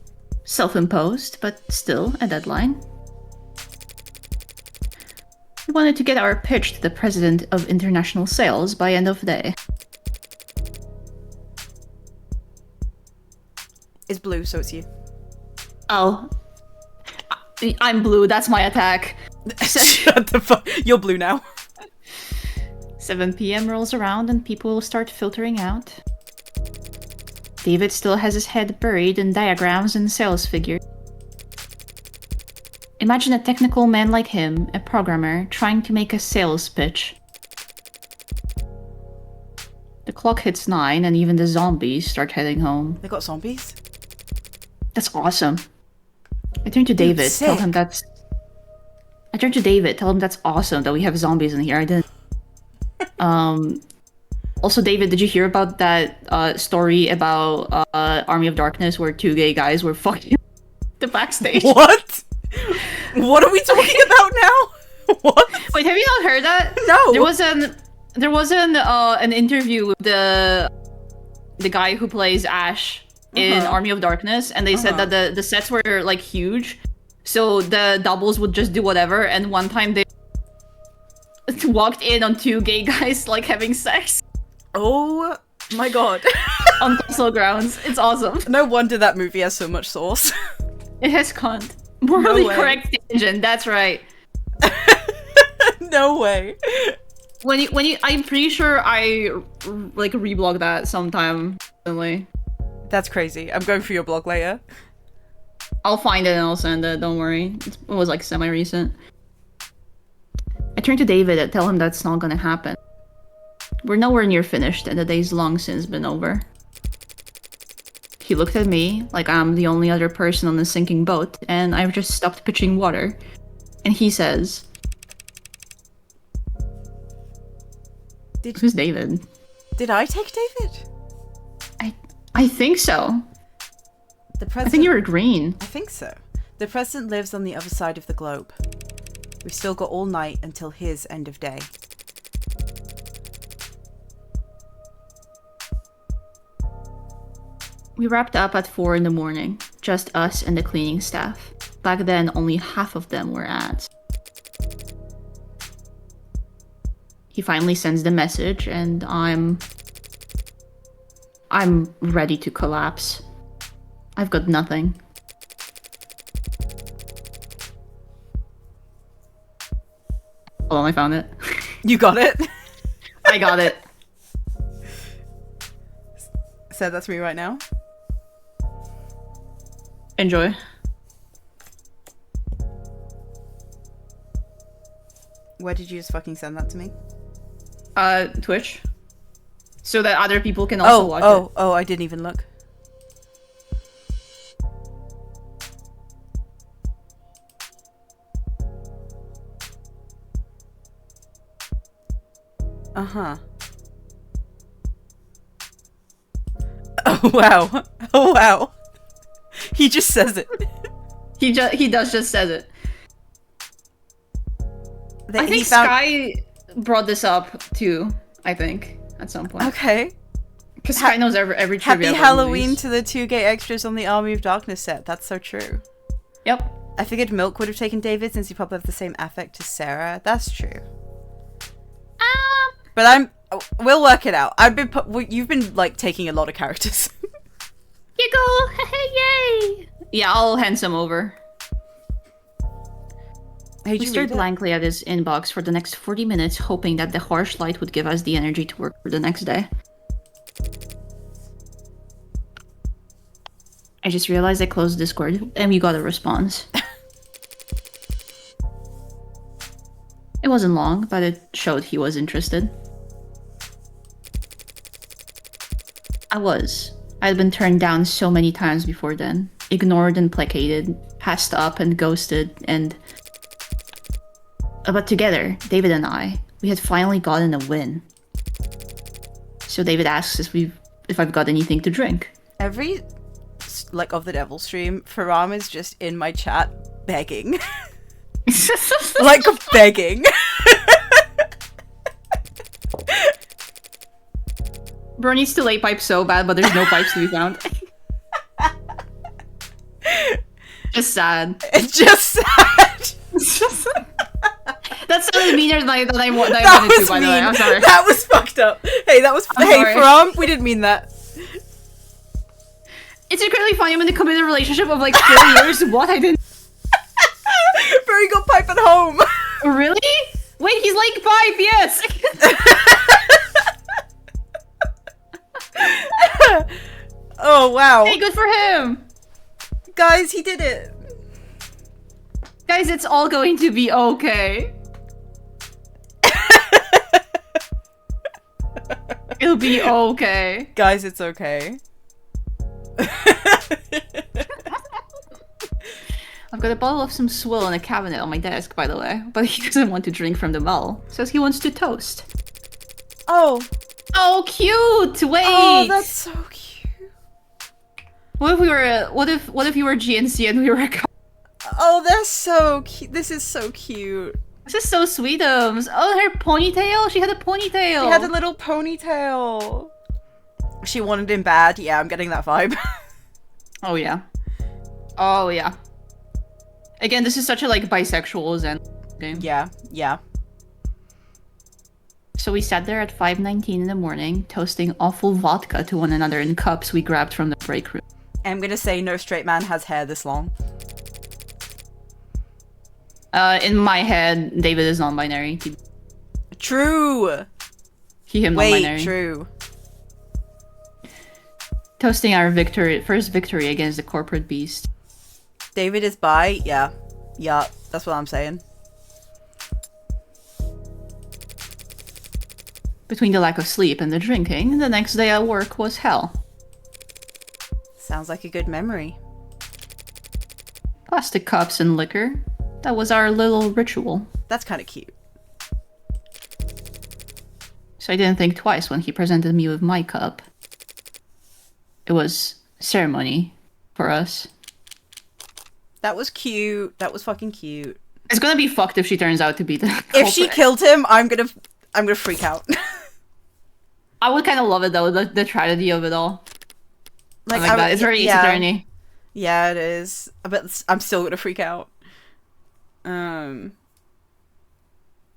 Self-imposed, but still a deadline. We wanted to get our pitch to the president of international sales by end of day. It's blue, so it's you. Oh. I'm blue, that's my attack. Shut the fuck. You're blue now. 7 p.m. rolls around and people will start filtering out. David still has his head buried in diagrams and sales figures. Imagine a technical man like him, a programmer, trying to make a sales pitch. The clock hits 9 and even the zombies start heading home. They got zombies? That's awesome. I turn to David, tell him that's... I turn to David, tell him that's awesome that we have zombies in here. I didn't... Also, David, did you hear about that story about Army of Darkness where 2 gay guys were fucking the backstage? What? What are we talking about now? What? Wait, have you not heard that? No. There was an interview with the guy who plays Ash in Army of Darkness, and they said that the sets were like huge, so the doubles would just do whatever. And one time they walked in on 2 gay guys like having sex. Oh my god. On console grounds. It's awesome. No wonder that movie has so much sauce. It has cunt. Morally correct tangent, that's right. No way. When you I'm pretty sure I like reblogged that sometime recently. That's crazy. I'm going for your blog later. I'll find it and I'll send it, don't worry. It was like semi-recent. I turn to David and tell him that's not gonna happen. We're nowhere near finished and the day's long since been over. He looked at me like I'm the only other person on the sinking boat and I've just stopped pitching water. And he says... Who's David? Did I take David? I think so. The president... I think you were green. I think so. The president lives on the other side of the globe. We've still got all night until his end of day. We wrapped up at 4 in the morning, just us and the cleaning staff. Back then, only half of them were ads. He finally sends the message, and I'm ready to collapse. I've got nothing. Hold on, I found it. You got it? I got it. So that's me right now. Enjoy. Where did you just fucking send that to me? Twitch. So that other people can also watch it. Oh, I didn't even look. Uh-huh. Oh, wow. Oh, wow. He just says it. He does just says it. I think Sky brought this up too, I think, at some point. Okay. Because Sky knows every trivia. Happy Halloween movies. To the 2 gay extras on the Army of Darkness set. That's so true. Yep. I figured Milk would have taken David since he probably have the same affect to Sarah. That's true. But we'll work it out. You've been like taking a lot of characters. Giggle! Yay! Yeah, I'll hand some over. Hey, we stared blankly at his inbox for the next 40 minutes, hoping that the harsh light would give us the energy to work for the next day. I just realized I closed Discord and we got a response. It wasn't long, but it showed he was interested. I had been turned down so many times before then. Ignored and placated, passed up and ghosted, and... But together, David and I, we had finally gotten a win. So David asks if I've got anything to drink. Every, like, of the Devil stream, Faram is just in my chat begging. Like, begging. Bro needs to lay pipes so bad, but there's no pipes to be found. Just sad. It's just sad. That sounded meaner than I wanted to, by the way. I'm sorry. That was fucked up. Hey, that was... I'm hey, sorry. Faram, we didn't mean that. It's incredibly funny when they come in a relationship of like 4 years. What? I didn't... Bro, you got pipe at home. Really? Wait, he's like pipe, yes! Oh, wow. Hey, good for him! Guys, he did it. Guys, it's all going to be okay. It'll be okay. Guys, it's okay. I've got a bottle of some swill in a cabinet on my desk, by the way. But he doesn't want to drink from the well. Says he wants to toast. Oh. Oh, cute! Wait! Oh, that's so cute. What if we were what if you were GNC and we were a couple? Oh, that's so cute. This is so cute. This is so sweetums. Oh, her ponytail? She had a ponytail. She had a little ponytail. She wanted him bad. Yeah, I'm getting that vibe. Oh, yeah. Oh, yeah. Again, this is such a, like, bisexual Zen game. Yeah, yeah. So we sat there at 5:19 in the morning, toasting awful vodka to one another in cups we grabbed from the break room. I'm gonna say no straight man has hair this long. In my head, David is non-binary. True! Him non-binary. Wait, true. Toasting our first victory against the corporate beast. David is bi? Yeah. Yeah, that's what I'm saying. Between the lack of sleep and the drinking, the next day at work was hell. Sounds like a good memory. Plastic cups and liquor. That was our little ritual. That's kind of cute. So I didn't think twice when he presented me with my cup. It was ceremony for us. That was cute. That was fucking cute. It's gonna be fucked if she turns out to be the culprit. If she killed him, I'm gonna freak out. I would kind of love it though, the tragedy of it all. Like that. It's very easy journey. Yeah, it is. But I'm still gonna freak out.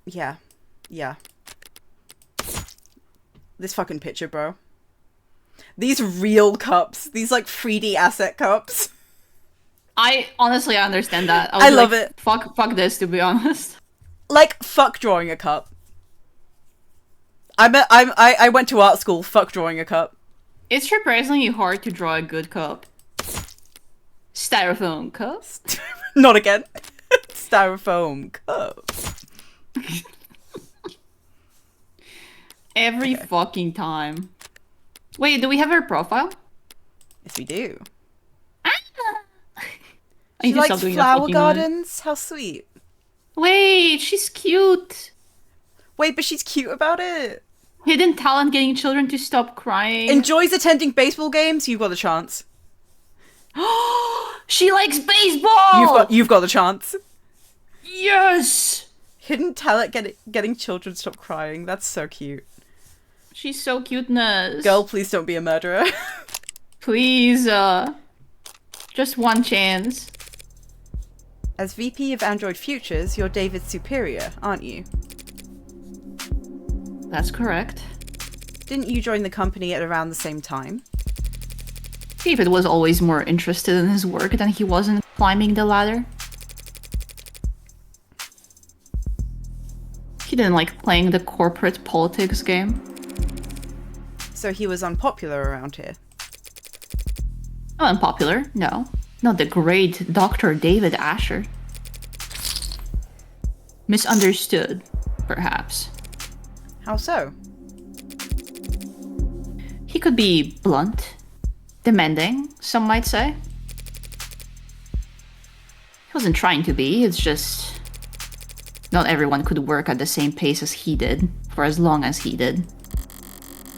Yeah. Yeah. This fucking picture, bro. These real cups. These, like, 3D asset cups. I honestly understand that. I love it. Fuck this, to be honest. Like, fuck drawing a cup. I went to art school. Fuck drawing a cup. It's surprisingly hard to draw a good cup. Styrofoam cup? Not again. Styrofoam cup. Every fucking time. Wait, do we have her profile? Yes, we do. She likes flower gardens? How sweet. Wait, she's cute. Wait, but she's cute about it. Hidden talent getting children to stop crying. Enjoys attending baseball games? You've got the chance. She likes baseball! You've got the chance. Yes! Hidden talent getting children to stop crying. That's so cute. She's so cuteness. Girl, please don't be a murderer. Please, just one chance. As VP of Android Futures, you're David's superior, aren't you? That's correct. Didn't you join the company at around the same time? David was always more interested in his work than he was in climbing the ladder. He didn't like playing the corporate politics game. So he was unpopular around here? Oh, unpopular? No. Not the great Dr. David Asher. Misunderstood, perhaps. How so? He could be blunt, demanding, some might say. He wasn't trying to be, it's just... not everyone could work at the same pace as he did, for as long as he did.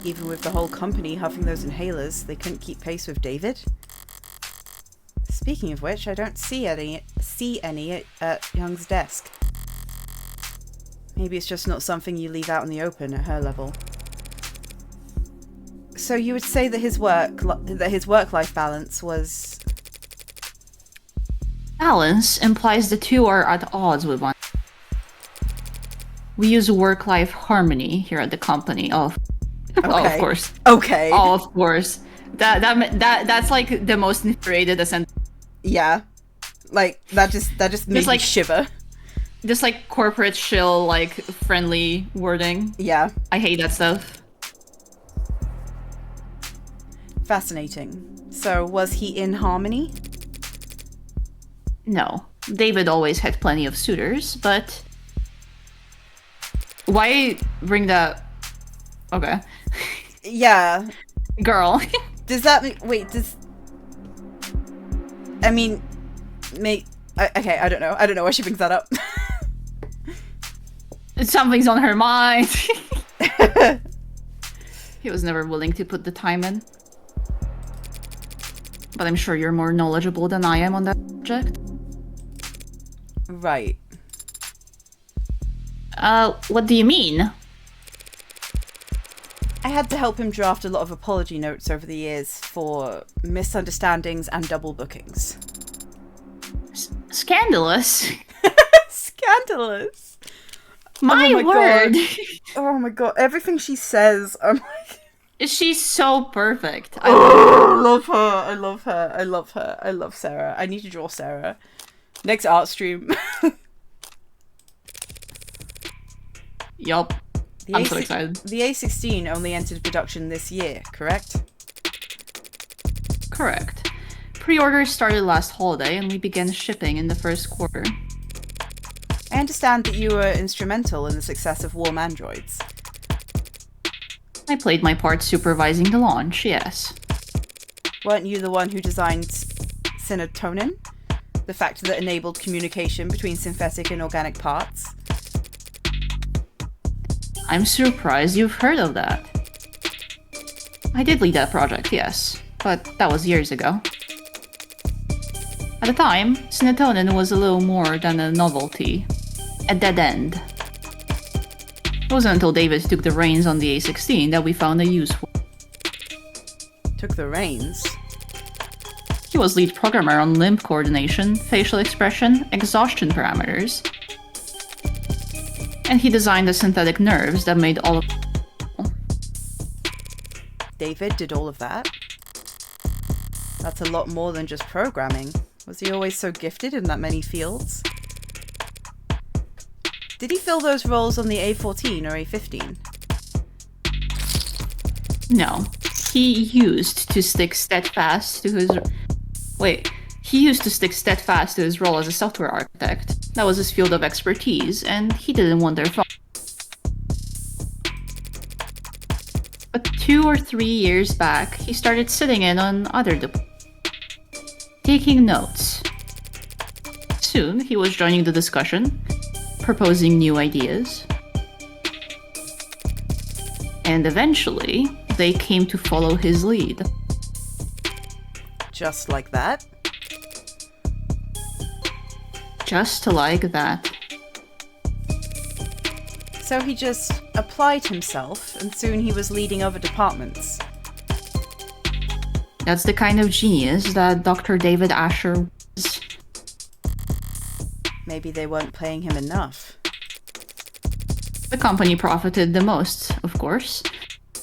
Even with the whole company huffing those inhalers, they couldn't keep pace with David? Speaking of which, I don't see any at Young's desk. Maybe it's just not something you leave out in the open at her level. So you would say that his work-life balance was... Balance implies the two are at odds with one. We use work-life harmony here at the company. Oh, oh, of course. Okay. Oh, of course. That's like the most infuriated sentence. Yeah. Like that just made me shiver. Just like corporate shill, like friendly wording. Yeah. I hate that stuff. Fascinating. So was he in harmony? No. David always had plenty of suitors, but... Why bring that... Okay. Yeah. Girl. Does that mean... Wait, does... I mean... Okay, I don't know. I don't know why she brings that up. Something's on her mind. He was never willing to put the time in. But I'm sure you're more knowledgeable than I am on that subject. Right. What do you mean? I had to help him draft a lot of apology notes over the years for misunderstandings and double bookings. Scandalous? Scandalous? My word! God. Oh my god, everything she says, I'm like... She's so perfect. I love her. I love her. I love her. I love Sarah. I need to draw Sarah. Next art stream. Yup. I'm so excited. The A16 only entered production this year, correct? Correct. Pre-orders started last holiday and we began shipping in the first quarter. I understand that you were instrumental in the success of Warm Androids. I played my part supervising the launch, yes. Weren't you the one who designed serotonin? The factor that enabled communication between synthetic and organic parts? I'm surprised you've heard of that. I did lead that project, yes, but that was years ago. At the time, serotonin was a little more than a novelty. A dead end. It wasn't until David took the reins on the A16 that we found a use for it. Took the reins? He was lead programmer on limb coordination, facial expression, exhaustion parameters. And he designed the synthetic nerves that made all of it. David did all of that? That's a lot more than just programming. Was he always so gifted in that many fields? Did he fill those roles on the A14 or A15? No. He used to stick steadfast to his... He used to stick steadfast to his role as a software architect. That was his field of expertise, and he didn't want their fault. But 2 or 3 years back, he started sitting in on other departments, taking notes. Soon, he was joining the discussion, proposing new ideas. And eventually, they came to follow his lead. Just like that? Just like that. So he just applied himself, and soon he was leading other departments. That's the kind of genius that Dr. David Asher was. Maybe they weren't paying him enough. The company profited the most, of course,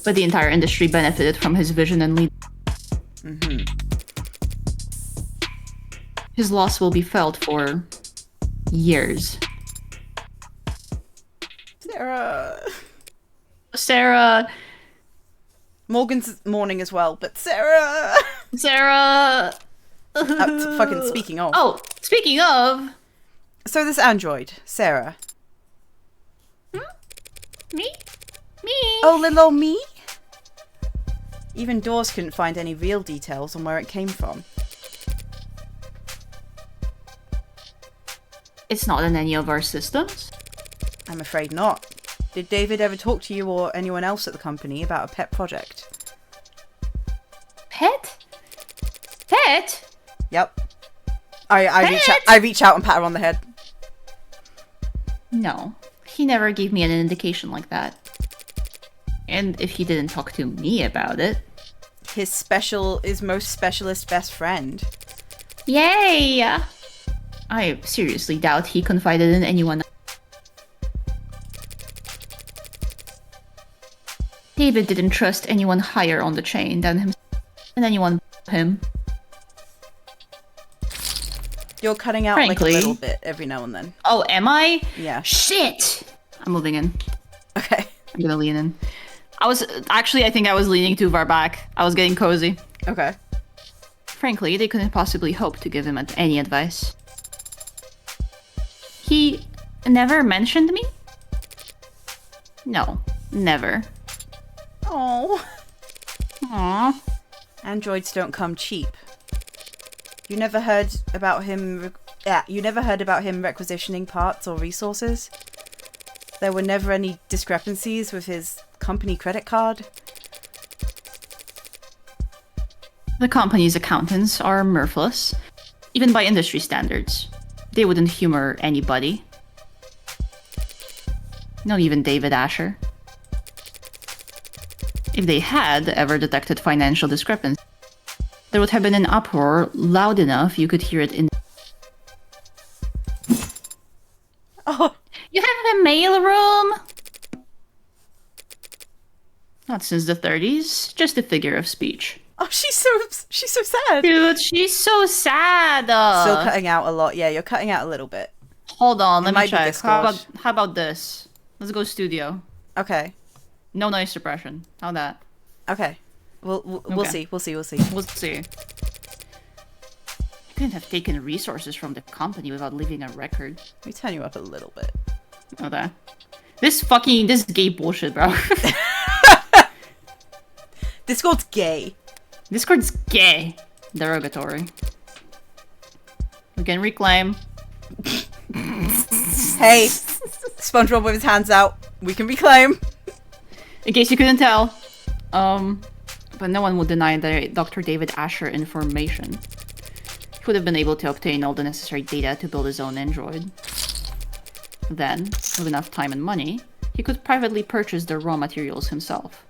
but the entire industry benefited from his vision and leadership. His loss will be felt for years. Sarah. Morgan's mourning as well, but Sarah. Sarah. Fucking speaking of. Oh, speaking of. So this android, Sarah. Me? Oh, little old me? Even Dawes couldn't find any real details on where it came from. It's not in any of our systems? I'm afraid not. Did David ever talk to you or anyone else at the company about a pet project? Pet? Pet? Yep. I reach out and pat her on the head. No. He never gave me an indication like that. And if he didn't talk to me about it... His most specialist best friend. Yay! I seriously doubt he confided in anyone. David didn't trust anyone higher on the chain than himself, and anyone but him. You're cutting out Frankly. like a little bit every now and then. Oh, am I? Yeah. Shit! I'm moving in. Okay. I'm gonna lean in. I think I was leaning too far back. I was getting cozy. Okay. Frankly, they couldn't possibly hope to give him any advice. He never mentioned me? No, never. Oh. Aww. Androids don't come cheap. You never heard about him requisitioning parts or resources? There were never any discrepancies with his company credit card? The company's accountants are mirthless, even by industry standards. They wouldn't humor anybody. Not even David Asher. If they had ever detected financial discrepancy, there would have been an uproar loud enough you could hear it in... Oh, You have a mail room? Not since the 30s, just a figure of speech. oh, she's so sad. Dude, she's so sad. Still cutting out a lot. Yeah, you're cutting out a little bit. Hold on, let me might be check. Discord. How about this? Let's go studio. Okay. No noise suppression. How that? Okay. We'll Okay. see. We'll see. We'll see. You couldn't have taken resources from the company without leaving a record. Let me turn you up a little bit. Okay. This gay bullshit, bro. Discord's gay. Discord's gay. Derogatory. We can reclaim. Hey, SpongeBob with his hands out. We can reclaim. In case you couldn't tell. But no one would deny the Dr. David Asher information. He would have been able to obtain all the necessary data to build his own android. Then, with enough time and money, he could privately purchase the raw materials himself.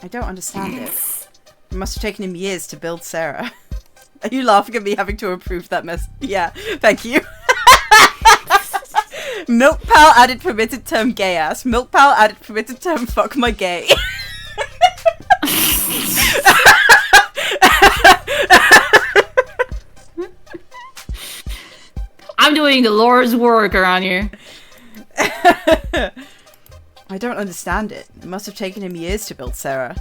I don't understand it. It must have taken him years to build Sarah. Are you laughing at me having to approve that mess? Yeah, thank you. Milk Pal added permitted term gay ass. Milk Pal added permitted term fuck my gay. I'm doing the Lord's work around here. I don't understand it. It must have taken him years to build Sarah.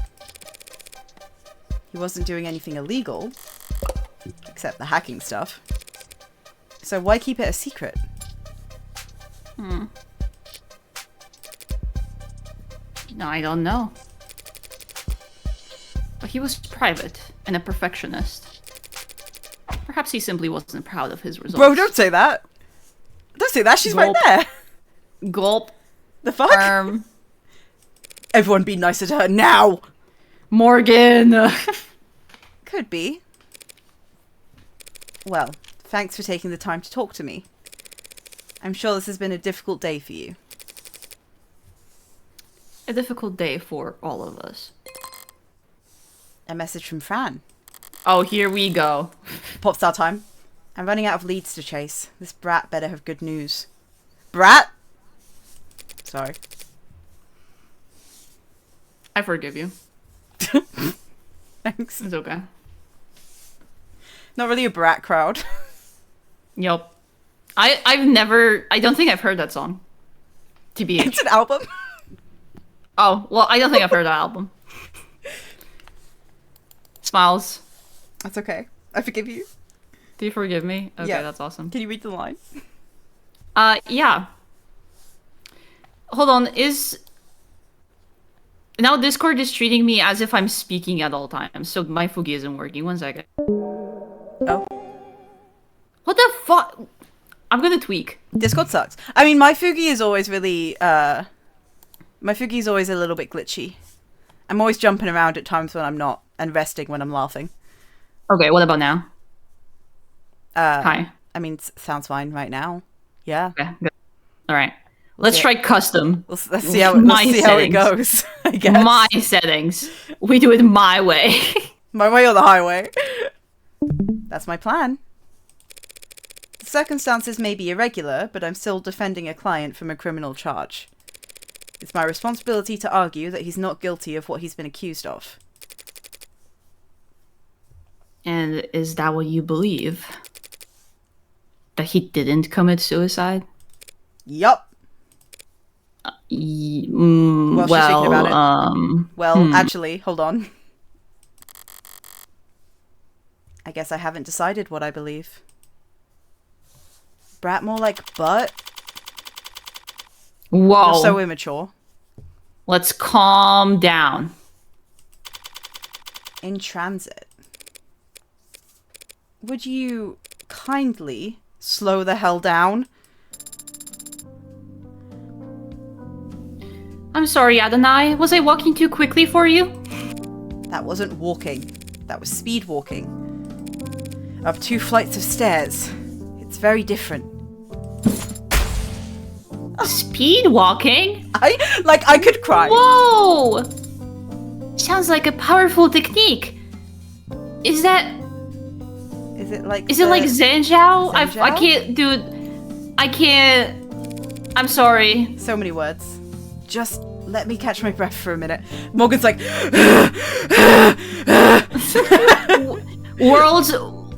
He wasn't doing anything illegal. Except the hacking stuff. So why keep it a secret? No, I don't know. But he was private and a perfectionist. Perhaps he simply wasn't proud of his results. Bro, don't say that. Don't say that. She's Gulp. right there. Gulp. The fuck? Everyone be nicer to her now. Morgan. Could be. Well, thanks for taking the time to talk to me. I'm sure this has been a difficult day for you. A difficult day for all of us. A message from Fran. Oh, here we go. Pop star time. I'm running out of leads to chase. This brat better have good news. Brat? Sorry. I forgive you. Thanks. It's okay. Not really a brat crowd. Yup. I don't think I've heard that song. TBH. It's an album. Oh, well, I don't think I've heard that album. Smiles. That's okay. I forgive you. Do you forgive me? Okay, yeah. That's awesome. Can you read the line? Yeah. Hold on, Now Discord is treating me as if I'm speaking at all times, so my Fugi isn't working. 1 second. Oh. What the fuck? I'm gonna tweak. Discord sucks. I mean, my Fugi is always really, my Fugi is always a little bit glitchy. I'm always jumping around at times when I'm not, and resting when I'm laughing. Okay, what about now? Hi. I mean, sounds fine right now. Yeah. Okay, good. Alright. Let's try custom. Let's see how it goes, I guess. My settings. We do it my way. My way or the highway. That's my plan. The circumstances may be irregular, but I'm still defending a client from a criminal charge. It's my responsibility to argue that he's not guilty of what he's been accused of. And is that what you believe? That he didn't commit suicide? Yup. Actually, hold on. I guess I haven't decided what I believe. Brat more like butt? Whoa. You're so immature. Let's calm down. In transit. Would you kindly slow the hell down? I'm sorry, Adonai. Was I walking too quickly for you? That wasn't walking. That was speed walking. Up 2 flights of stairs. It's very different. Speed walking? I could cry. Whoa! Sounds like a powerful technique. Is it like Zhenjiao? I can't, dude. I can't. I'm sorry. So many words. Just let me catch my breath for a minute. Morgan's like... World's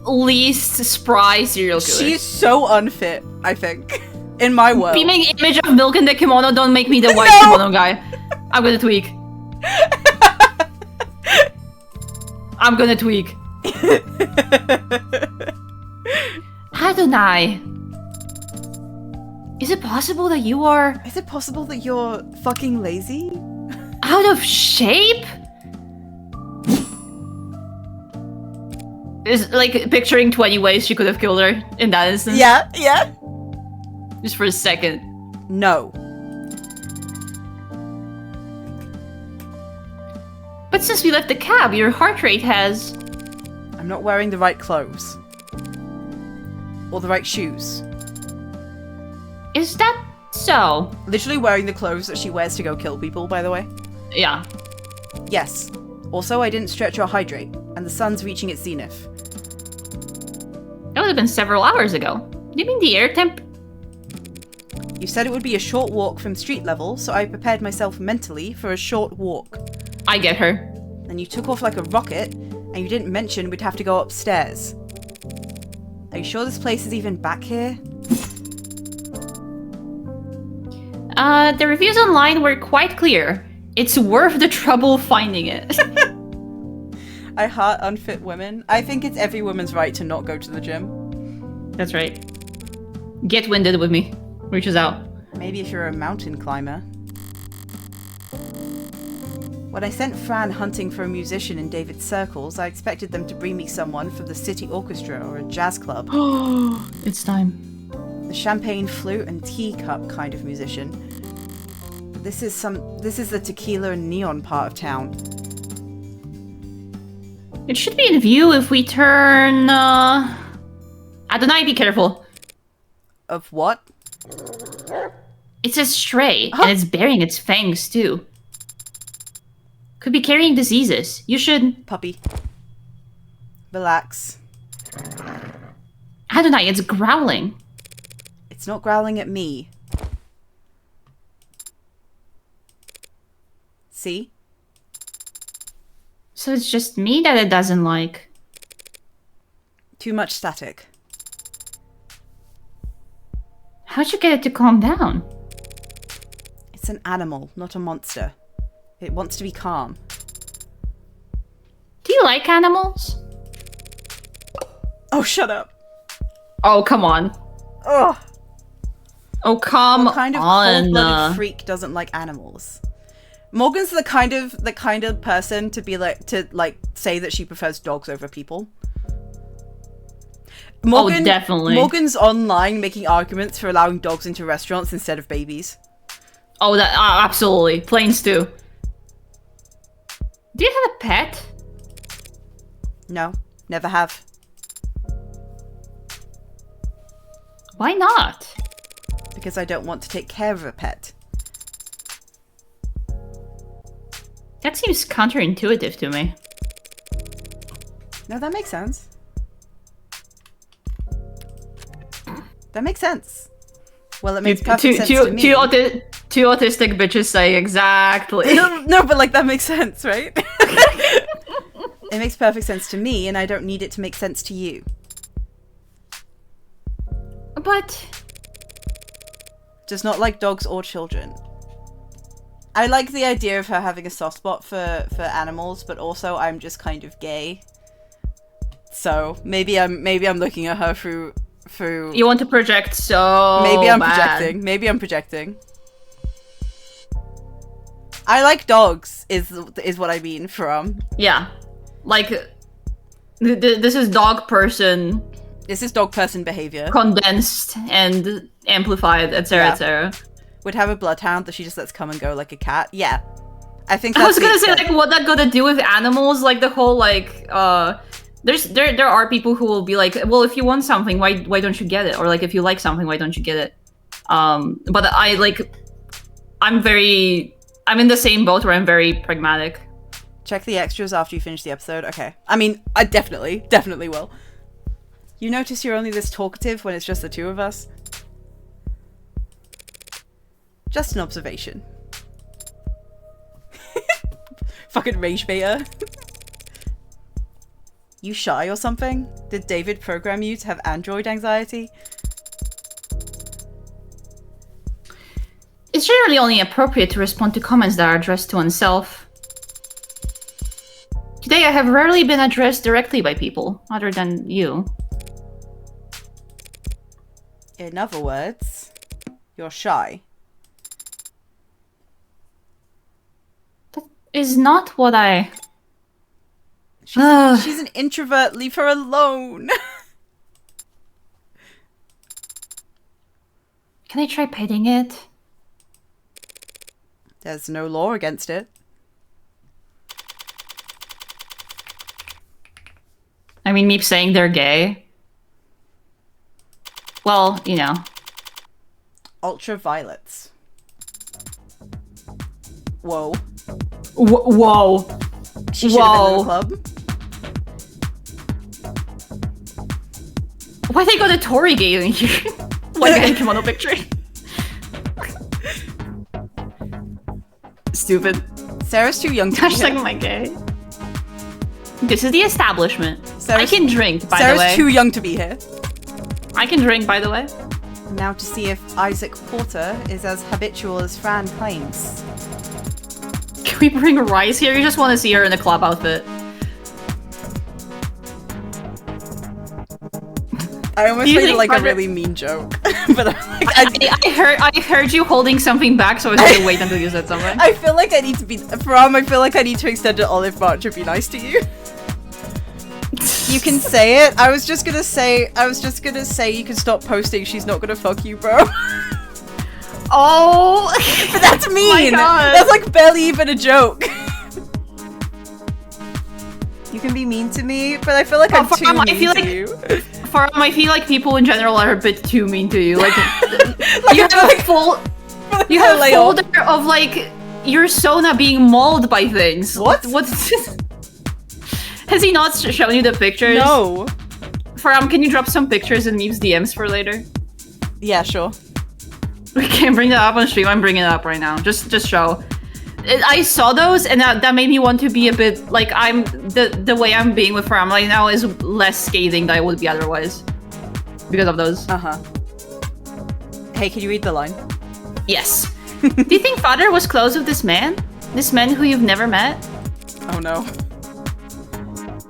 least spry serial killer. She's so unfit, I think. In my world. Beaming image of milk in the kimono, don't make me the white kimono guy. I'm gonna tweak. I'm gonna tweak. Adonai. Is it possible that you are... Is it possible that you're fucking lazy? Out of shape? Is like picturing 20 ways she could have killed her in that instance. Yeah. Just for a second. No. But since we left the cab, your heart rate has... I'm not wearing the right clothes. Or the right shoes. Is that so? Literally wearing the clothes that she wears to go kill people, by the way. Yeah. Yes. Also, I didn't stretch or hydrate, and the sun's reaching its zenith. That would have been several hours ago. You mean the air temp? You said it would be a short walk from street level, so I prepared myself mentally for a short walk. I get her. Then you took off like a rocket, and you didn't mention we'd have to go upstairs. Are you sure this place is even back here? The reviews online were quite clear. It's worth the trouble finding it. I heart unfit women. I think it's every woman's right to not go to the gym. That's right. Get winded with me. Reaches out. Maybe if you're a mountain climber. When I sent Fran hunting for a musician in David's circles, I expected them to bring me someone from the city orchestra or a jazz club. Oh, it's time. The champagne flute and teacup kind of musician. But this is the tequila and neon part of town. It should be in view if we turn, Adonai, be careful. Of what? It says stray, and it's bearing its fangs, too. Could be carrying diseases. You should... Puppy. Relax. Adonai, it's growling. It's not growling at me. See? So it's just me that it doesn't like. Too much static. How'd you get it to calm down? It's an animal, not a monster. It wants to be calm. Do you like animals? Oh, shut up. Oh, come on. Ugh. Oh, come on. What kind of cold-blooded freak doesn't like animals? Morgan's the kind of person to be like say that she prefers dogs over people. Morgan, oh, definitely. Morgan's online making arguments for allowing dogs into restaurants instead of babies. Oh, that absolutely. Planes too. Do you have a pet? No, never have. Why not? Because I don't want to take care of a pet. That seems counterintuitive to me. No, that makes sense. That makes sense. Well, it makes perfect sense to me. Two autistic bitches say exactly. No, but like that makes sense, right? It makes perfect sense to me, and I don't need it to make sense to you. But... Does not like dogs or children. I like the idea of her having a soft spot for animals, but also I'm just kind of gay. So maybe I'm looking at her through. You want to project so maybe I'm bad. Maybe I'm projecting. I like dogs is what I mean from. Yeah, like this is dog person. This is dog person behavior. Condensed and amplified, etc., etc. Would have a bloodhound that she just lets come and go like a cat. Yeah, I think. I was gonna say like what that got to do with animals, like the whole like there are people who will be like, well, if you want something, why don't you get it? Or like if you like something, why don't you get it? But I'm in the same boat where I'm very pragmatic. Check the extras after you finish the episode. Okay. I mean, I definitely will. You notice you're only this talkative when it's just the two of us? Just an observation. Fucking rage baiter. You shy or something? Did David program you to have android anxiety? It's generally only appropriate to respond to comments that are addressed to oneself. Today I have rarely been addressed directly by people, other than you. In other words, you're shy. That is not what I... She's an introvert, leave her alone! Can I try petting it? There's no law against it. I mean, me saying they're gay? Well, you know. Ultraviolets. Whoa. Whoa. She should have been in the club. Why they got a Tory gay in here? One guy in kimono picture. Stupid. Sarah's too young to be Hashtag my gay. This is the establishment. I can drink, by the way. Sarah's too young to be here. I can drink, by the way. Now to see if Isaac Porter is as habitual as Fran claims. Can we bring Rice here? You just want to see her in a club outfit. I almost made it like a really mean joke. But I heard you holding something back, so I was going to wait until you said something. I feel like I need to be... I feel like I need to extend an olive branch to be nice to you. You can say it. I was just gonna say you can stop posting she's not gonna fuck you, bro. Oh! But that's mean! My God. That's like barely even a joke. You can be mean to me, but I feel like I'm too mean to you. I feel like people in general are a bit too mean to you. Like, you have a folder of like your Sona being mauled by things. What? What's Has he not shown you the pictures? No. Can you drop some pictures in Meep's DMs for later? Yeah, sure. We can bring that up on stream. I'm bringing it up right now. Just show. I saw those, and that made me want to be a bit like the way I'm being with Faram right now is less scathing than I would be otherwise because of those. Hey, can you read the line? Yes. Do you think Father was close with this man? This man who you've never met? Oh no.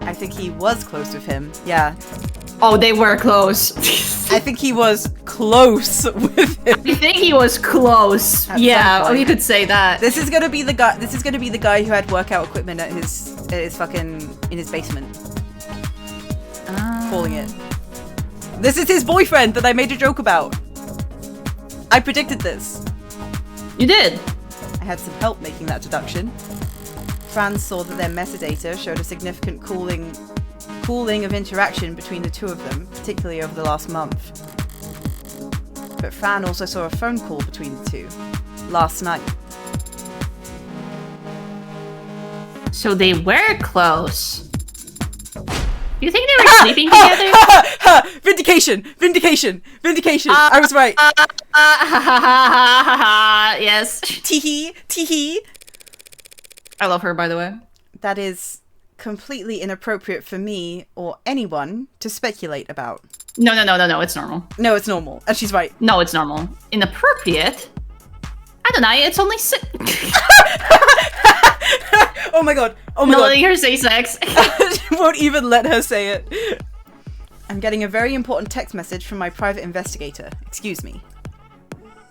I think he was close with him. Yeah. Oh, they were close. I think he was close with him. I think he was close. Yeah, you could say that. This is gonna be the guy. This is gonna be the guy who had workout equipment at his fucking in his basement. Calling it. This is his boyfriend that I made a joke about. I predicted this. You did. I had some help making that deduction. Franz saw that their metadata showed a significant cooling of interaction between the two of them, particularly over the last month. But Fran also saw a phone call between the two, last night. So they were close. Do you think they were sleeping together? Vindication! Vindication! Vindication! I was right. Yes. Teehee! Teehee! I love her, by the way. That is completely inappropriate for me or anyone to speculate about. No, it's normal. No, it's normal. And she's right. No, it's normal. Inappropriate? I don't know, it's only Oh my god. Oh my god. Not letting her say sex. She won't even let her say it. I'm getting a very important text message from my private investigator. Excuse me.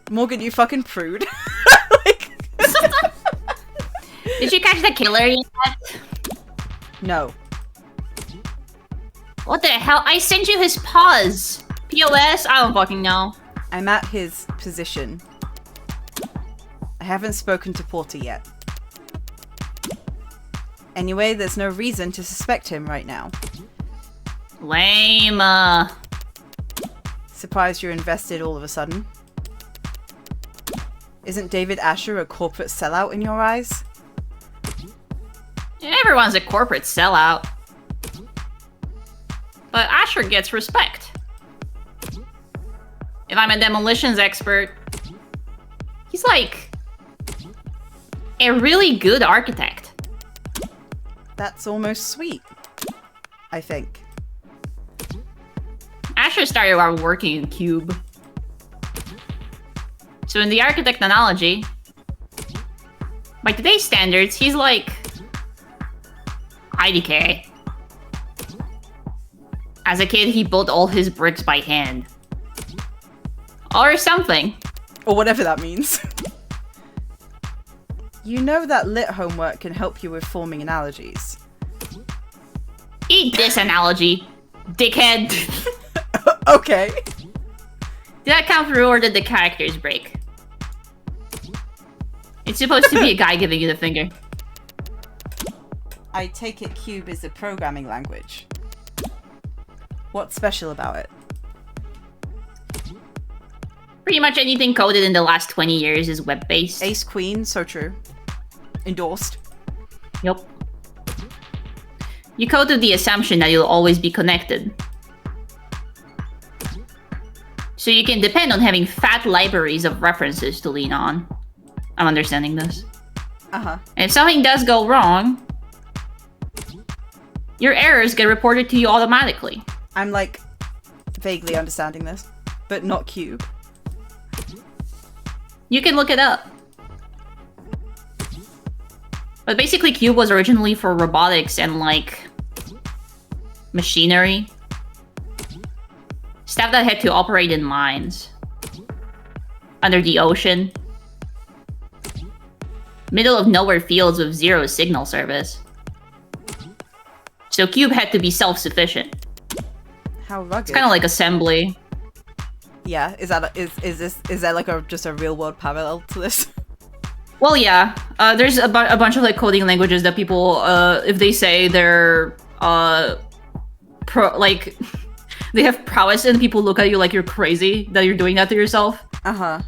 Morgan, you fucking prude. Did you catch the killer yet? No. What the hell? I sent you his POS. POS? I don't fucking know. I'm at his position. I haven't spoken to Porter yet. Anyway, there's no reason to suspect him right now. Lame. Surprised you're invested all of a sudden. Isn't David Asher a corporate sellout in your eyes? Everyone's a corporate sellout. But Asher gets respect. If I'm a demolitions expert, he's like a really good architect. That's almost sweet, I think. Asher started while working in Cube. So in the architect analogy, by today's standards, he's like IDK. As a kid, he built all his bricks by hand. Or something. Or whatever that means. You know that lit homework can help you with forming analogies. Eat this analogy, dickhead. Okay. Did that count through or did the characters break? It's supposed to be a guy giving you the finger. I take it Cube is a programming language. What's special about it? Pretty much anything coded in the last 20 years is web-based. Ace Queen, so true. Endorsed. Yep. You code with the assumption that you'll always be connected. So you can depend on having fat libraries of references to lean on. I'm understanding this. Uh-huh. And if something does go wrong, your errors get reported to you automatically. I'm like vaguely understanding this, but not Cube. You can look it up. But basically Cube was originally for robotics and like machinery. Stuff that had to operate in mines. Under the ocean. Middle of nowhere fields with zero signal service. So Cube had to be self-sufficient. How rugged. It's kind of like assembly. Yeah, is that like just a real world parallel to this? Well, yeah. There's a bunch of like coding languages that people, if they say they're like they have prowess and people look at you like you're crazy that you're doing that to yourself. Uh-huh.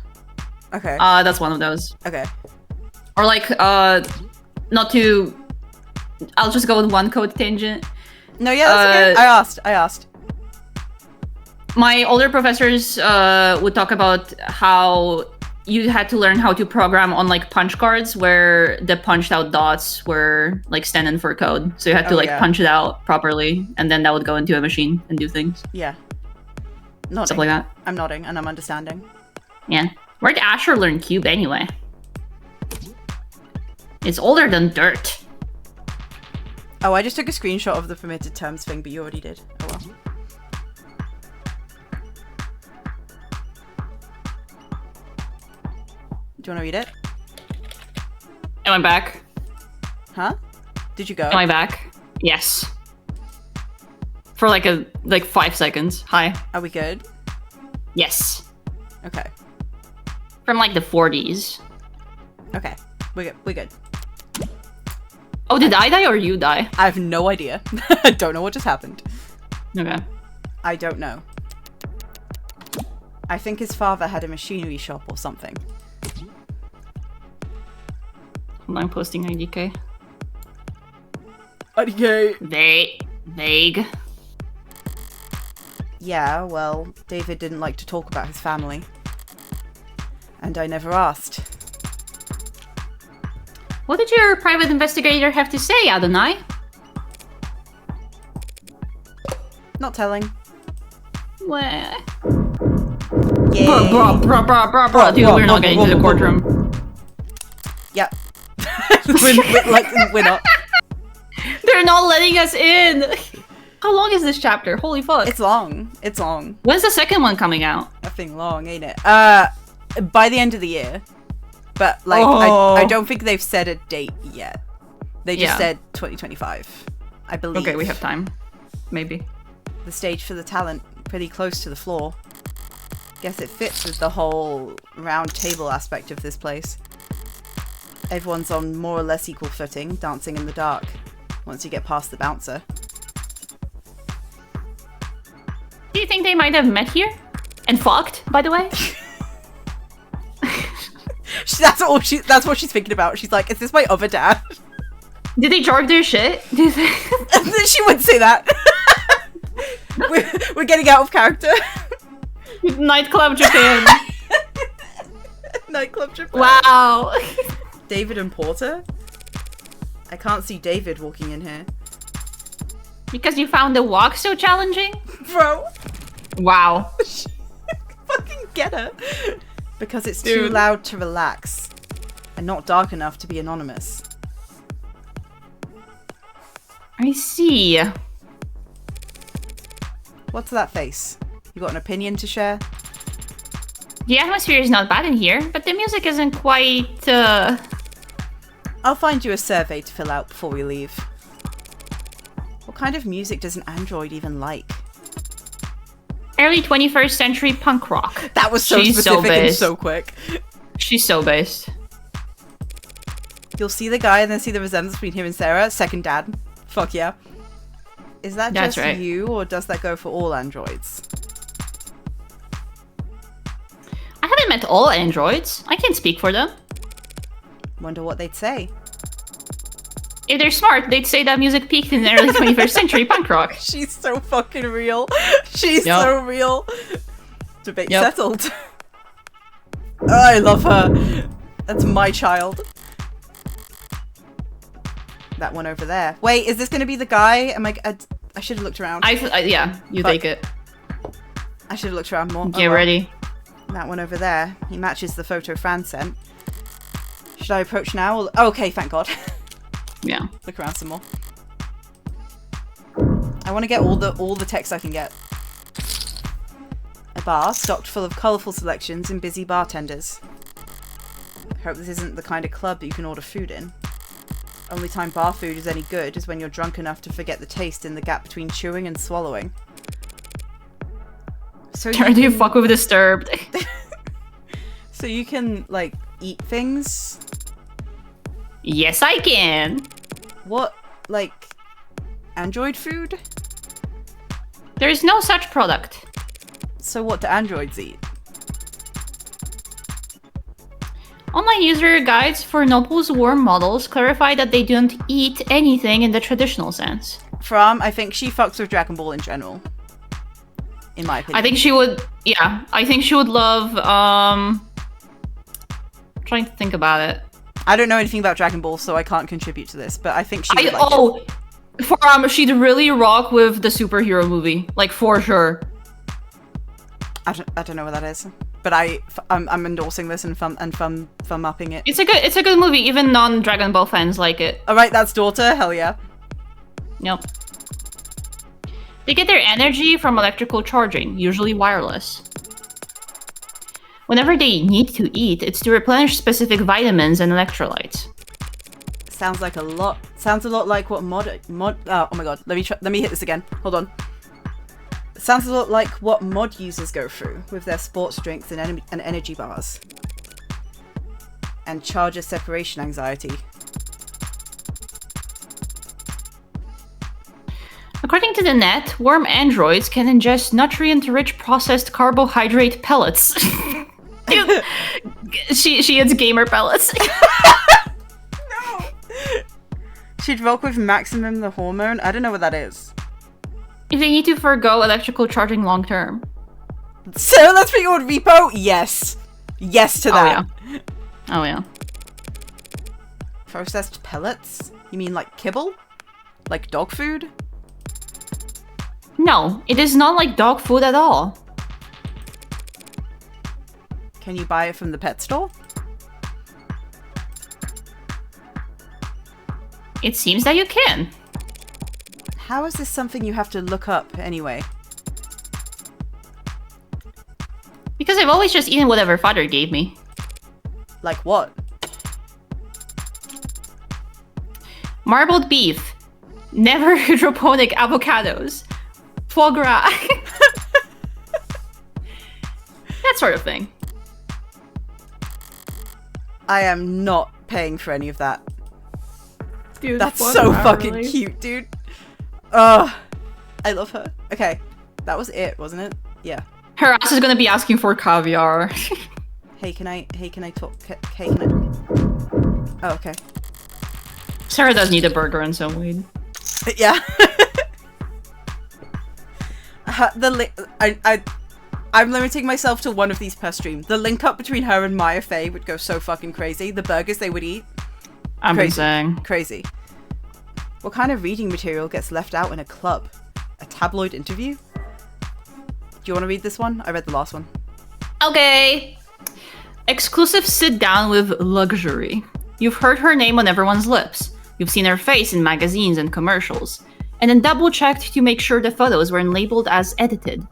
Okay. That's one of those. Okay. Or like not to. I'll just go with one code tangent. No, yeah, that's okay. I asked. My older professors would talk about how you had to learn how to program on like punch cards where the punched out dots were like standing for code. So you had to punch it out properly and then that would go into a machine and do things. Yeah. Nodding. Stuff like that. I'm nodding and I'm understanding. Yeah. Where'd Asher learn Cube anyway? It's older than dirt. Oh, I just took a screenshot of the permitted terms thing, but you already did. Oh well. Do you want to read it? Am I back? Huh? Did you go? Am I back? Yes. For like 5 seconds. Hi. Are we good? Yes. Okay. From like the 40s. Okay. We're good. Oh, did I die or you die? I have no idea. I don't know what just happened. Okay. I don't know. I think his father had a machinery shop or something. I'm posting IDK. IDK! Vague. Yeah, well, David didn't like to talk about his family. And I never asked. What did your private investigator have to say, Adonai? Not telling. What? Yeah. Bro. Dude, we're not getting to the courtroom. Yep. we're not. They're not letting us in. How long is this chapter? Holy fuck. It's long. It's long. When's the second one coming out? Effing long, ain't it? By the end of the year. But, like, I don't think they've set a date yet. They just said 2025, I believe. Okay, we have time. Maybe. The stage for the talent, pretty close to the floor. Guess it fits with the whole round table aspect of this place. Everyone's on more or less equal footing, dancing in the dark, once you get past the bouncer. Do you think they might have met here? And fucked, by the way? That's what she's thinking about. She's like, is this my other dad? Did they jarg their shit? She wouldn't say that. we're getting out of character. Nightclub Japan. Nightclub Japan. Wow. David and Porter? I can't see David walking in here. Because you found the walk so challenging? Bro. Wow. Fucking get her. Because it's too loud to relax. And not dark enough to be anonymous. I see. What's that face? You got an opinion to share? The atmosphere is not bad in here, but the music isn't quite, I'll find you a survey to fill out before we leave. What kind of music does an android even like? Early 21st century punk rock. That was so specific and so quick. She's so based. You'll see the guy and then see the resemblance between him and Sarah. Second dad. Fuck yeah. Is that just you, or does that go for all androids? I haven't met all androids. I can't speak for them. Wonder what they'd say. If they're smart, they'd say that music peaked in the early 21st century punk rock. She's so fucking real. She's so real. Debate settled. Oh, I love her. That's my child. That one over there. Wait, is this going to be the guy? I should have looked around. Yeah, you take it. I should have looked around more. Get ready. That one over there. He matches the photo Fran sent. Should I approach now? Okay, thank God. Yeah. Look around some more. I want to get all the text I can get. A bar stocked full of colourful selections and busy bartenders. Hope this isn't the kind of club that you can order food in. Only time bar food is any good is when you're drunk enough to forget the taste in the gap between chewing and swallowing. So do you fuck with Disturbed? So you can, like, eat things? Yes, I can. What, like, android food? There is no such product. So what do androids eat? Online user guides for Noble's War models clarify that they don't eat anything in the traditional sense. I think she fucks with Dragon Ball in general. In my opinion. I think she would, I think she would love, trying to think about it. I don't know anything about Dragon Ball, so I can't contribute to this, but I think she would like it. She'd really rock with the superhero movie, like, for sure. I don't know what that is, but I'm endorsing this and thumb upping it. It's a good movie. Even non-Dragon Ball fans like it. All right, that's daughter. Hell yeah. Yep. They get their energy from electrical charging, usually wireless. Whenever they need to eat, it's to replenish specific vitamins and electrolytes. Sounds like a lot. Sounds a lot like what mod. Oh my god. Let me hit this again. Hold on. Sounds a lot like what mod users go through with their sports drinks and energy bars. And charger separation anxiety. According to the net, worm androids can ingest nutrient-rich processed carbohydrate pellets. she eats gamer pellets. No! She'd rock with Maximum the hormone? I don't know what that is. If they need to forgo electrical charging long term. So let's be on repo? Yes. Yes to that. Oh yeah. Processed pellets? You mean like kibble? Like dog food? No, it is not like dog food at all. Can you buy it from the pet store? It seems that you can. How is this something you have to look up anyway? Because I've always just eaten whatever father gave me. Like what? Marbled beef. Never hydroponic avocados. Foie gras. That sort of thing. I am not paying for any of that. Dude, that's so fucking cute, dude. Ugh. I love her. Okay. That was it, wasn't it? Yeah. Her ass is gonna be asking for caviar. Hey, can I talk? Hey, can I? Oh, okay. Sarah does need a burger and some weed. Yeah. I'm limiting myself to one of these per stream. The link up between her and Maya Fey would go so fucking crazy. The burgers they would eat. I'm saying. Crazy. What kind of reading material gets left out in a club? A tabloid interview? Do you want to read this one? I read the last one. Okay. Exclusive sit down with luxury. You've heard her name on everyone's lips. You've seen her face in magazines and commercials. And then double checked to make sure the photos weren't labeled as edited.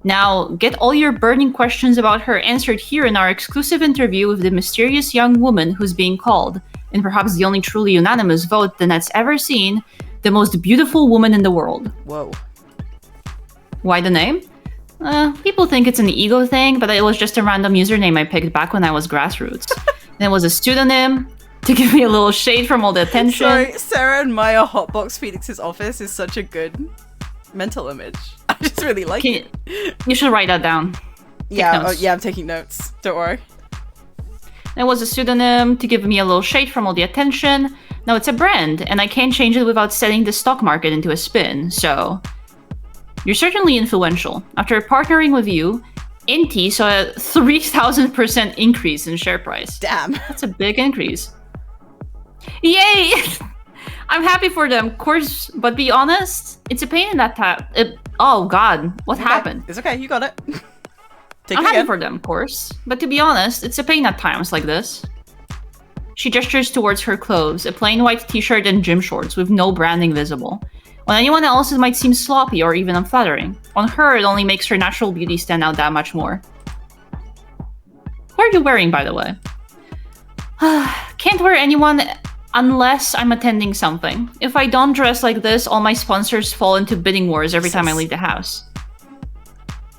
Now, get all your burning questions about her answered here in our exclusive interview with the mysterious young woman who's being called, and perhaps the only truly unanimous vote the net's ever seen, the most beautiful woman in the world. Whoa. Why the name? People think it's an ego thing, but it was just a random username I picked back when I was grassroots. And it was a pseudonym to give me a little shade from all the attention. Sorry, Sarah and Maya hotbox Phoenix's office is such a good mental image. I just really like it. You should write that down. Yeah, I'm taking notes. Don't worry. It was a pseudonym to give me a little shade from all the attention. Now it's a brand, and I can't change it without setting the stock market into a spin, so... You're certainly influential. After partnering with you, Inti saw a 3,000% increase in share price. Damn. That's a big increase. Yay! I'm happy for them, of course, but be honest, it's a pain in that time. Oh god, what happened? It's okay, you got it. I'm happy for them, of course, but to be honest, it's a pain at times like this. She gestures towards her clothes, a plain white t-shirt and gym shorts with no branding visible. On anyone else, it might seem sloppy or even unflattering. On her, it only makes her natural beauty stand out that much more. What are you wearing, by the way? Can't wear anyone unless I'm attending something. If I don't dress like this, all my sponsors fall into bidding wars every time I leave the house.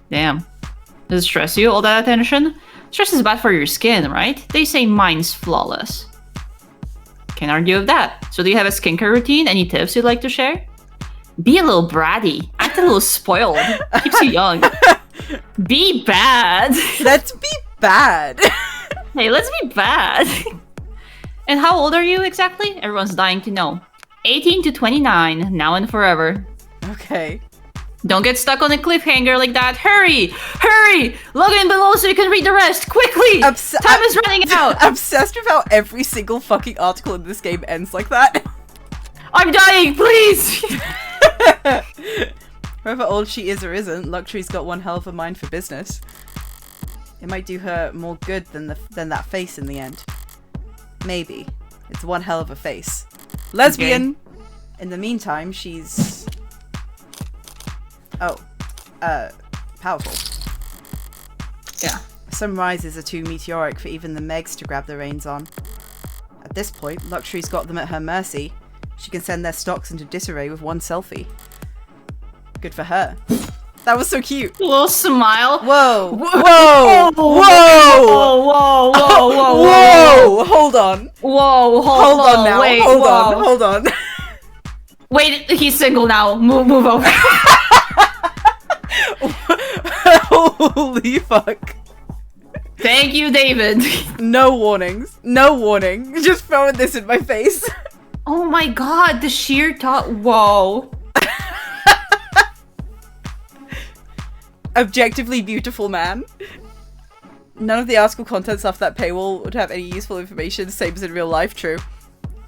Damn. Does it stress you, all that attention? Stress is bad for your skin, right? They say mine's flawless. Can't argue with that. So do you have a skincare routine? Any tips you'd like to share? Be a little bratty. Act a little spoiled. Keeps you young. Be bad. Let's be bad. Hey, let's be bad. And how old are you exactly? Everyone's dying to know. 18 to 29, now and forever. Okay. Don't get stuck on a cliffhanger like that. Hurry! Hurry! Log in below so you can read the rest. Quickly! Time is running out. Obsessed with how every single fucking article in this game ends like that. I'm dying, please! However old she is or isn't, Luxury's got one hell of a mind for business. It might do her more good than that face in the end. Maybe. It's one hell of a face. Lesbian! In the meantime, she's... powerful. Yeah. Some rises are too meteoric for even the Megs to grab the reins on. At this point, Luxury's got them at her mercy. She can send their stocks into disarray with one selfie. Good for her. That was so cute. A little smile. Whoa. Whoa. Whoa. Whoa. Whoa. Whoa. Whoa. Whoa. Hold on. Whoa. Hold on now. Wait, hold on. Hold on. Wait, he's single now. Move over. Holy fuck. Thank you, David. No warnings. No warning. Just throwing this in my face. Oh my god, the sheer top. Whoa. Objectively beautiful man. None of the article contents off that paywall would have any useful information, same as in real life. True.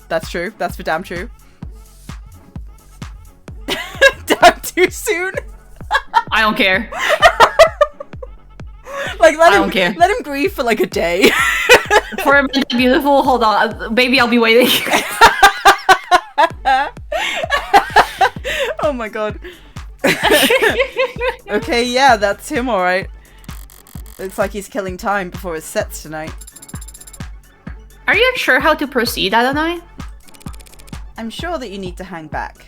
That's true. That's for damn true. Damn too soon. I don't care. Like, I don't care. Let him grieve for like a day. For a minute, beautiful. Hold on, baby. I'll be waiting. Oh my god. Okay, yeah, that's him, alright. Looks like he's killing time before his sets tonight. Are you sure how to proceed, Adonai? I'm sure that you need to hang back.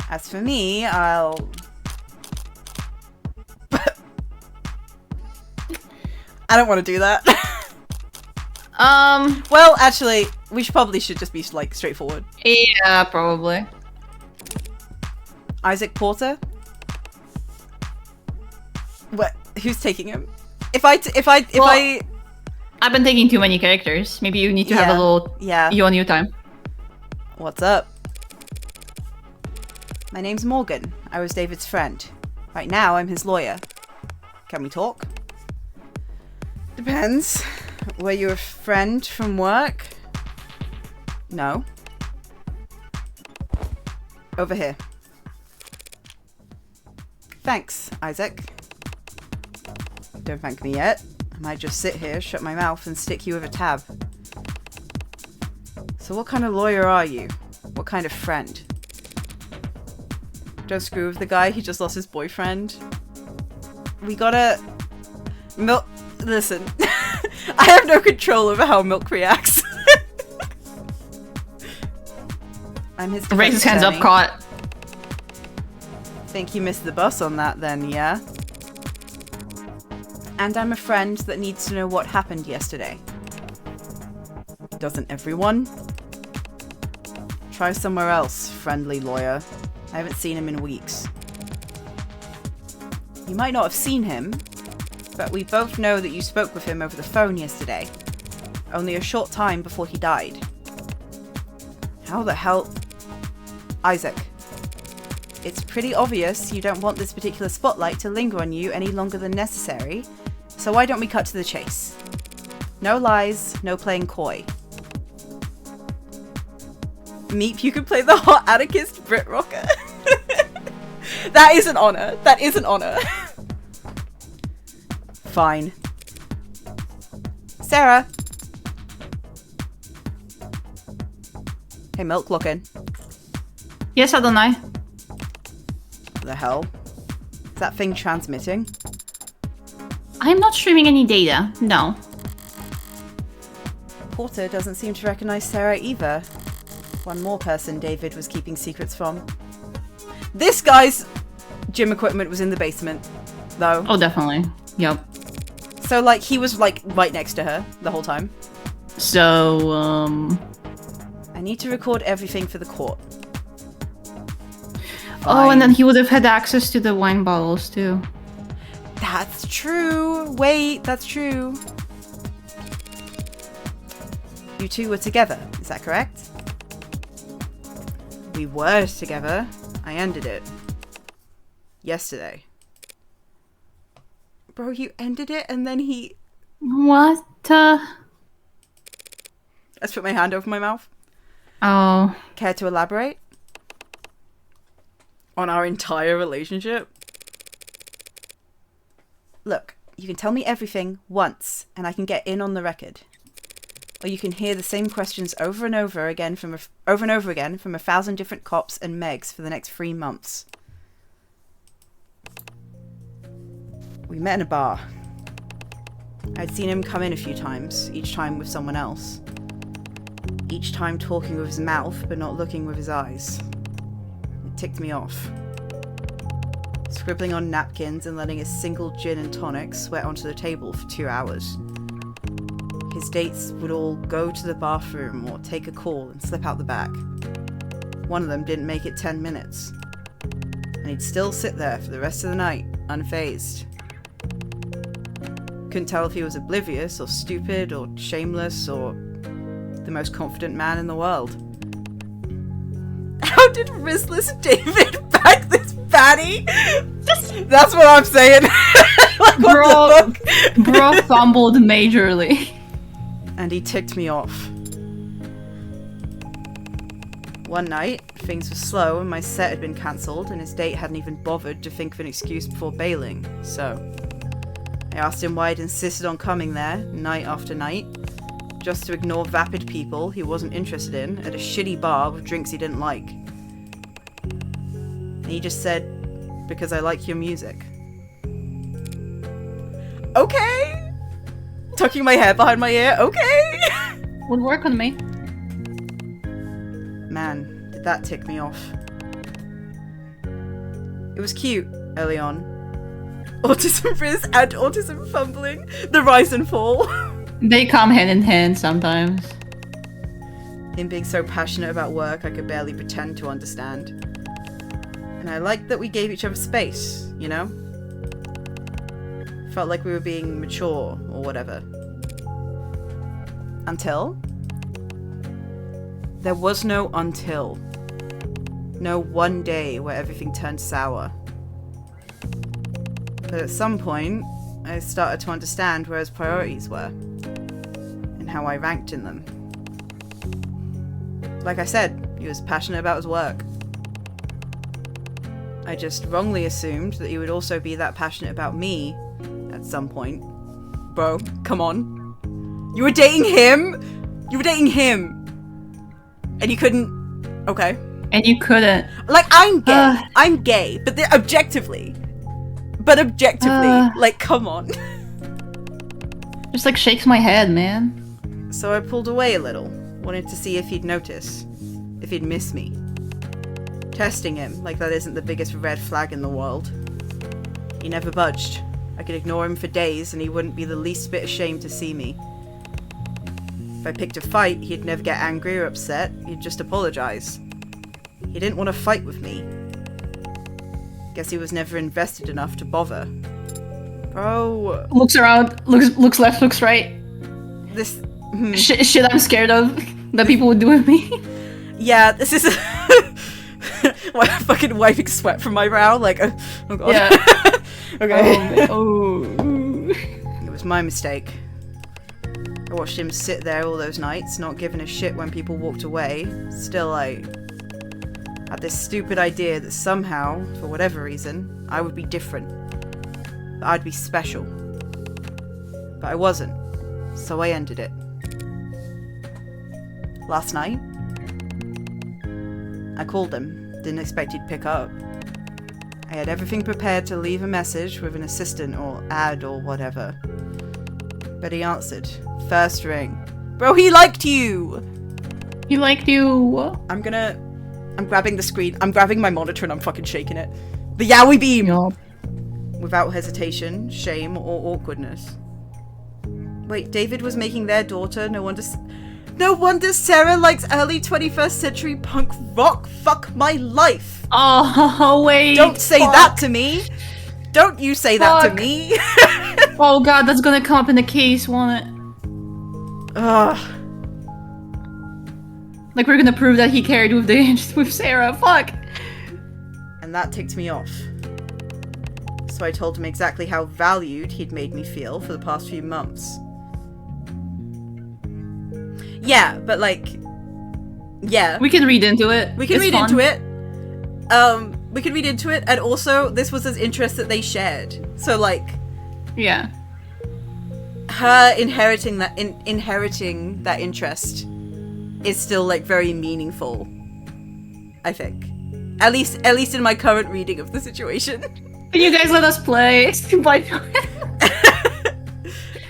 As for me, I'll... I don't want to do that. Well, actually, we probably should just be, like, straightforward. Yeah, probably. Isaac Porter? What? Who's taking him? If I've been taking too many characters. Maybe you need to have a little you on you time. What's up? My name's Morgan. I was David's friend. Right now, I'm his lawyer. Can we talk? Depends. Were you a friend from work? No. Over here. Thanks, Isaac. Don't thank me yet. I might just sit here, shut my mouth, and stick you with a tab. So what kind of lawyer are you? What kind of friend? Don't screw with the guy, he just lost his boyfriend. We gotta... Listen. I have no control over how Milk reacts. I'm his defense Raise his hands up, attorney. caught. Think you missed the bus on that then, yeah? And I'm a friend that needs to know what happened yesterday. Doesn't everyone? Try somewhere else, friendly lawyer. I haven't seen him in weeks. You might not have seen him, but we both know that you spoke with him over the phone yesterday. Only a short time before he died. How the hell... Isaac. It's pretty obvious you don't want this particular spotlight to linger on you any longer than necessary, so why don't we cut to the chase? No lies, no playing coy. Meep, you could play the hot anarchist Brit rocker. That is an honor. That is an honor. Fine. Sarah. Hey, Milk, look in. Yes, Adonai. What the hell? Is that thing transmitting? I'm not streaming any data. No. Porter doesn't seem to recognize Sarah either. One more person David was keeping secrets from. This guy's gym equipment was in the basement, though. Oh, definitely. Yep. So, like, he was, like, right next to her the whole time. So, I need to record everything for the court. Oh, and then he would have had access to the wine bottles, too. That's true. Wait, that's true. You two were together, is that correct? We were together. I ended it. Yesterday. Bro, you ended it and then he... What? Let's put my hand over my mouth. Oh. Care to elaborate? On our entire relationship? Look, you can tell me everything once and I can get in on the record. or you can hear the same questions over and over again from 1,000 different cops and Megs for the next 3 months. We met in a bar. I'd seen him come in a few times, each time with someone else. Each time talking with his mouth, but not looking with his eyes. It ticked me off. Scribbling on napkins and letting a single gin and tonic sweat onto the table for 2 hours. His dates would all go to the bathroom or take a call and slip out the back. One of them didn't make it 10 minutes. And he'd still sit there for the rest of the night, unfazed. Couldn't tell if he was oblivious or stupid or shameless or the most confident man in the world. How did Rizless David back this baddie? That's what I'm saying. Like, what the fuck? Bro fumbled majorly. And he ticked me off. One night, things were slow and my set had been cancelled and his date hadn't even bothered to think of an excuse before bailing, so I asked him why he'd insisted on coming there, night after night, just to ignore vapid people he wasn't interested in at a shitty bar with drinks he didn't like. And he just said, because I like your music. Okay! Tucking my hair behind my ear, okay! Would work on me. Man, did that tick me off. It was cute, early on. Autism Riz and autism fumbling. The rise and fall. They come hand in hand sometimes. Him being so passionate about work I could barely pretend to understand. And I liked that we gave each other space, you know? Felt like we were being mature or whatever. Until? There was no until. No one day where everything turned sour. But at some point, I started to understand where his priorities were. And how I ranked in them. Like I said, he was passionate about his work. I just wrongly assumed that he would also be that passionate about me at some point. Bro, come on. You were dating him? You were dating him! And you couldn't... Okay. And you couldn't. Like, I'm gay. I'm gay. But objectively. Like, come on. Just like shakes my head, man. So I pulled away a little. Wanted to see if he'd notice. If he'd miss me. Testing him, like that isn't the biggest red flag in the world. He never budged. I could ignore him for days and he wouldn't be the least bit ashamed to see me. If I picked a fight, he'd never get angry or upset, he'd just apologize. He didn't want to fight with me. Guess he was never invested enough to bother. Bro... Looks around, looks left, looks right. This... Shit I'm scared of that people would do with me. Yeah, this is... fucking wiping sweat from my brow, like, oh god. Yeah. Okay. Oh. It was my mistake. I watched him sit there all those nights, not giving a shit when people walked away. Still, I had this stupid idea that somehow, for whatever reason, I would be different. That I'd be special. But I wasn't, so I ended it. Last night, I called him. Didn't expect he'd pick up. I had everything prepared to leave a message with an assistant or ad or whatever. But he answered. First ring. Bro, he liked you! He liked you! I'm grabbing the screen. I'm grabbing my monitor and I'm fucking shaking it. The Yowie beam! Yup. Without hesitation, shame, or awkwardness. Wait, David was making their daughter. No wonder Sarah likes early 21st century punk rock. Fuck my life. Oh, wait. Don't say that to me. Don't you say that to me. Oh god, that's gonna come up in the case, won't it? Ugh. Like we're gonna prove that he carried with Sarah. Fuck. And that ticked me off. So I told him exactly how valued he'd made me feel for the past few months. Yeah, but like, yeah. We can read into it. We can read into it. We can read into it, and also this was an interest that they shared. So like, yeah. her inheriting that interest is still like very meaningful, I think. At least in my current reading of the situation. Can you guys let us play?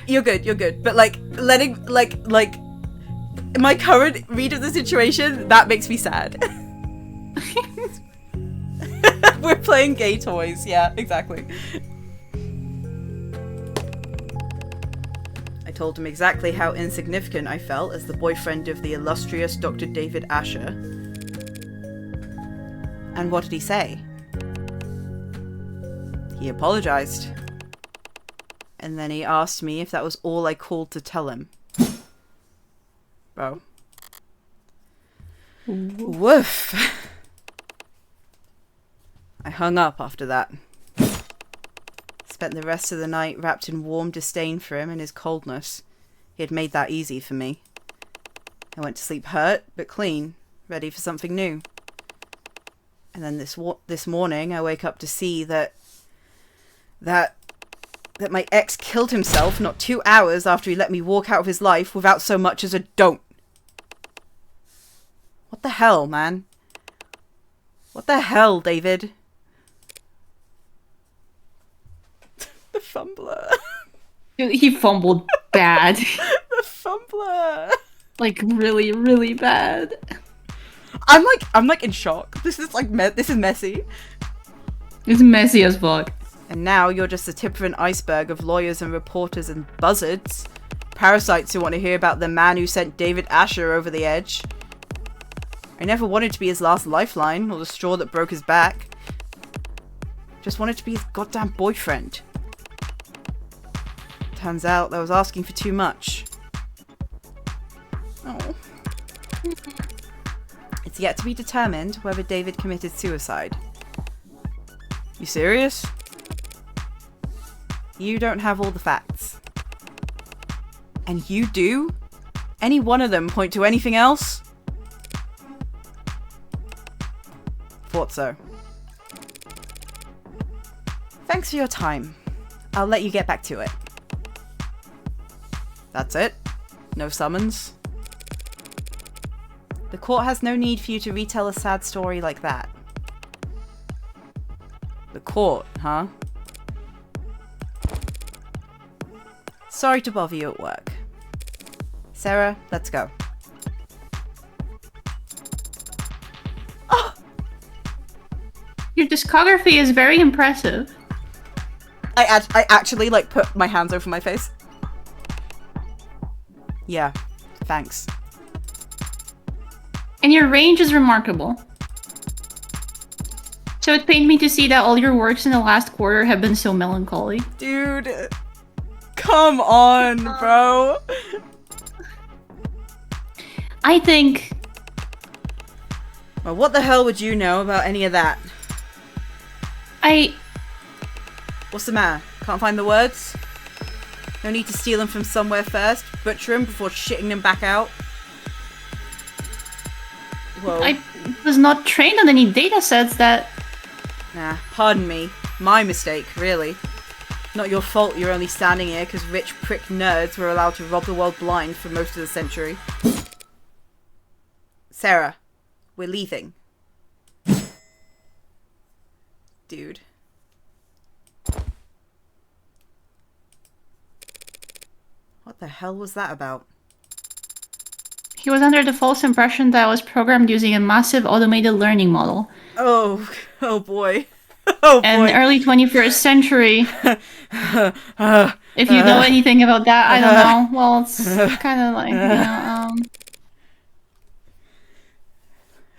You're good. But like letting like my current read of the situation, that makes me sad. We're playing gay toys. Yeah, exactly. I told him exactly how insignificant I felt as the boyfriend of the illustrious Dr. David Asher. And what did he say? He apologized. And then he asked me if that was all I called to tell him. Bro. Woof. I hung up after that. Spent the rest of the night wrapped in warm disdain for him and his coldness. He had made that easy for me. I went to sleep hurt, but clean, ready for something new. And then this morning, I wake up to see that my ex killed himself not 2 hours after he let me walk out of his life without so much as a don't. What the hell, man? What the hell, David? The fumbler. He fumbled bad. The fumbler. Like really, really bad. I'm like in shock. This is messy. It's messy as fuck. And now you're just the tip of an iceberg of lawyers and reporters and buzzards. Parasites who want to hear about the man who sent David Asher over the edge. I never wanted to be his last lifeline or the straw that broke his back. Just wanted to be his goddamn boyfriend. Turns out I was asking for too much. Oh. It's yet to be determined whether David committed suicide. You serious? You don't have all the facts. And you do? Any one of them point to anything else? Thought so. Thanks for your time. I'll let you get back to it. That's it? No summons? The court has no need for you to retell a sad story like that. The court, huh? Sorry to bother you at work. Sarah, let's go. Oh! Your discography is very impressive. I actually like put my hands over my face. Yeah, thanks. And your range is remarkable. So it pained me to see that all your works in the last quarter have been so melancholy. Dude, come on, bro. I think... Well, what the hell would you know about any of that? What's the matter? Can't find the words? No need to steal them from somewhere first, butcher them before shitting them back out. Whoa. I was not trained on any datasets that... Nah, pardon me. My mistake, really. Not your fault you're only standing here because rich prick nerds were allowed to rob the world blind for most of the century. Sarah, we're leaving. Dude. What the hell was that about? He was under the false impression that I was programmed using a massive automated learning model. Oh boy. Oh boy. And the early 21st century. If you know anything about that, I don't know. Well, it's kind of like, you know,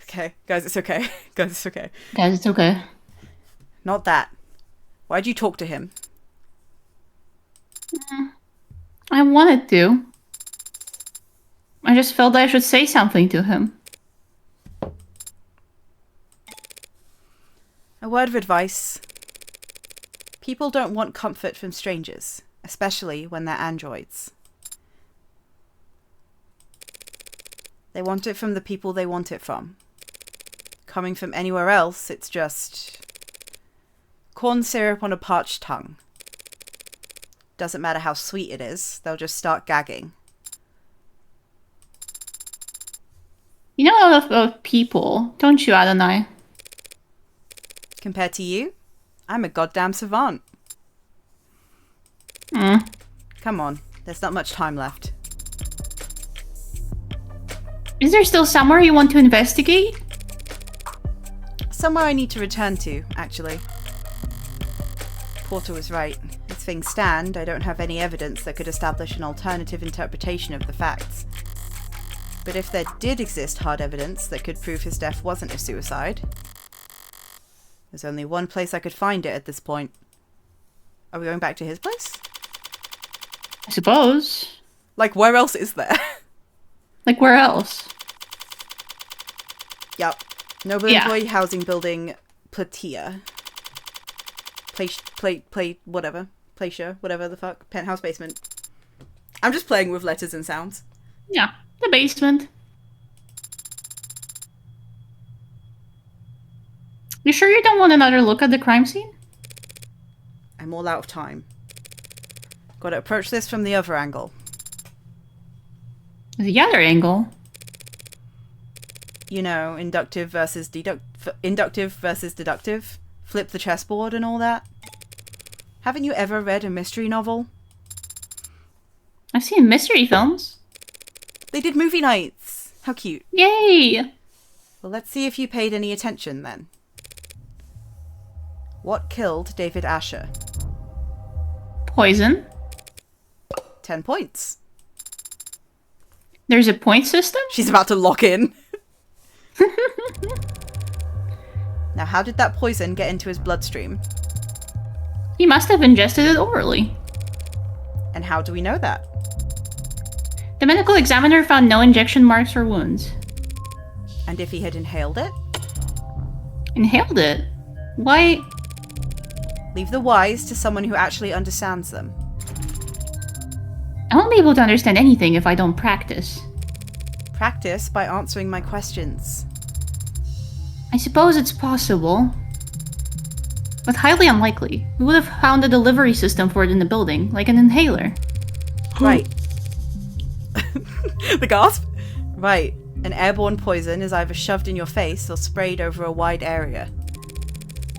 Okay, guys, it's okay. Guys, it's okay. Guys, it's okay. Not that. Why'd you talk to him? I wanted to. I just felt I should say something to him. A word of advice. People don't want comfort from strangers, especially when they're androids. They want it from the people they want it from. Coming from anywhere else, it's just corn syrup on a parched tongue. Doesn't matter how sweet it is, they'll just start gagging. You know a lot of people, don't you, Adonai? Compared to you, I'm a goddamn savant. Come on, there's not much time left. Is there still somewhere you want to investigate? Somewhere I need to return to, actually. Porter was right. As things stand, I don't have any evidence that could establish an alternative interpretation of the facts. But if there did exist hard evidence that could prove his death wasn't a suicide, there's only one place I could find it at this point. Are we going back to his place? I suppose. Like, where else is there? Like, where else? Yep. Noble Employee Housing Building, Platia. Whatever. Placia, whatever the fuck. Penthouse basement. I'm just playing with letters and sounds. Yeah, the basement. You sure you don't want another look at the crime scene? I'm all out of time. Gotta approach this from the other angle. The other angle? You know, inductive versus deductive. Flip the chessboard and all that. Haven't you ever read a mystery novel? I've seen mystery films. They did movie nights. How cute. Yay! Well, let's see if you paid any attention then. What killed David Asher? Poison. 10 points. There's a point system? She's about to lock in. Now, how did that poison get into his bloodstream? He must have ingested it orally. And how do we know that? The medical examiner found no injection marks or wounds. And if he had inhaled it? Inhaled it? Why? Leave the whys to someone who actually understands them. I won't be able to understand anything if I don't practice. Practice by answering my questions. I suppose it's possible. But highly unlikely. We would have found a delivery system for it in the building, like an inhaler. Right. The gasp? Right. An airborne poison is either shoved in your face or sprayed over a wide area.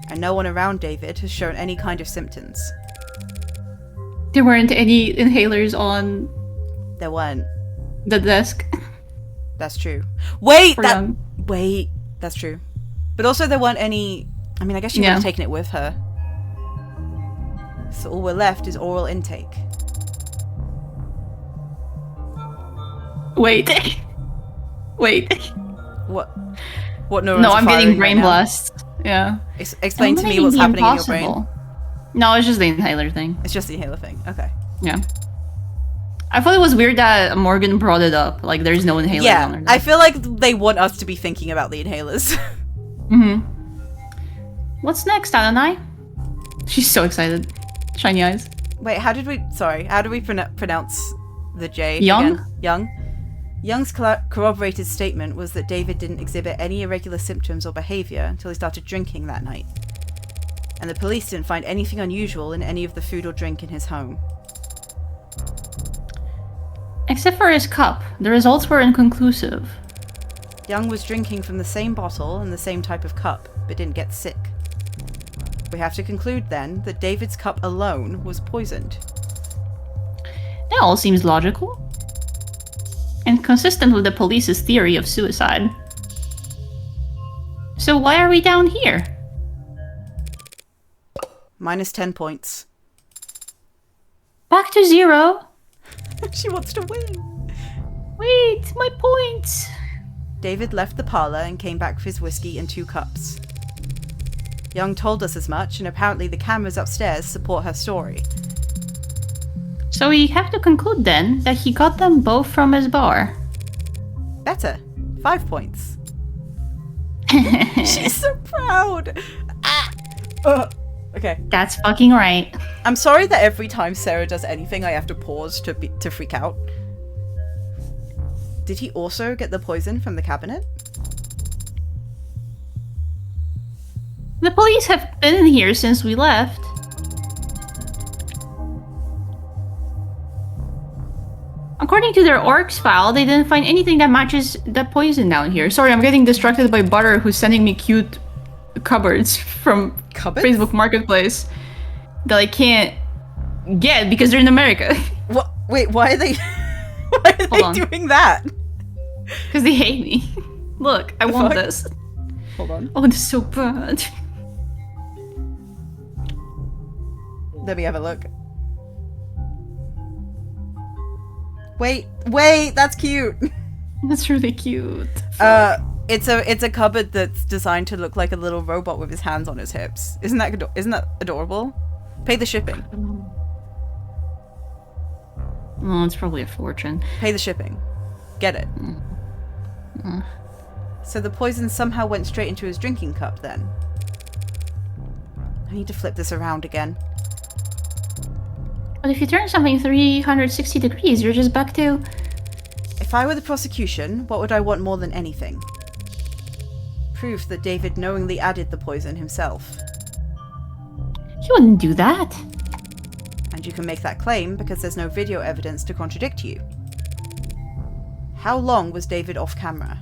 And no one around David has shown any kind of symptoms. There weren't any inhalers on There weren't. the desk. That's true. Wait! Young. Wait. That's true. But also there weren't any... I mean, I guess she would have taken it with her. So all we're left is oral intake. Wait. Wait. What? What neurons No, are I'm getting firing brain right now? blast. Yeah. Explain to me what's happening in your brain. No, it's just the inhaler thing. It's just the inhaler thing. Okay. Yeah. I thought it was weird that Morgan brought it up. Like, there's no inhaler on her. Yeah, I feel like they want us to be thinking about the inhalers. What's next, Adonai? She's so excited. Shiny eyes. Wait, how did we pronounce the J Young? again? Young? Young's corroborated statement was that David didn't exhibit any irregular symptoms or behavior until he started drinking that night. And the police didn't find anything unusual in any of the food or drink in his home. Except for his cup. The results were inconclusive. Young was drinking from the same bottle and the same type of cup, but didn't get sick. We have to conclude, then, that David's cup alone was poisoned. That all seems logical. And consistent with the police's theory of suicide. So why are we down here? Minus 10 points. Back to 0. She wants to win. Wait, my points. David left the parlor and came back with his whiskey and 2 cups. Young told us as much, and apparently the cameras upstairs support her story. So we have to conclude then that he got them both from his bar. Better. 5 points. She's so proud. Okay. That's fucking right. I'm sorry that every time Sarah does anything, I have to pause to freak out. Did he also get the poison from the cabinet? The police have been in here since we left. According to their orcs file, they didn't find anything that matches that poison down here. Sorry, I'm getting distracted by Butter, who's sending me cute cupboards from Facebook Marketplace that I can't get because they're in America. What? Wait, why are they? Why are they doing that? Because they hate me. Look, I want this. Hold on. Oh, this is so bad. Let me have a look. Wait, that's cute. That's really cute. It's a cupboard that's designed to look like a little robot with his hands on his hips. Isn't that adorable? Pay the shipping. Oh, it's probably a fortune. Pay the shipping. Get it. So the poison somehow went straight into his drinking cup then. I need to flip this around again. But if you turn something 360 degrees, you're just back to... If I were the prosecution, what would I want more than anything? Proof that David knowingly added the poison himself. He wouldn't do that. And you can make that claim because there's no video evidence to contradict you. How long was David off camera?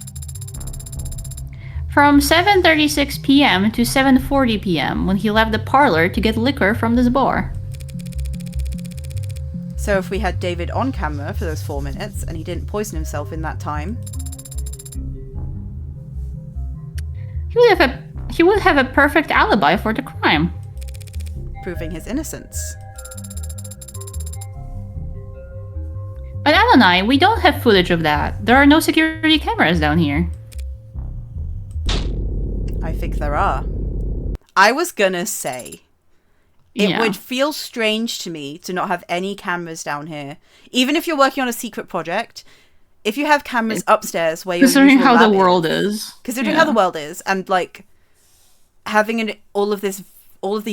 From 7:36 p.m. to 7:40 p.m. when he left the parlor to get liquor from this bar. So if we had David on camera for those 4 minutes and he didn't poison himself in that time... He would have a perfect alibi for the crime. Proving his innocence. But Al and I, we don't have footage of that. There are no security cameras down here. I think there are. I was gonna say... It would feel strange to me to not have any cameras down here. Even if you're working on a secret project, if you have cameras upstairs where you're considering how the world is. Considering how the world is, and like having all of these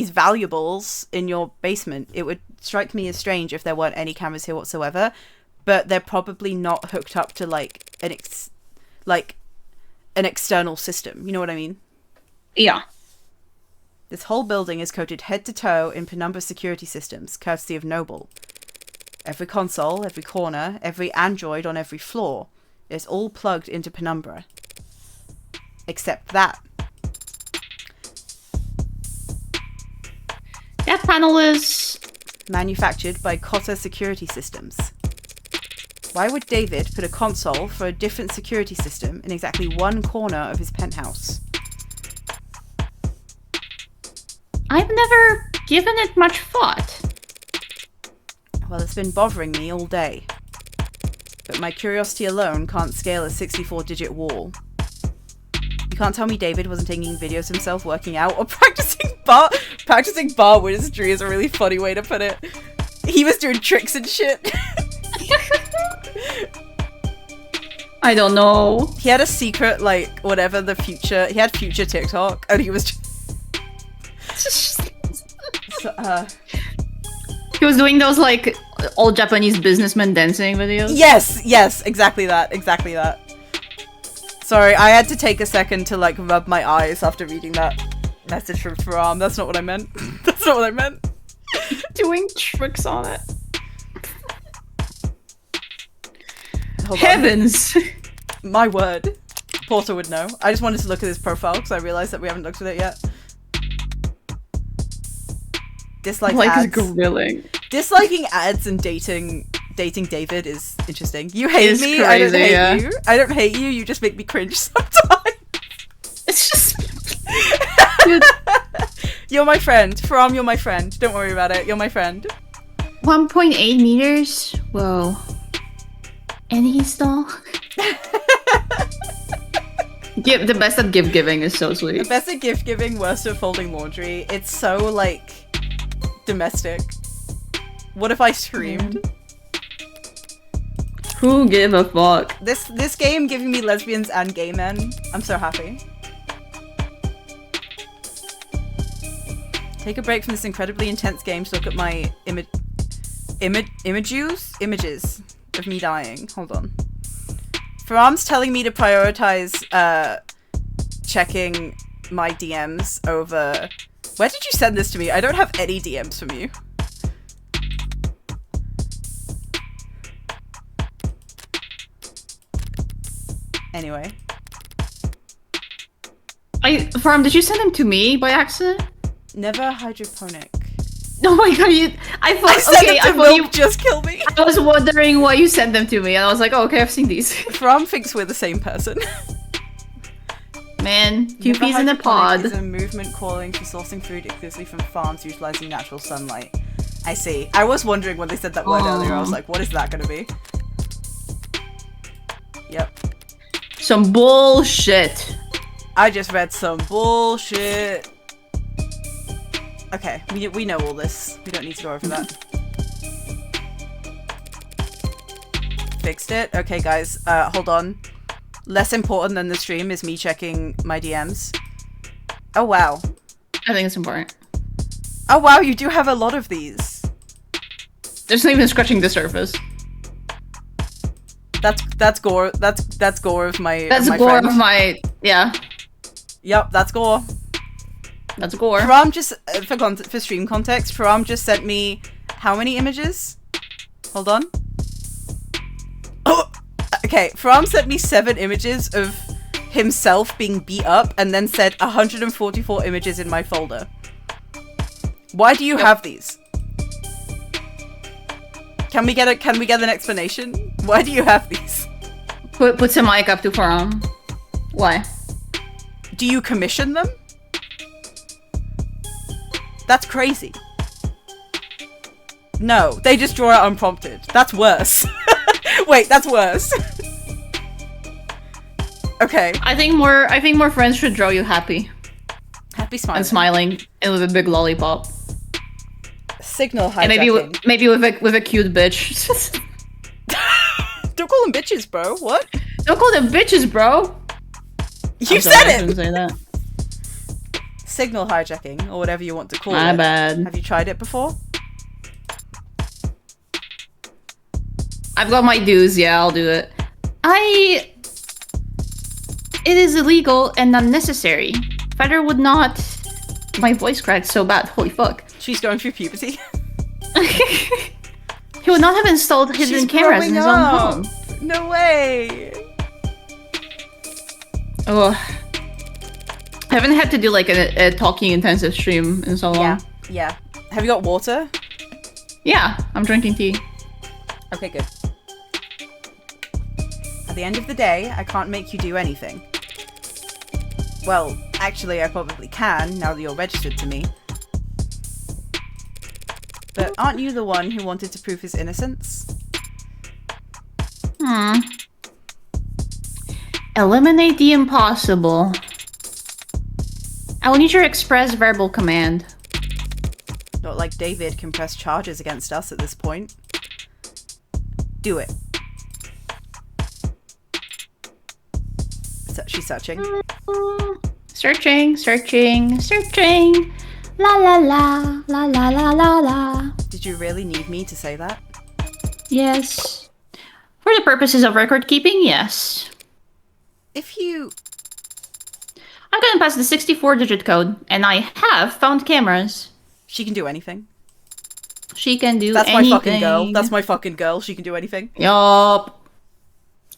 valuables in your basement, it would strike me as strange if there weren't any cameras here whatsoever. But they're probably not hooked up to like an external system. You know what I mean? Yeah. This whole building is coated head to toe in Penumbra security systems, courtesy of Noble. Every console, every corner, every android on every floor is all plugged into Penumbra. Except that. That panel is... manufactured by Cotta Security Systems. Why would David put a console for a different security system in exactly one corner of his penthouse? I've never given it much thought. Well, it's been bothering me all day. But my curiosity alone can't scale a 64-digit wall. You can't tell me David wasn't taking videos of himself working out or practicing bar wizardry is a really funny way to put it. He was doing tricks and shit. I don't know. He had a secret, like, whatever the future... He had future TikTok, and he was just... He was doing those, like, old Japanese businessmen dancing videos. Yes, exactly that. Sorry, I had to take a second to, like, rub my eyes after reading that message from Faram. That's not what I meant. Doing tricks on it. Hold Heavens! On. My word. Porter would know. I just wanted to look at his profile because I realized that we haven't looked at it yet. Dislike ads. Grilling. Disliking ads and dating David is interesting. You hate me, crazy, I don't hate you. I don't hate you, you just make me cringe sometimes. It's just... Dude. You're my friend. Faram, you're my friend. Don't worry about it. You're my friend. 1.8 meters? Whoa. And he's still... The best at gift giving is so sweet. The best at gift giving, worst at folding laundry. It's so, like, domestic. What if I streamed? Who give a fuck? This game giving me lesbians and gay men. I'm so happy. Take a break from this incredibly intense game to look at my images of me dying. Hold on. Faram's telling me to prioritize checking my DMs over... Where did you send this to me? I don't have any DMs from you. Anyway. Farm, did you send them to me by accident? Never hydroponic. Oh my god, I thought you just kill me. I was wondering why you sent them to me, and I was like, oh, okay, I've seen these. Fram thinks we're the same person. Man, two peas in a pod. Is a movement calling for sourcing food exclusively from farms utilizing natural sunlight. I see. I was wondering when they said that word earlier. I was like, what is that going to be? Yep. Some bullshit. I just read some bullshit. Okay, we know all this. We don't need to go over that. Fixed it. Okay, guys, hold on. Less important than the stream is me checking my DMs. Oh, wow. I think it's important. Oh, wow, you do have a lot of these. There's not even scratching the surface. That's gore. That's gore of my. That's my gore friend. of my. Yeah. Yep, that's gore. That's gore. Param just for stream context. Param just sent me how many images? Hold on. Oh, okay. Param sent me 7 images of himself being beat up, and then said 144 images in my folder. Why do you have these? Can we get an explanation? Why do you have these? Put some mic up to Param. Why? Do you commission them? That's crazy. No, they just draw it unprompted. That's worse. Wait, that's worse. Okay. I think more friends should draw you happy. Happy smiling. And smiling, and with a big lollipop. Signal hijacking. And maybe with a cute bitch. Don't call them bitches, bro. What? Don't call them bitches, bro. You said it! I didn't say that. Signal hijacking, or whatever you want to call it. My bad. Have you tried it before? I've got my dues, yeah, I'll do it. It is illegal and unnecessary. Feather would not... My voice cracked so bad, holy fuck. She's going through puberty. He would not have installed hidden cameras in his own home. No way! Oh. I haven't had to do like a talking intensive stream in so long. Yeah. Have you got water? Yeah, I'm drinking tea. Okay, good. At the end of the day, I can't make you do anything. Well, actually I probably can, now that you're registered to me. But aren't you the one who wanted to prove his innocence? Eliminate the impossible. I will need your express verbal command. Not like David can press charges against us at this point. Do it. She's searching. Searching. La la la, la la la la la. Did you really need me to say that? Yes. For the purposes of record keeping, yes. If you... I've gotten past the 64-digit code, and I have found cameras. She can do anything. She can do anything. That's my fucking girl. That's my fucking girl. She can do anything. Yup.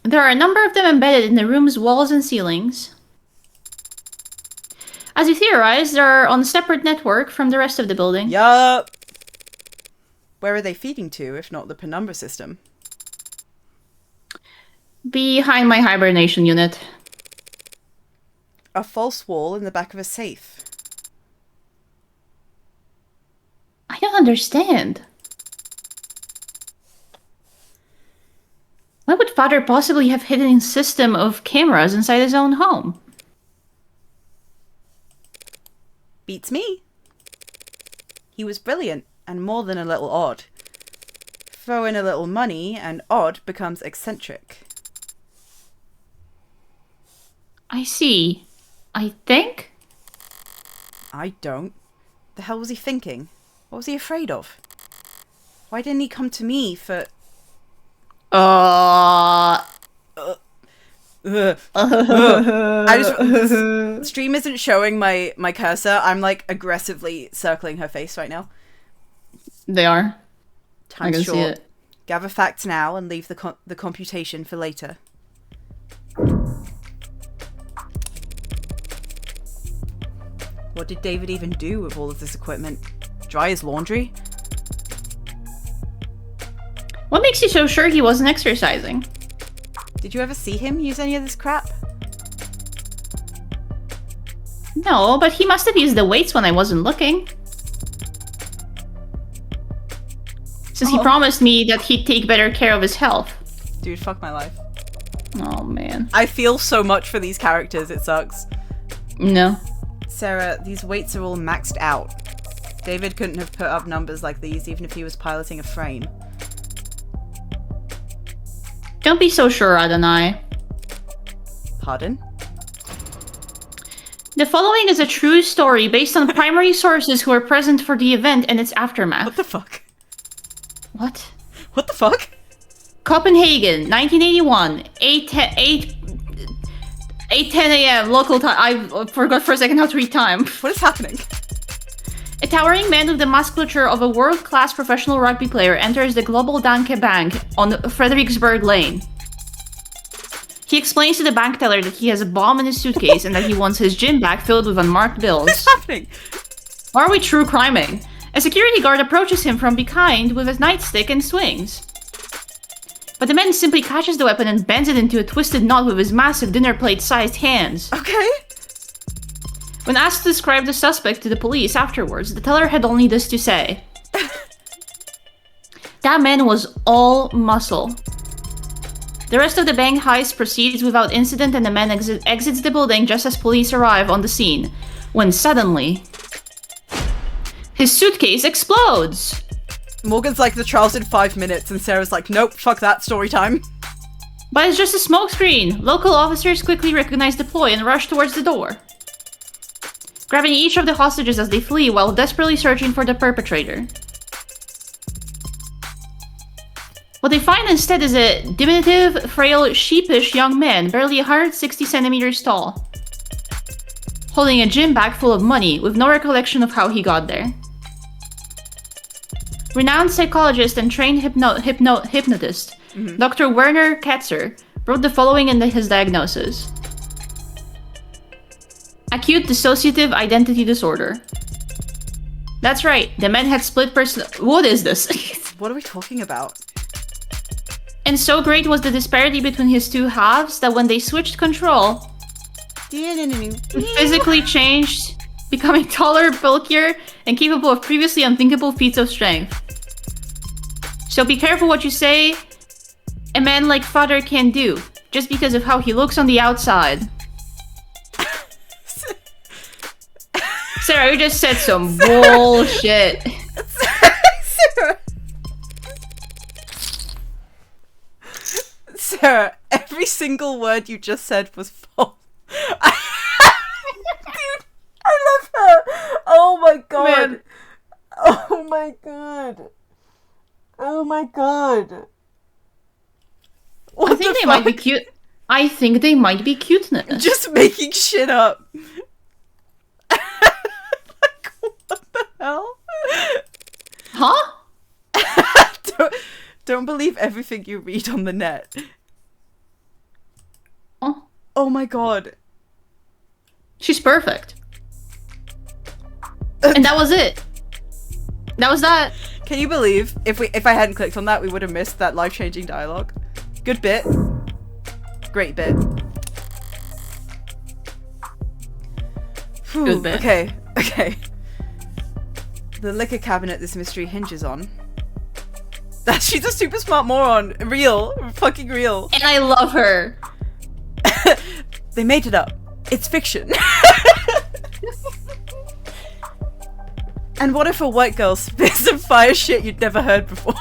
There are a number of them embedded in the room's walls and ceilings. As you theorize, they're on a separate network from the rest of the building. Yup. Where are they feeding to, if not the penumbra system? Behind my hibernation unit. A false wall in the back of a safe. I don't understand. Why would Father possibly have hidden a system of cameras inside his own home? Beats me. He was brilliant, and more than a little odd. Throw in a little money, and odd becomes eccentric. I see. I think? I don't. The hell was he thinking? What was he afraid of? Why didn't he come to me for... Stream isn't showing my cursor. I'm like aggressively circling her face right now. They are. Time's I can short. see it. Gather facts now and leave the computation for later. What did David even do with all of this equipment? Dry his laundry? What makes you so sure he wasn't exercising? Did you ever see him use any of this crap? No, but he must have used the weights when I wasn't looking. Since he promised me that he'd take better care of his health. Dude, fuck my life. Oh, man. I feel so much for these characters, it sucks. No. Sarah, these weights are all maxed out. David couldn't have put up numbers like these even if he was piloting a frame. Don't be so sure, Adonai. Pardon? The following is a true story based on primary sources who were present for the event and its aftermath. What the fuck? What? What the fuck? Copenhagen, 1981, 8:10 a.m. local time. I forgot for a second how to read time. What is happening? A towering man with the musculature of a world-class professional rugby player enters the Global Danke Bank on Frederiksberg Lane. He explains to the bank teller that he has a bomb in his suitcase and that he wants his gym bag filled with unmarked bills. What's happening? Why are we true criming? A security guard approaches him from behind with a nightstick and swings. But the man simply catches the weapon and bends it into a twisted knot with his massive dinner plate-sized hands. Okay. When asked to describe the suspect to the police afterwards, the teller had only this to say. That man was all muscle. The rest of the bank heist proceeds without incident and the man exits the building just as police arrive on the scene, when suddenly, his suitcase explodes! Morgan's like, the trial's in 5 minutes, and Sarah's like, nope, fuck that, story time. But it's just a smokescreen. Local officers quickly recognize the ploy and rush towards the door, grabbing each of the hostages as they flee while desperately searching for the perpetrator. What they find instead is a diminutive, frail, sheepish young man, barely 160 centimeters tall, holding a gym bag full of money with no recollection of how he got there. Renowned psychologist and trained hypnotist, Dr. Werner Katzer, wrote the following in his diagnosis. Acute dissociative identity disorder. That's right, the man had split What is this? What are we talking about? And so great was the disparity between his two halves that when they switched control, he physically changed, becoming taller, bulkier, and capable of previously unthinkable feats of strength. So be careful what you say a man like Father can do, just because of how he looks on the outside. Sarah, you just said some bullshit. Sarah, every single word you just said was false. Dude, I love her. Oh my god. Man. Oh my god. Oh my god. What I think they might be cute. I think they might be cuteness. Just making shit up. Like, what the hell? Huh? Don't believe everything you read on the net. Oh. Oh my god. She's perfect. And that was it. That was that. Can you believe if I hadn't clicked on that, we would have missed that life-changing dialogue? Good bit. Great bit. Whew, good bit. Okay. The liquor cabinet this mystery hinges on. She's a super smart moron. Real. Fucking real. And I love her. They made it up. It's fiction. And what if a white girl spits some fire shit you'd never heard before?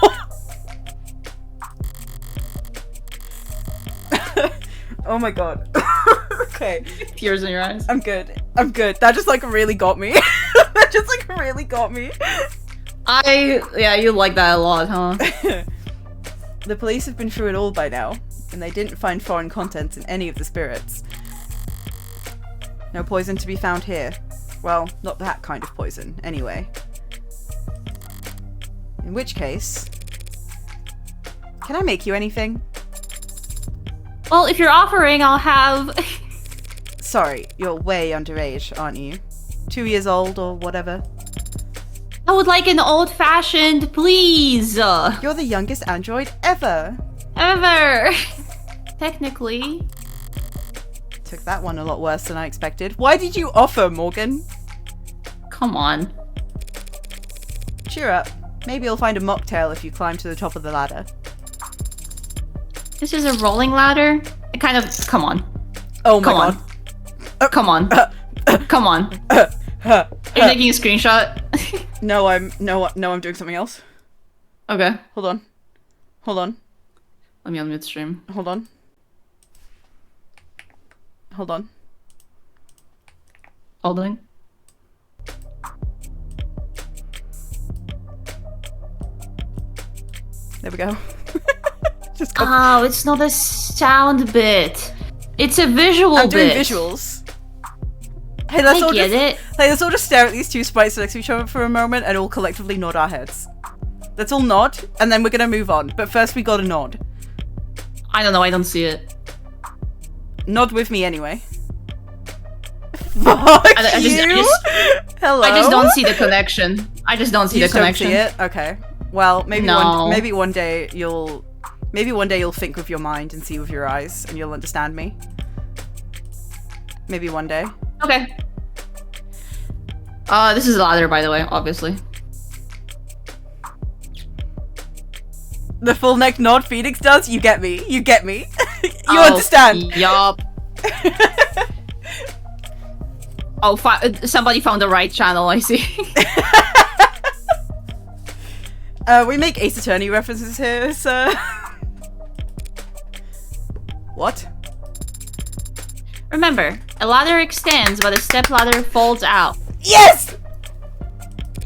Oh my god. Okay. Tears in your eyes. I'm good. That just like really got me. That just like really got me. Yeah, you like that a lot, huh? The police have been through it all by now, and they didn't find foreign contents in any of the spirits. No poison to be found here. Well, not that kind of poison, anyway. In which case... Can I make you anything? Well, if you're offering, I'll have... Sorry, you're way underage, aren't you? 2 years old or whatever. I would like an old-fashioned, please. You're the youngest android ever. Ever. Technically. Took that one a lot worse than I expected. Why did you offer, Morgan? Come on. Cheer up. Maybe you'll find a mocktail if you climb to the top of the ladder. This is a rolling ladder? It kind of... Come on. Oh my god. Come on. Come on. Are you taking a screenshot? No, I'm doing something else. Okay. Hold on. Let me unmute stream. Hold on. Holding. There we go. Just oh, it's not a sound bit. It's a visual bit. I'm doing visuals. Hey, let's all just stare at these two sprites next to each other for a moment and all collectively nod our heads. Let's all nod, and then we're gonna move on. But first we gotta nod. I don't know, I don't see it. Nod with me anyway. Fuck you! Hello? I just don't see the connection. I just don't see the connection. You don't see it? Okay. Well, maybe one day you'll think with your mind and see with your eyes, and you'll understand me. Maybe one day. Okay. This is a ladder, by the way, obviously. The full neck nod Phoenix does? You get me. You get me. You understand. Yup. Oh, somebody found the right channel, I see. We make Ace Attorney references here, so... What? Remember, a ladder extends, but a step ladder folds out. Yes!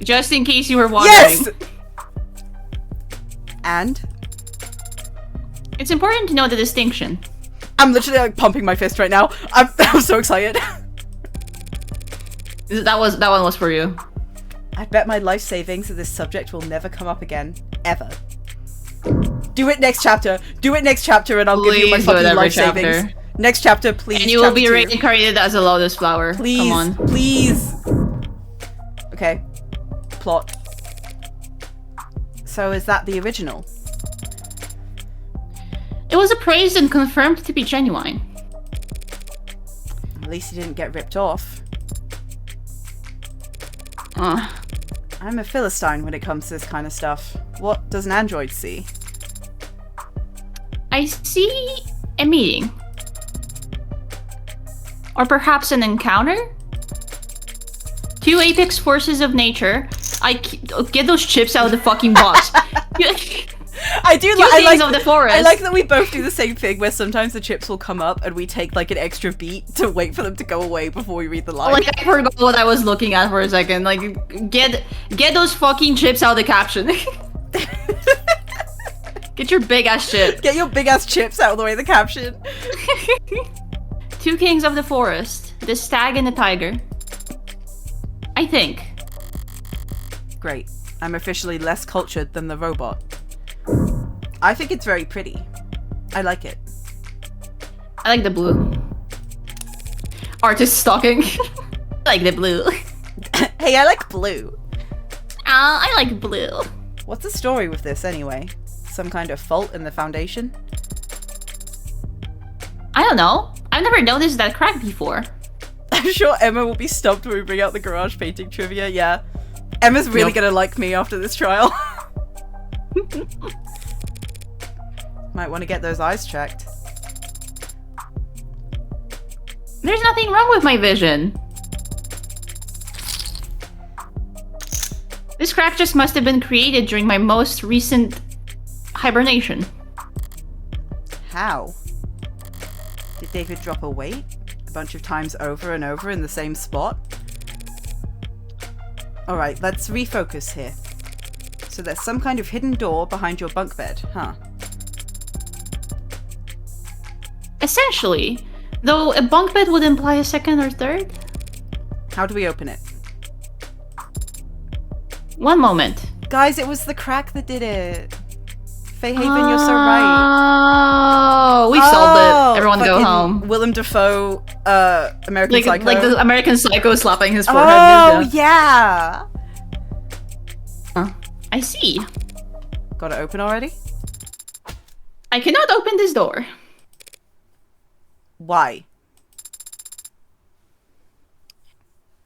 Just in case you were wondering. Yes! And? It's important to know the distinction. I'm literally like pumping my fist right now. I'm so excited. That one was for you. I bet my life savings of this subject will never come up again. Ever. Do it next chapter. Do it next chapter and I'll give you my fucking life savings. Next chapter, please. And you will be reincarnated as a lotus flower. Please. Come on. Please. Okay. Plot. So is that the original? It was appraised and confirmed to be genuine. At least he didn't get ripped off. I'm a Philistine when it comes to this kind of stuff. What does an android see? I see a meeting. Or perhaps an encounter? Two apex forces of nature. Get those chips out of the fucking box. I do like of the forest. I like that we both do the same thing where sometimes the chips will come up and we take like an extra beat to wait for them to go away before we read the line. Like I forgot what I was looking at for a second. Like get those fucking chips out of the caption. Get your big ass chips. Get your big ass chips out of the way of the caption. Two kings of the forest. The stag and the tiger. I think. Great. I'm officially less cultured than the robot. I think it's very pretty. I like it. I like the blue. Artist stalking. I like the blue. Hey, I like blue. I like blue. What's the story with this anyway? Some kind of fault in the foundation? I don't know. I've never noticed that crack before. I'm sure Emma will be stumped when we bring out the garage painting trivia, yeah. Emma's really gonna like me after this trial. Might want to get those eyes checked. There's nothing wrong with my vision. This crack just must have been created during my most recent hibernation. How? Did David drop a weight? A bunch of times over and over in the same spot? Alright, let's refocus here. So there's some kind of hidden door behind your bunk bed, huh? Essentially, though a bunk bed would imply a second or third. How do we open it? One moment. Guys, it was the crack that did it. Fayhaven, you're so right. Oh, we solved it. Everyone go home. Willem Dafoe American Psycho. Like the American Psycho slapping his forehead. Oh, yeah! I see. Got it open already? I cannot open this door. Why?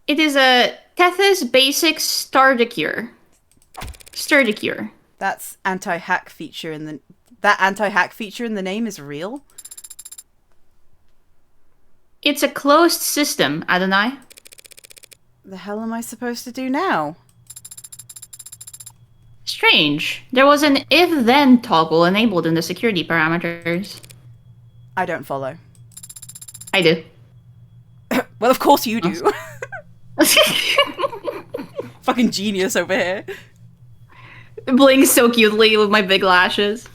It is a Tethys Basic Stardicure. That's anti-hack feature in the... That anti-hack feature in the name is real? It's a closed system, Adonai. The hell am I supposed to do now? Strange. There was an if-then toggle enabled in the security parameters. I don't follow. I do. Well, of course you do. Fucking genius over here. Blinks so cutely with my big lashes.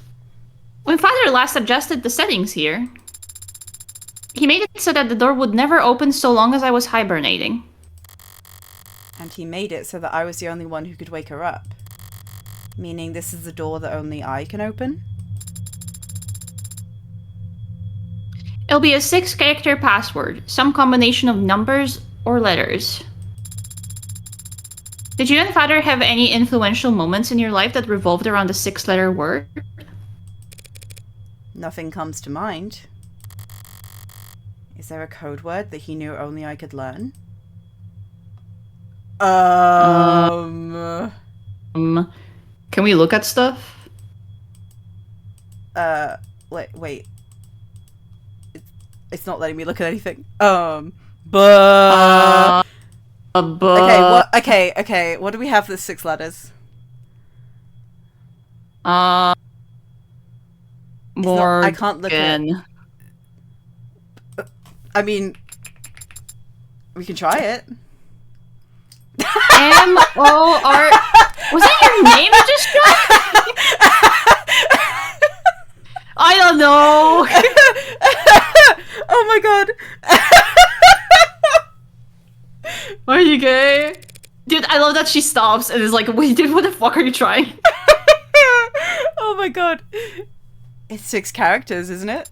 When Father last adjusted the settings here, he made it so that the door would never open so long as I was hibernating. And he made it so that I was the only one who could wake her up. Meaning this is the door that only I can open? It'll be a 6-character password, some combination of numbers or letters. Did you and Father have any influential moments in your life that revolved around a 6-letter word? Nothing comes to mind. Is there a code word that he knew only I could learn? Can we look at stuff? Wait. It's not letting me look at anything. Okay, what do we have for the 6 letters? More. I can't look at it. I mean, we can try it. M-O-R... Was that your name you just got? I don't know. Oh my god. Are you gay? Dude, I love that she stops and is like, wait, dude, what the fuck are you trying? Oh my god. It's 6 characters, isn't it?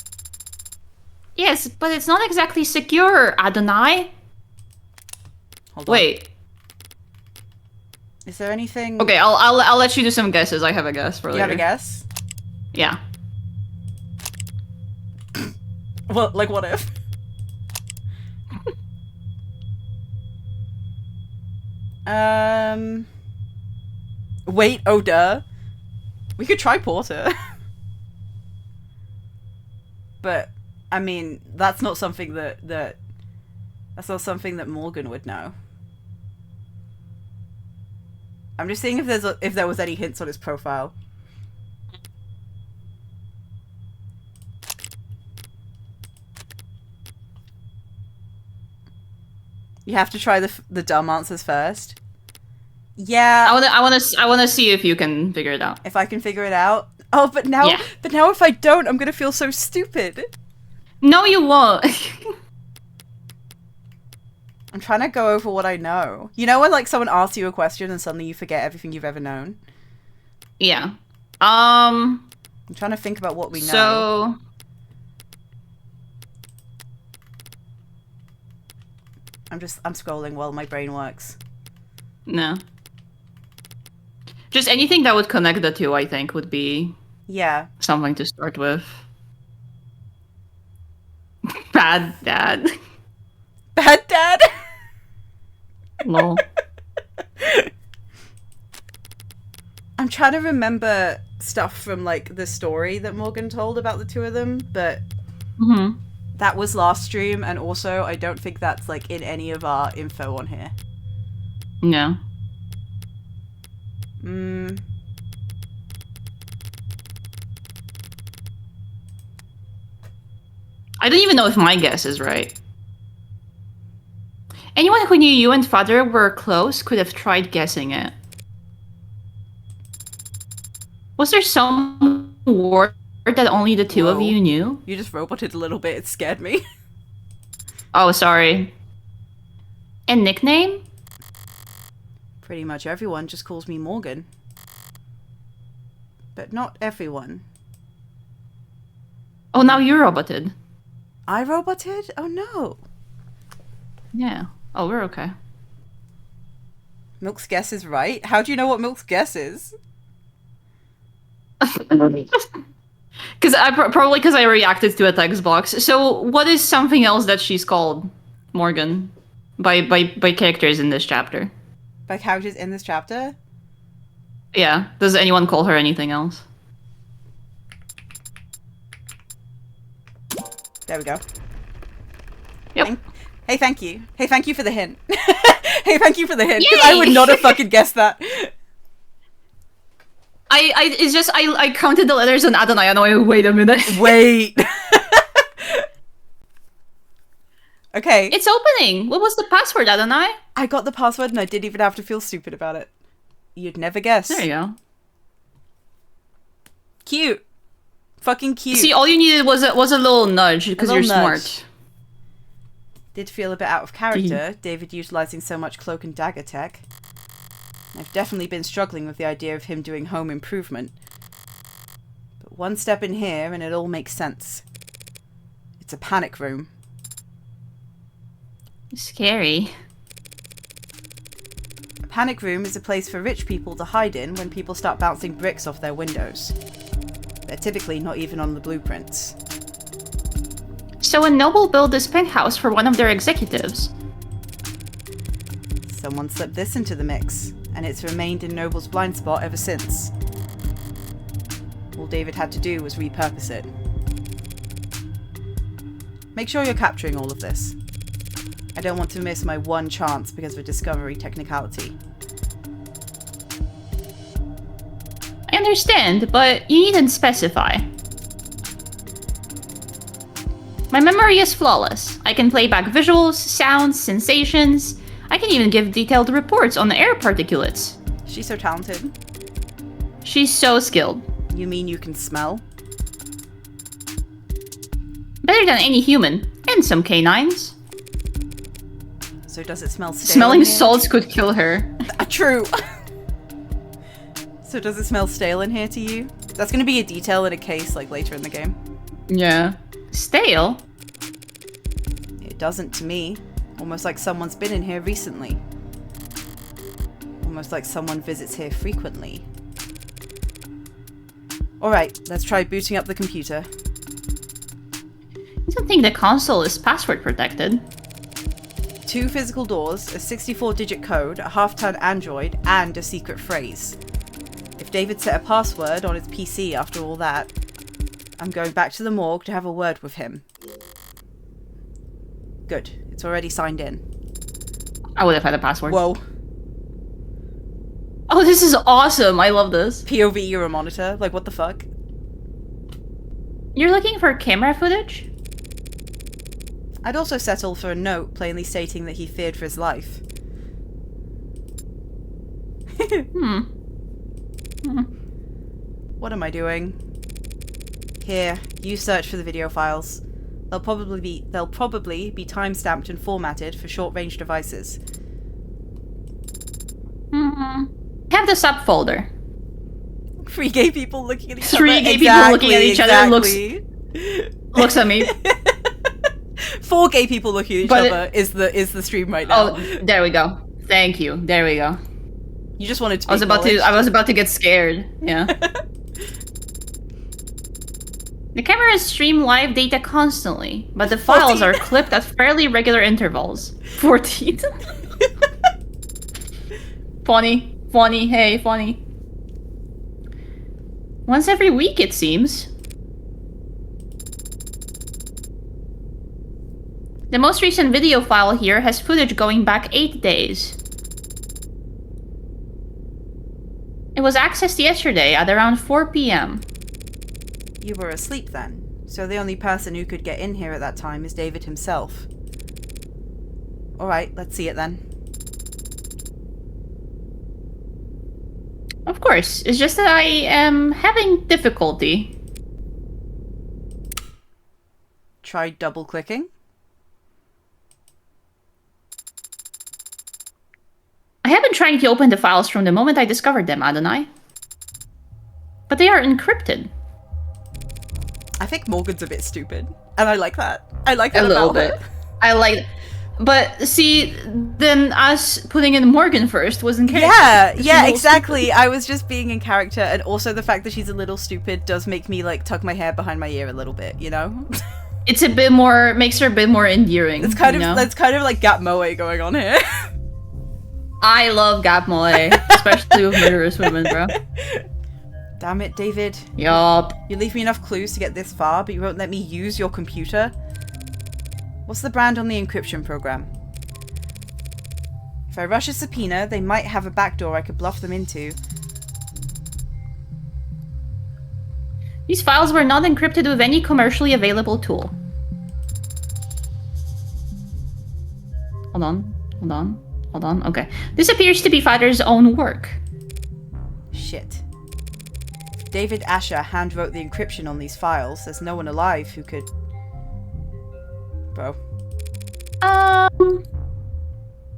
Yes, but it's not exactly secure, Adonai. Hold on. Wait. Is there anything... Okay, I'll let you do some guesses. I have a guess for later. You have a guess? Yeah. Well, like, what if? Wait, oh duh. We could try Porter. But, I mean, that's not something that's not something that Morgan would know. I'm just seeing if there was any hints on his profile. You have to try the dumb answers first. Yeah. I wanna see if you can figure it out. If I can figure it out. Oh, but now if I don't, I'm gonna feel so stupid. No, you won't. I'm trying to go over what I know. You know when like someone asks you a question and suddenly you forget everything you've ever known? Yeah. I'm trying to think about what we know. So I'm scrolling while my brain works. No. Just anything that would connect the two, I think, would be something to start with. Bad dad. Bad dad? Lol. I'm trying to remember stuff from like the story that Morgan told about the two of them, but that was last stream, and also I don't think that's like in any of our info on here. No. I don't even know if my guess is right. Anyone who knew you and Father were close could have tried guessing it. Was there some word that only the two of you knew? You just roboted a little bit, it scared me. Oh, sorry. And nickname? Pretty much everyone just calls me Morgan. But not everyone. Oh, now you're roboted. I roboted? Oh no. Yeah. Oh, we're okay. Milk's guess is right? How do you know what Milk's guess is? Because probably because I reacted to a text box. So what is something else that she's called, Morgan, by characters in this chapter? By characters in this chapter? Yeah. Does anyone call her anything else? There we go. Yep. Hey, thank you. Hey, thank you for the hint. Hey, thank you for the hint, because I would not have fucking guessed that. It's just, I counted the letters on Adonai and I wait a minute. Wait. Okay. It's opening. What was the password, Adonai? I got the password and I didn't even have to feel stupid about it. You'd never guess. There you go. Cute. Fucking cute. See, all you needed was a little nudge, because you're smart. Did feel a bit out of character, David utilizing so much cloak and dagger tech. I've definitely been struggling with the idea of him doing home improvement. But one step in here and it all makes sense. It's a panic room. Scary. A panic room is a place for rich people to hide in when people start bouncing bricks off their windows. They're typically not even on the blueprints. So a noble built this penthouse for one of their executives. Someone slipped this into the mix, and it's remained in Noble's blind spot ever since. All David had to do was repurpose it. Make sure you're capturing all of this. I don't want to miss my one chance because of a discovery technicality. I understand, but you needn't specify. My memory is flawless. I can play back visuals, sounds, sensations. I can even give detailed reports on the air particulates. She's so talented. She's so skilled. You mean you can smell? Better than any human, and some canines. So does it smell stale? Smelling salts could kill her. True. So does it smell stale in here to you? That's going to be a detail in a case like later in the game. Yeah. Stale? It doesn't to me. Almost like someone's been in here recently. Almost like someone visits here frequently. Alright, let's try booting up the computer. I don't think the console is password protected. 2 physical doors, a 64-digit code, a half-ton Android, and a secret phrase. If David set a password on his PC after all that, I'm going back to the morgue to have a word with him. Good. It's already signed in. I would have had a password. Whoa. Oh, this is awesome. I love this. POV Euromonitor. Like, what the fuck? You're looking for camera footage? I'd also settle for a note plainly stating that he feared for his life. What am I doing? Here, you search for the video files. They'll probably be time-stamped and formatted for short-range devices. Have the subfolder. 3 gay people looking at each other. 3 gay people looking at each other looks at me. 4 gay people looking at each other is the stream right now. Oh, there we go. Thank you. There we go. You just wanted to. I was about to get scared. Yeah. The cameras stream live data constantly, but the files 14. are clipped at fairly regular intervals. 14. Funny. Funny. Hey, funny. Once every week, it seems. The most recent video file here has footage going back 8 days. It was accessed yesterday at around 4 p.m. You were asleep then, so the only person who could get in here at that time is David himself. Alright, let's see it then. Of course, it's just that I am having difficulty. Try double-clicking. I have been trying to open the files from the moment I discovered them, Adonai. But they are encrypted. I think Morgan's a bit stupid, and I like that. I like that a little about bit. her. I like. But see, then us putting in Morgan first was in character. Yeah, exactly. I was just being in character, and also the fact that she's a little stupid does make me like tuck my hair behind my ear a little bit, you know? It's a bit more, makes her a bit more endearing. It's kind of like Gap Moe going on here. I love Gap Moe, especially with murderous women, bro. Damn it, David. Yup. You leave me enough clues to get this far, but you won't let me use your computer? What's the brand on the encryption program? If I rush a subpoena, they might have a backdoor I could bluff them into. These files were not encrypted with any commercially available tool. Hold on. Okay. This appears to be Father's own work. Shit. If David Asher hand-wrote the encryption on these files, there's no one alive who could... Bro.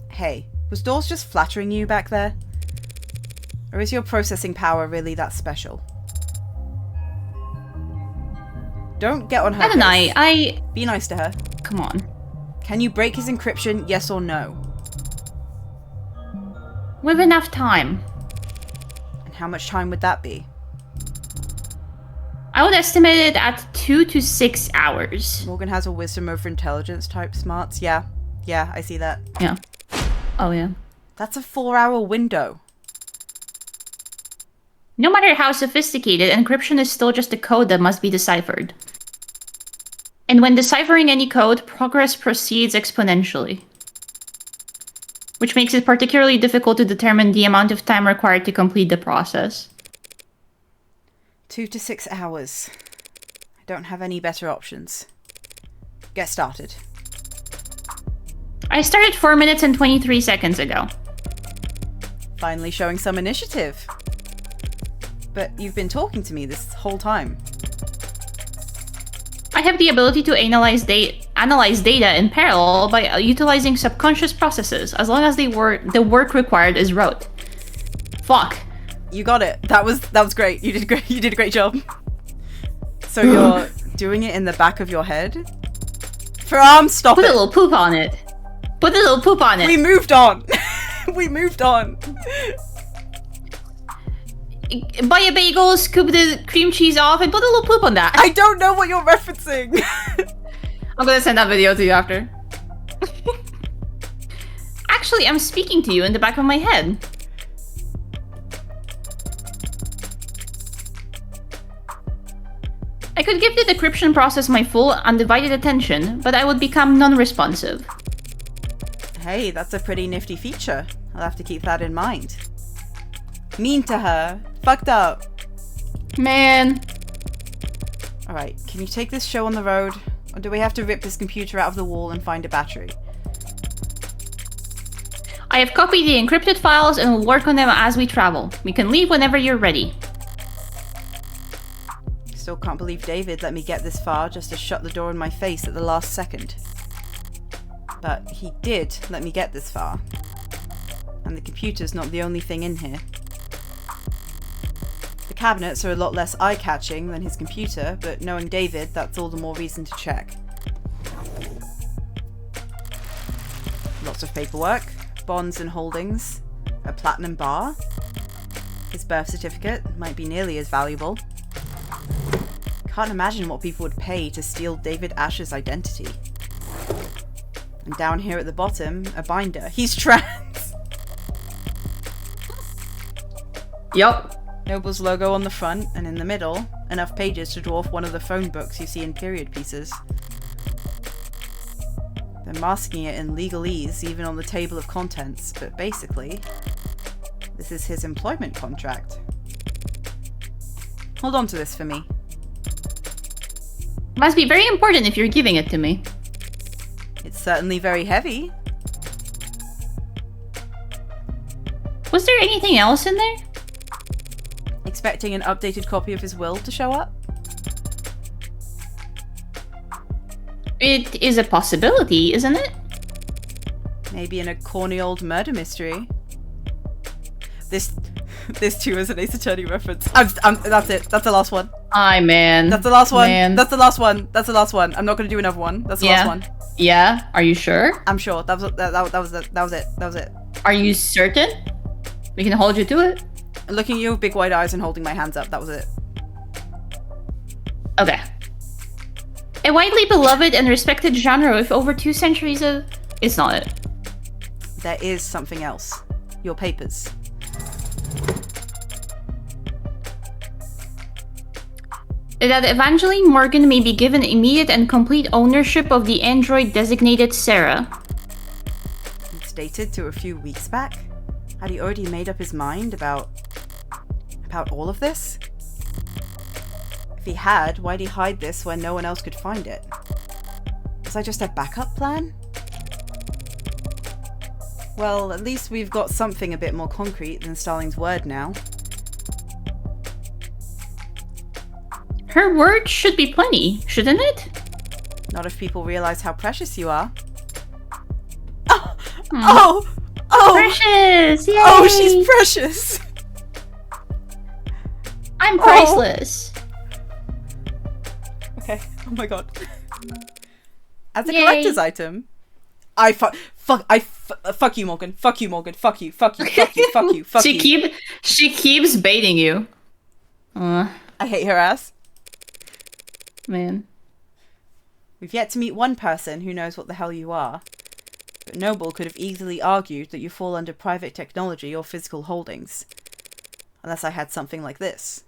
Hey, was Dawes just flattering you back there? Or is your processing power really that special? Don't get on her case. Be nice to her. Come on. Can you break his encryption, yes or no? With enough time. And how much time would that be? I would estimate it at 2 to 6 hours. Morgan has a wisdom over intelligence type smarts. Yeah, I see that. Yeah. Oh, yeah. That's a 4-hour window. No matter how sophisticated, encryption is still just a code that must be deciphered. And when deciphering any code, progress proceeds exponentially. Which makes it particularly difficult to determine the amount of time required to complete the process. 2 to 6 hours. I don't have any better options. Get started. I started 4 minutes and 23 seconds ago. Finally showing some initiative. But you've been talking to me this whole time. I have the ability to analyze data in parallel by utilizing subconscious processes, as long as the work required is rote. Fuck. You got it. That was great. You did great. You did a great job. So you're doing it in the back of your head? Stop it. Put a little poop on it. Put a little poop on it. We moved on. We moved on. Buy a bagel, scoop the cream cheese off, and put a little poop on that. I don't know what you're referencing. I'm gonna send that video to you after. Actually, I'm speaking to you in the back of my head. I could give the decryption process my full, undivided attention, but I would become non-responsive. Hey, that's a pretty nifty feature. I'll have to keep that in mind. Mean to her. Fucked up. Man. Alright, can you take this show on the road? Or do we have to rip this computer out of the wall and find a battery? I have copied the encrypted files and will work on them as we travel. We can leave whenever you're ready. Still can't believe David let me get this far just to shut the door in my face at the last second. But he did let me get this far. And the computer's not the only thing in here. The cabinets are a lot less eye-catching than his computer, but knowing David, that's all the more reason to check. Lots of paperwork, bonds and holdings, a platinum bar. His birth certificate might be nearly as valuable. Can't imagine what people would pay to steal David Asher's identity. And down here at the bottom, a binder. He's trans! Yup. Noble's logo on the front, and in the middle, enough pages to dwarf one of the phone books you see in period pieces. They're masking it in legalese, even on the table of contents, but basically, this is his employment contract. Hold on to this for me. Must be very important if you're giving it to me. It's certainly very heavy. Was there anything else in there? Expecting an updated copy of his will to show up? It is a possibility, isn't it? Maybe in a corny old murder mystery. This too is an Ace Attorney reference. That's it. That's the last one. Man. That's the last one. Man. That's the last one. That's the last one. I'm not going to do another one. That's the last one. Yeah? Are you sure? I'm sure. That was it. Are you certain? We can hold you to it. Looking at you with big wide eyes and holding my hands up. That was it. Okay. A widely beloved and respected genre with over 2 centuries of... It's not it. There is something else. Your papers. That Evangeline Morgan may be given immediate and complete ownership of the android designated SERRA. It's dated to a few weeks back? Had he already made up his mind about all of this? If he had, why'd he hide this when no one else could find it? Was that just a backup plan? Well, at least we've got something a bit more concrete than Starling's word now. Her word should be plenty, shouldn't it? Not if people realize how precious you are. Oh! Oh! Oh! Precious! Yay! Oh, she's precious! I'm priceless. Okay. Oh my god. As a Yay. collector's item, fuck you, Morgan. Fuck you, Morgan. Fuck you. Fuck you. Fuck you. Fuck you. Fuck you. She keeps baiting you. I hate her ass. Man. We've yet to meet one person who knows what the hell you are. But Noble could have easily argued that you fall under private technology or physical holdings. Unless I had something like this.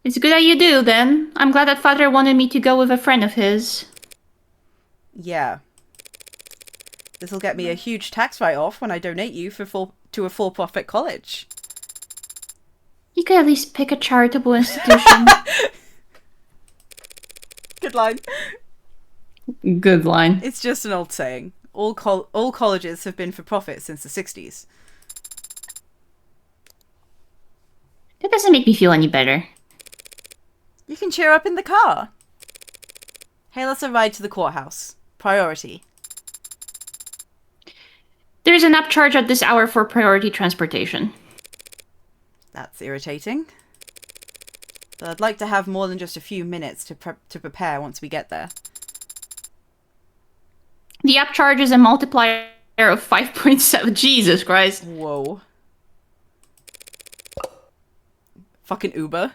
It's good that you do, then. I'm glad that father wanted me to go with a friend of his. Yeah. This'll get me a huge tax write-off when I donate you to a for-profit college. You could at least pick a charitable institution. Good line. Good line. It's just an old saying. All colleges have been for profit since the 60s. That doesn't make me feel any better. You can cheer up in the car. Hail us a ride to the courthouse. Priority. There's an upcharge at this hour for priority transportation. That's irritating. But I'd like to have more than just a few minutes to prepare once we get there. The upcharge is a multiplier of 5.7. Jesus Christ. Whoa. Fucking Uber.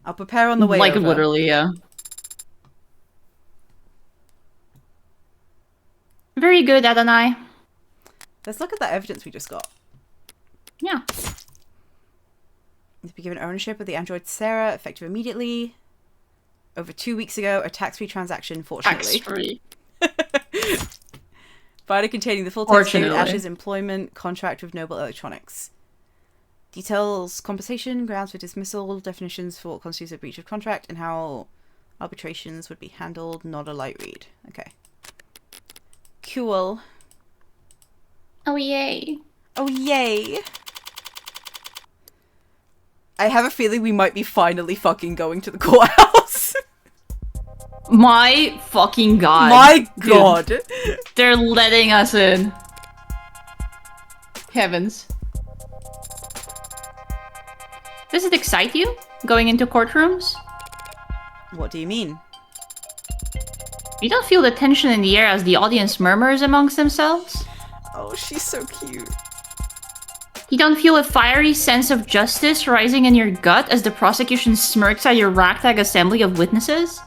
I'll prepare on the way over. Literally, yeah. Very good, Adonai. Let's look at that evidence we just got. Yeah. To be given ownership of the android SERRA, effective immediately. Over 2 weeks ago, a tax-free transaction, fortunately. Tax-free. Provider containing the full text of Ash's employment contract with Noble Electronics. Details, compensation, grounds for dismissal, definitions for what constitutes a breach of contract, and how arbitrations would be handled. Not a light read. Okay. Cool. Oh, yay. Oh, yay. I have a feeling we might be finally fucking going to the courthouse. My fucking god. My god. Dude, they're letting us in. Heavens. Does it excite you, going into courtrooms? What do you mean? You don't feel the tension in the air as the audience murmurs amongst themselves? Oh, she's so cute. You don't feel a fiery sense of justice rising in your gut as the prosecution smirks at your ragtag assembly of witnesses?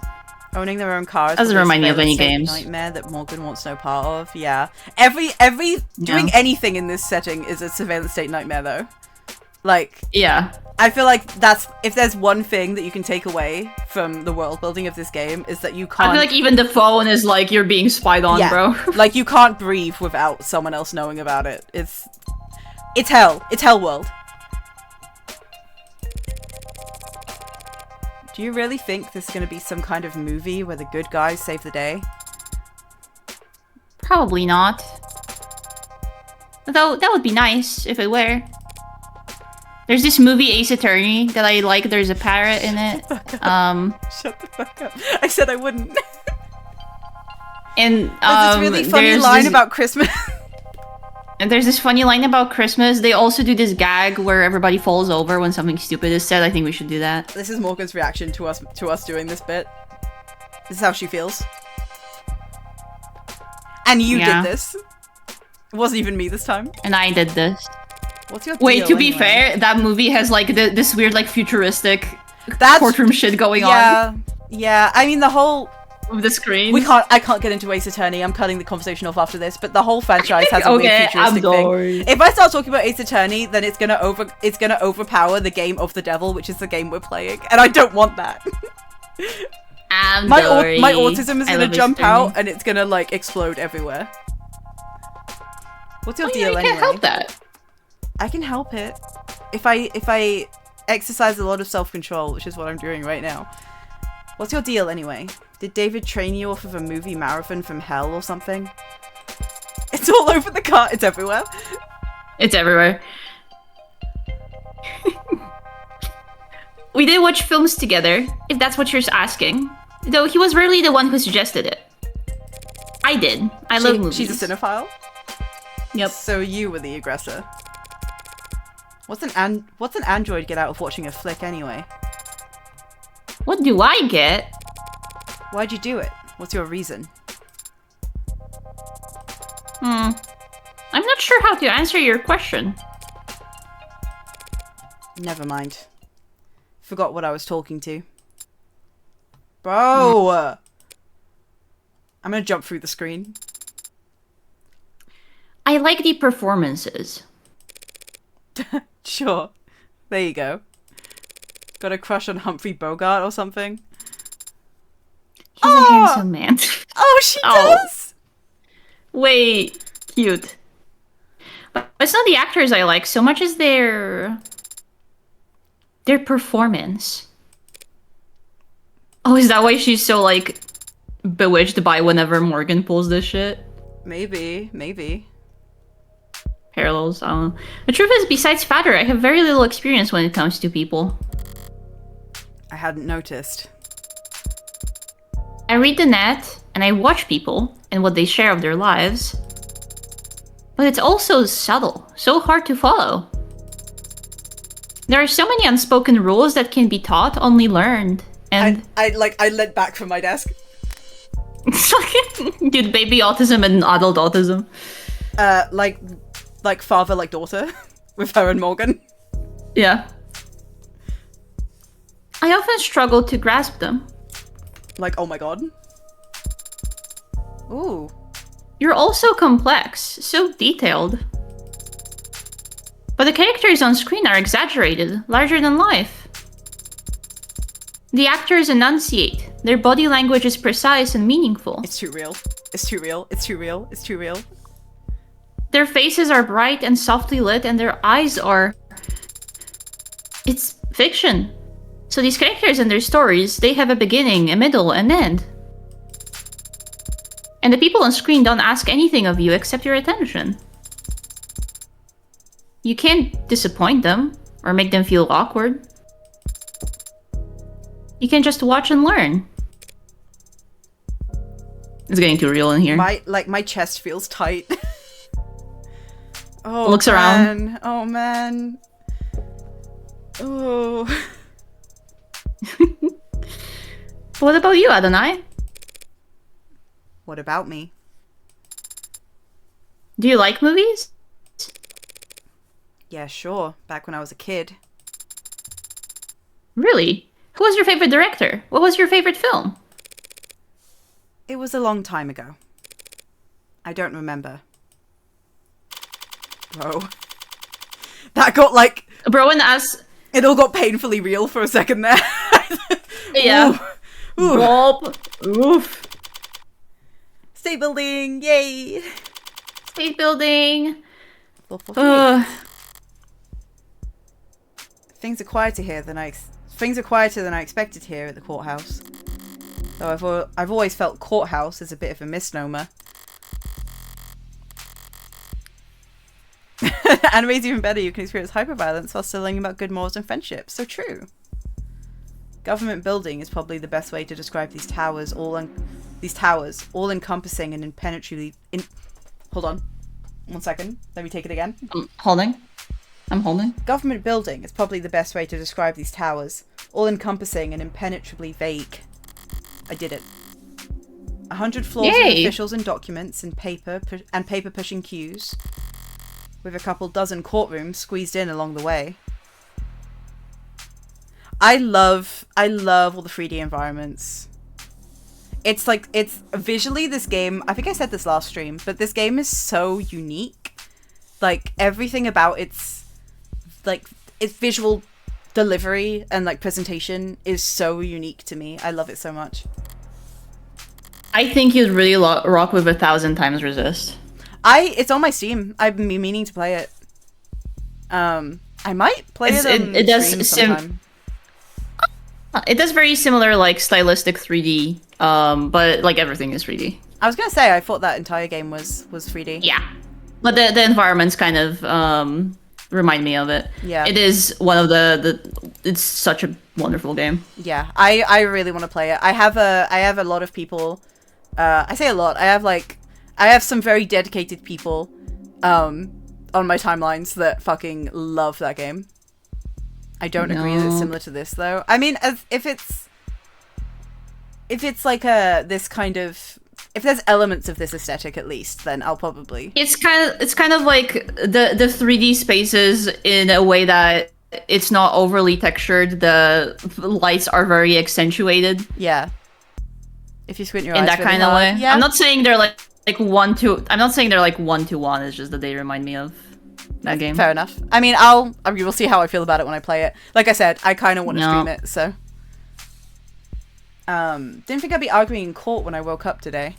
Owning their own cars doesn't remind me of any games. Nightmare that Morgan wants no part of. Yeah, every doing anything in this setting is a surveillance state nightmare, though. Like, yeah, I feel like that's, if there's one thing that you can take away from the world building of this game, is that you can't. I feel like even the phone is like you're being spied on, bro. Like, you can't breathe without someone else knowing about it. It's hell. It's hell world. Do you really think this is going to be some kind of movie where the good guys save the day? Probably not. Though that would be nice if it were. There's this movie Ace Attorney that I like. There's a parrot in it. Shut the fuck up. I said I wouldn't. And there's this really funny line about Christmas. And there's this funny line about Christmas. They also do this gag where everybody falls over when something stupid is said. I think we should do that. This is Morgan's reaction to us doing this bit. This is how she feels. And you did this. It wasn't even me this time. And I did this. What's your deal, Wait, to be anyway? fair, that movie has like this weird like futuristic courtroom shit going on. Yeah. I mean the whole with the screen. I can't get into Ace Attorney. I'm cutting the conversation off after this. But the whole franchise has a weird futuristic thing. If I start talking about Ace Attorney, then it's gonna overpower the game of the devil, which is the game we're playing, and I don't want that. My autism is gonna jump out, and it's gonna like explode everywhere. What's your deal anyway? You can't help that. I can help it if I exercise a lot of self-control, which is what I'm doing right now. What's your deal anyway? Did David train you off of a movie marathon from hell or something? It's all over the car. It's everywhere. It's everywhere. We did watch films together, if that's what you're asking. Though he was rarely the one who suggested it. I did. I love movies. She's a cinephile? Yep. So you were the aggressor. What's an android get out of watching a flick anyway? What do I get? Why'd you do it? What's your reason? I'm not sure how to answer your question. Never mind. Forgot what I was talking to. Bro! I'm gonna jump through the screen. I like the performances. Sure. There you go. Got a crush on Humphrey Bogart or something? He's a handsome man. Oh, she does! Wait, cute. But it's not the actors I like so much as their performance. Oh, is that why she's so, like, bewitched by whenever Morgan pulls this shit? Maybe. Parallels, I don't know. The truth is, besides Fatter, I have very little experience when it comes to people. I hadn't noticed. I read the net, and I watch people, and what they share of their lives. But it's also subtle, so hard to follow. There are so many unspoken rules that can be taught, only learned, and... I leant back from my desk. Dude, baby autism and adult autism. Like father, like daughter, with her and Morgan. Yeah. I often struggle to grasp them. Like, oh my god. Ooh. You're also complex, so detailed. But the characters on screen are exaggerated, larger than life. The actors enunciate. Their body language is precise and meaningful. It's too real. It's too real. It's too real. It's too real. Their faces are bright and softly lit, and their eyes are... It's fiction. So these characters and their stories, they have a beginning, a middle, and end. And the people on screen don't ask anything of you except your attention. You can't disappoint them, or make them feel awkward. You can just watch and learn. It's getting too real in here. My chest feels tight. Oh, looks around. Oh man. Oh. What about you, Adonai? What about me? Do you like movies? Yeah, sure. Back when I was a kid. Really? Who was your favorite director? What was your favorite film? It was a long time ago. I don't remember. Bro. That got like... Bro and us... It all got painfully real for a second there. Yeah. Ooh. Bob. Oof. State building, yay! State building. Things are quieter here than Things are quieter than I expected here at the courthouse. Though I've always felt courthouse is a bit of a misnomer. Anime's even better. You can experience hyperviolence while still learning about good morals and friendship. So true. Government building is probably the best way to describe these towers, all encompassing and impenetrably. Hold on, 1 second. Let me take it again. I'm holding. Government building is probably the best way to describe these towers, all encompassing and impenetrably vague. I did it. 100 floors of officials and documents and paper pushing queues, with a couple dozen courtrooms squeezed in along the way. I love all the 3D environments. It's like, it's visually, this game, I think I said this last stream, but this game is so unique. Like, everything about its visual delivery and like presentation is so unique to me. I love it so much. I think you'd really rock with 1,000 times resist. It's on my Steam. I've been meaning to play it. I might play it on stream sometime. It does very similar, like, stylistic 3D, but, like, everything is 3D. I was gonna say, I thought that entire game was 3D. Yeah. But the environments kind of remind me of it. Yeah. It is one of it's such a wonderful game. Yeah, I really want to play it. I have a lot of people, I say a lot, I have some very dedicated people, on my timelines that fucking love that game. I don't agree that it's similar to this, though. I mean, if it's like this kind of, if there's elements of this aesthetic at least, then I'll probably. It's kind of like the 3D spaces in a way that it's not overly textured. The lights are very accentuated. Yeah. If you squint your eyes in that really kind of hard. way. Yeah. I'm not saying they're like one to. I'm not saying they're like 1-to-1. It's just that they remind me of that game. Fair enough. I mean, we'll see how I feel about it when I play it. Like I said, I kind of want to stream it, so. Didn't think I'd be arguing in court when I woke up today.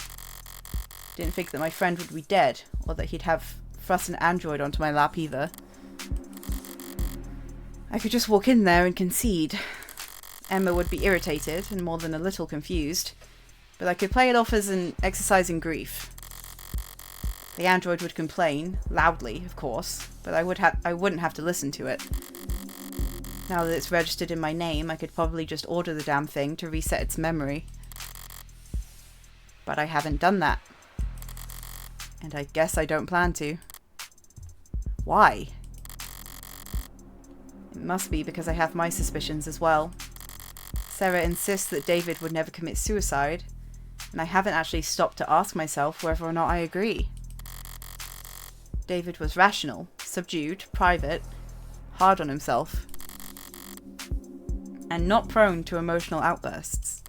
Didn't think that my friend would be dead, or that he'd have thrust an android onto my lap either. I could just walk in there and concede. Emma would be irritated and more than a little confused, but I could play it off as an exercise in grief. The android would complain, loudly, of course, but I wouldn't have to listen to it. Now that it's registered in my name, I could probably just order the damn thing to reset its memory. But I haven't done that. And I guess I don't plan to. Why? It must be because I have my suspicions as well. Sarah insists that David would never commit suicide, and I haven't actually stopped to ask myself whether or not I agree. David was rational, subdued, private, hard on himself, and not prone to emotional outbursts.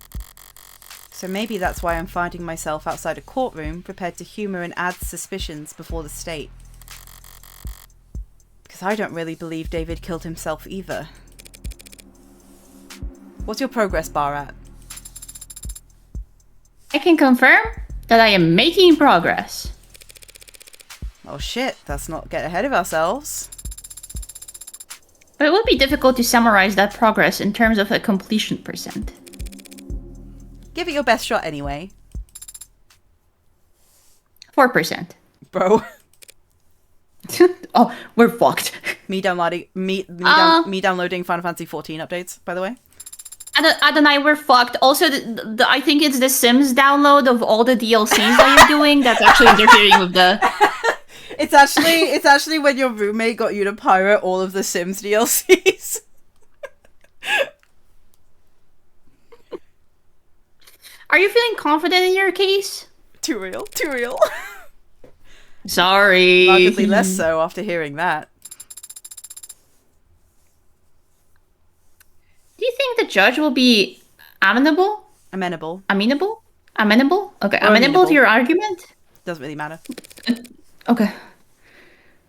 So maybe that's why I'm finding myself outside a courtroom, prepared to humour and add suspicions before the state. Because I don't really believe David killed himself either. What's your progress bar at? I can confirm that I am making progress. Oh shit, let's not get ahead of ourselves. But it would be difficult to summarize that progress in terms of a completion percent. Give it your best shot anyway. 4%. Bro. Oh, we're fucked. Me downloading Final Fantasy 14 updates, by the way. Adonai, we're fucked. Also, I think it's the Sims download of all the DLCs that you're doing that's actually interfering with the... It's actually when your roommate got you to pirate all of the Sims DLCs. Are you feeling confident in your case? Too real. Sorry. Markedly less so after hearing that. Do you think the judge will be amenable? Amenable. Amenable? Okay, Or amenable to your argument? Doesn't really matter. Okay.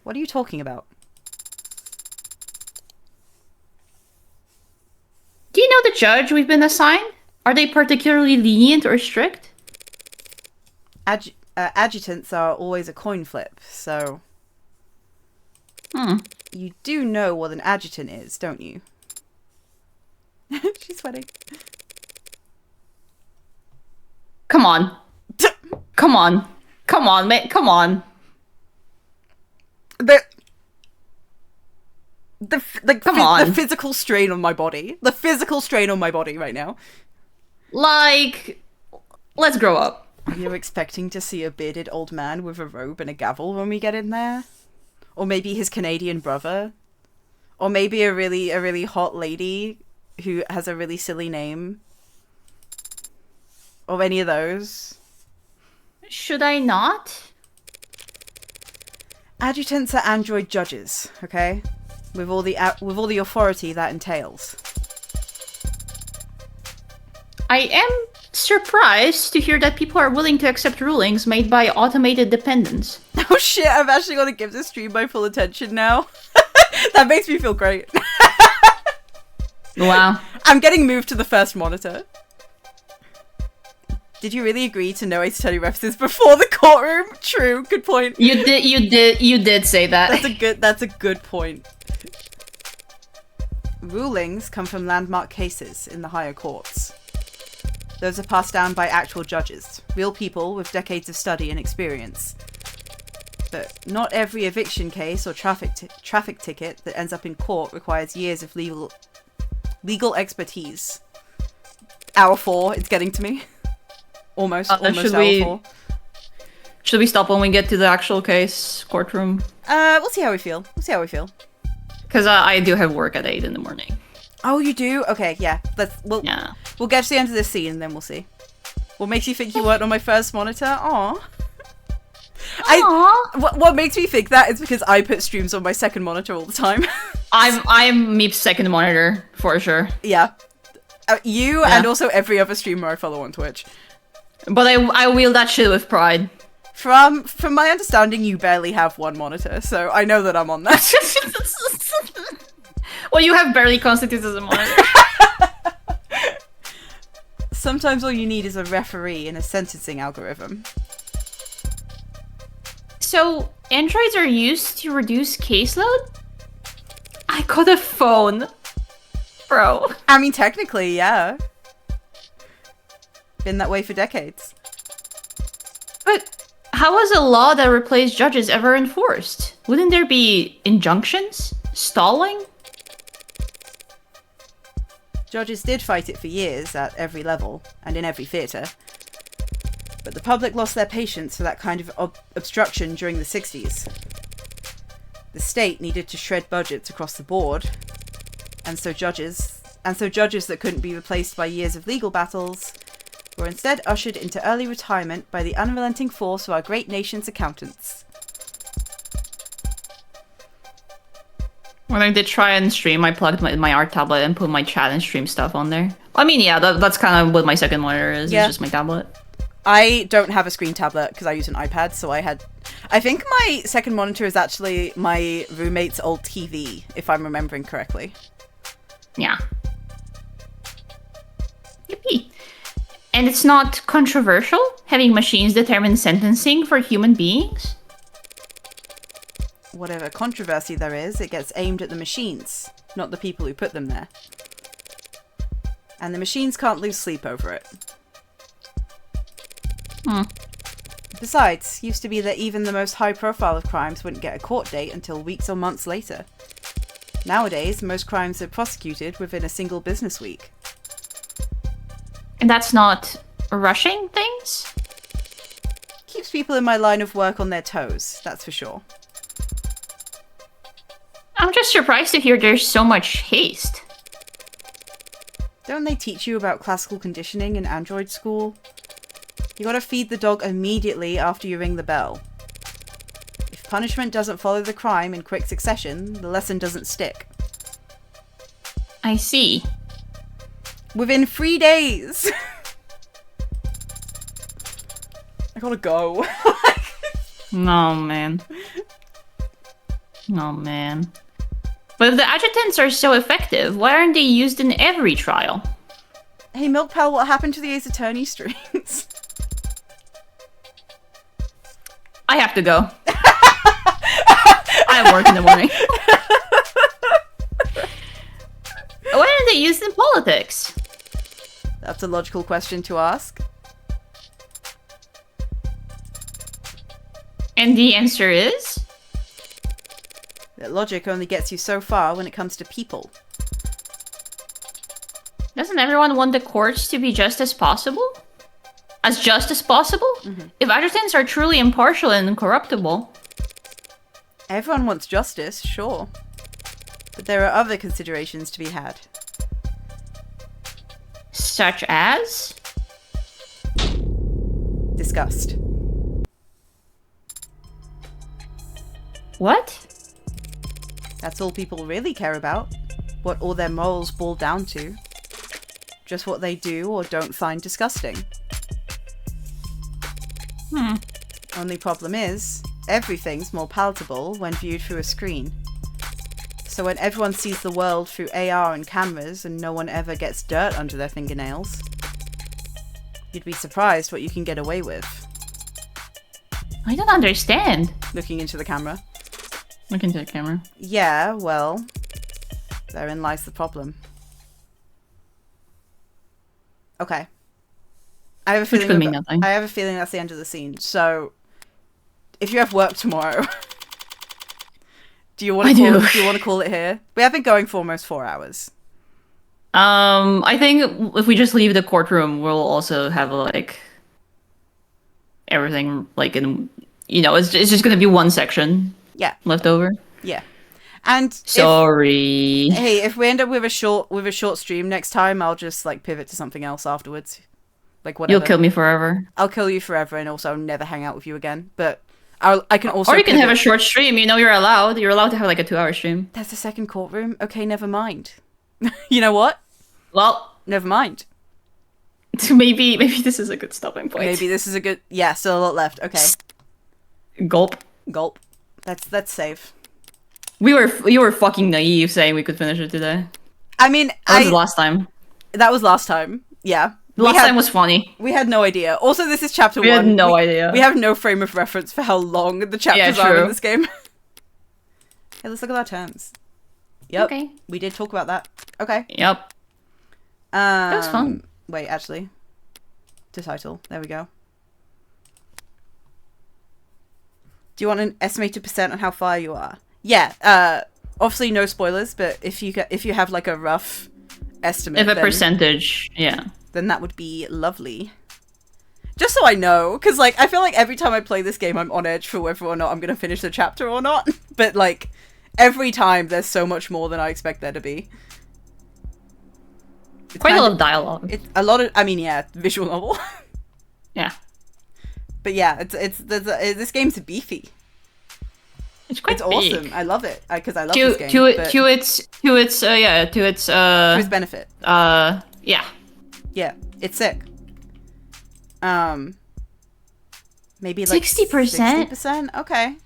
What are you talking about? Do you know the judge we've been assigned? Are they particularly lenient or strict? Adjutants are always a coin flip, so... You do know what an adjutant is, don't you? She's sweating. Come on. Come on, mate. Come on. The physical strain on my body. The physical strain on my body right now. Like, let's grow up. Are you expecting to see a bearded old man with a robe and a gavel when we get in there? Or maybe his Canadian brother? Or maybe a really hot lady who has a really silly name? Or any of those? Should I not? Adjutants are android judges, okay? With all the authority that entails. I am surprised to hear that people are willing to accept rulings made by automated dependents. Oh shit, I'm actually gonna give this stream my full attention now. That makes me feel great. Wow. I'm getting moved to the first monitor. Did you really agree to no 8-to-20 references before the courtroom? True, good point. You did say that. That's a good point. Rulings come from landmark cases in the higher courts. Those are passed down by actual judges, real people with decades of study and experience. But not every eviction case or traffic ticket that ends up in court requires years of legal expertise. Hour 4, it's getting to me. Almost hour 4. Should we stop when we get to the actual case courtroom? We'll see how we feel. Because I do have work at 8 in the morning. Oh, you do? Okay, yeah. We'll get to the end of this scene and then we'll see. What makes you think you weren't on my first monitor? Aww. What makes me think that is because I put streams on my second monitor all the time. I'm Meep's second monitor, for sure. Yeah. And also every other streamer I follow on Twitch. But I wield that shit with pride. From my understanding, you barely have one monitor, so I know that I'm on that. Well, you have barely constituted as a monitor. Sometimes all you need is a referee in a sentencing algorithm. So, androids are used to reduce caseload? I got a phone. Bro. I mean, technically, yeah. Been that way for decades. But how was a law that replaced judges ever enforced? Wouldn't there be injunctions? Stalling? Judges did fight it for years at every level and in every theatre. But the public lost their patience for that kind of obstruction during the 60s. The state needed to shred budgets across the board, and so judges that couldn't be replaced by years of legal battles were instead ushered into early retirement by the unrelenting force of our great nation's accountants. When I did try and stream, I plugged my art tablet and put my chat and stream stuff on there. I mean, yeah, that's kind of what my second monitor is. Yeah. It's just my tablet. I don't have a screen tablet because I use an iPad, so I think my second monitor is actually my roommate's old TV, if I'm remembering correctly. Yeah. Yippee. And it's not controversial having machines determine sentencing for human beings? Whatever controversy there is, it gets aimed at the machines, not the people who put them there. And the machines can't lose sleep over it. Besides, used to be that even the most high profile of crimes wouldn't get a court date until weeks or months later. Nowadays, most crimes are prosecuted within a single business week. And that's not rushing things? Keeps people in my line of work on their toes, that's for sure. I'm just surprised to hear there's so much haste. Don't they teach you about classical conditioning in android school? You gotta feed the dog immediately after you ring the bell. If punishment doesn't follow the crime in quick succession, the lesson doesn't stick. I see. Within 3 days! I gotta go. No, man. No, man. But if the adjutants are so effective, why aren't they used in every trial? Hey, Milk Pal, what happened to the Ace Attorney streams? I have to go. I have work in the morning. Why aren't they used in politics? That's a logical question to ask. And the answer is? That logic only gets you so far when it comes to people. Doesn't everyone want the courts to be just as possible? As just as possible? Mm-hmm. If adjutants are truly impartial and incorruptible. Everyone wants justice, sure. But there are other considerations to be had. Such as? Disgust. What? That's all people really care about. What all their morals boil down to. Just what they do or don't find disgusting. Only problem is, everything's more palatable when viewed through a screen. So when everyone sees the world through AR and cameras and no one ever gets dirt under their fingernails, you'd be surprised what you can get away with. I don't understand. Looking into the camera. Look into the camera. Yeah, well, therein lies the problem. Okay. I have a feeling. Which could mean nothing. I have a feeling that's the end of the scene. So, if you have work tomorrow, do you want to call it here? We have been going for almost 4 hours. I think if we just leave the courtroom, we'll also have like everything like in, you know, it's just gonna be one section. Yeah. Left over. Yeah. And sorry. If we end up with a short stream next time, I'll just like pivot to something else afterwards. Like whatever. You'll kill me forever. I'll kill you forever and also never hang out with you again. But I can also. Or you can have a short stream. You know, you're allowed. You're allowed to have like a 2-hour stream. There's a second courtroom. Okay, never mind. You know what? Well, never mind. Maybe this is a good stopping point. Maybe this is a good. Yeah, still a lot left. Okay. Gulp. That's safe. You were fucking naive saying we could finish it today. I mean, that was the last time. That was last time. Yeah. Last time was funny. We had no idea. Also, this is chapter 1. We had no idea. We have no frame of reference for how long the chapters are in this game. Hey, let's look at our terms. Yep. Okay. We did talk about that. Okay. Yep. That was fun. Wait, actually. To title. There we go. Do you want an estimated percent on how far you are? Yeah. Obviously, no spoilers, but if you have like a rough estimate, if a percentage, yeah, then that would be lovely. Just so I know, because like I feel like every time I play this game, I'm on edge for whether or not I'm gonna finish the chapter or not. But like every time, there's so much more than I expect there to be. It's quite a lot of dialogue. It's a lot of. I mean, yeah, visual novel. Yeah. But yeah, this game's beefy. It's quite awesome. I love it because I love this game. To its benefit. Yeah. Yeah, it's sick. Maybe like 60%. 60%. Okay.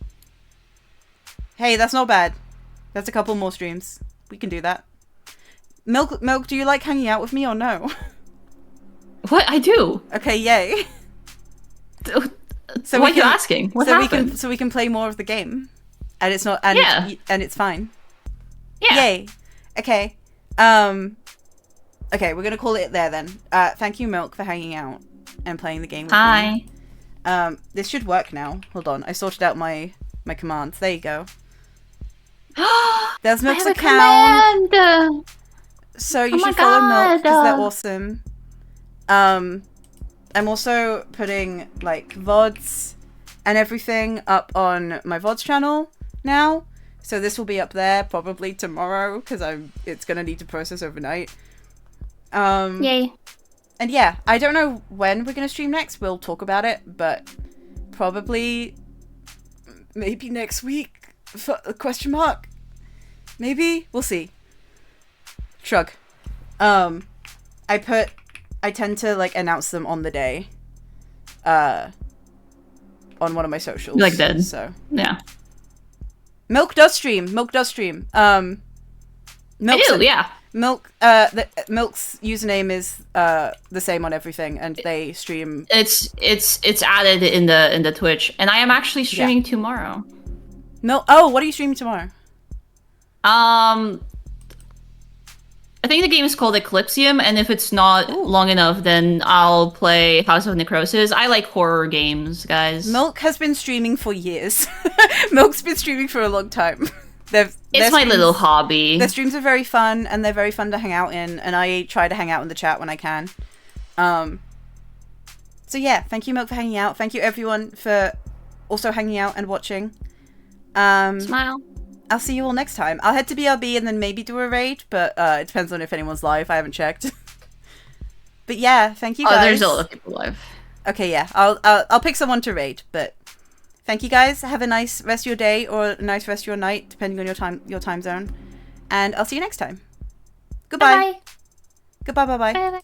Hey, that's not bad. That's a couple more streams. We can do that. Milk, do you like hanging out with me or no? What? I do. Okay, yay. So what are you asking? What happened? So we can play more of the game, and it's not and it's fine. Yeah. Yay. Okay. Okay, we're gonna call it there then. Thank you, Milk, for hanging out and playing the game with me. This should work now. Hold on, I sorted out my commands. There you go. There's Milk's account. Command. So you should follow Milk because they're awesome. I'm also putting like VODs and everything up on my VODs channel now. So this will be up there probably tomorrow because it's gonna need to process overnight. Yay. And yeah, I don't know when we're gonna stream next. We'll talk about it, but probably maybe next week. Question mark. Maybe we'll see. Shrug. I tend to like announce them on the day, on one of my socials. Like that. So yeah. Milk does stream. Milk's I do, yeah. Milk's username is the same on everything, and they stream. It's added in the Twitch, and I am actually streaming tomorrow. Oh, what are you streaming tomorrow? I think the game is called Eclipsium, and if it's not long enough, then I'll play House of Necrosis. I like horror games, guys. Milk has been streaming for years. Milk's been streaming for a long time. It's my little hobby. Their streams are very fun, and they're very fun to hang out in, and I try to hang out in the chat when I can. So yeah, thank you, Milk, for hanging out. Thank you, everyone, for also hanging out and watching. Smile. I'll see you all next time. I'll head to BRB and then maybe do a raid, but it depends on if anyone's live. I haven't checked. But yeah, thank you guys. Oh, there's a lot of people live. Okay, yeah. I'll pick someone to raid, but Thank you guys. Have a nice rest of your day or a nice rest of your night, depending on your time zone. And I'll see you next time. Goodbye. Bye-bye. Goodbye. Bye. Bye-bye.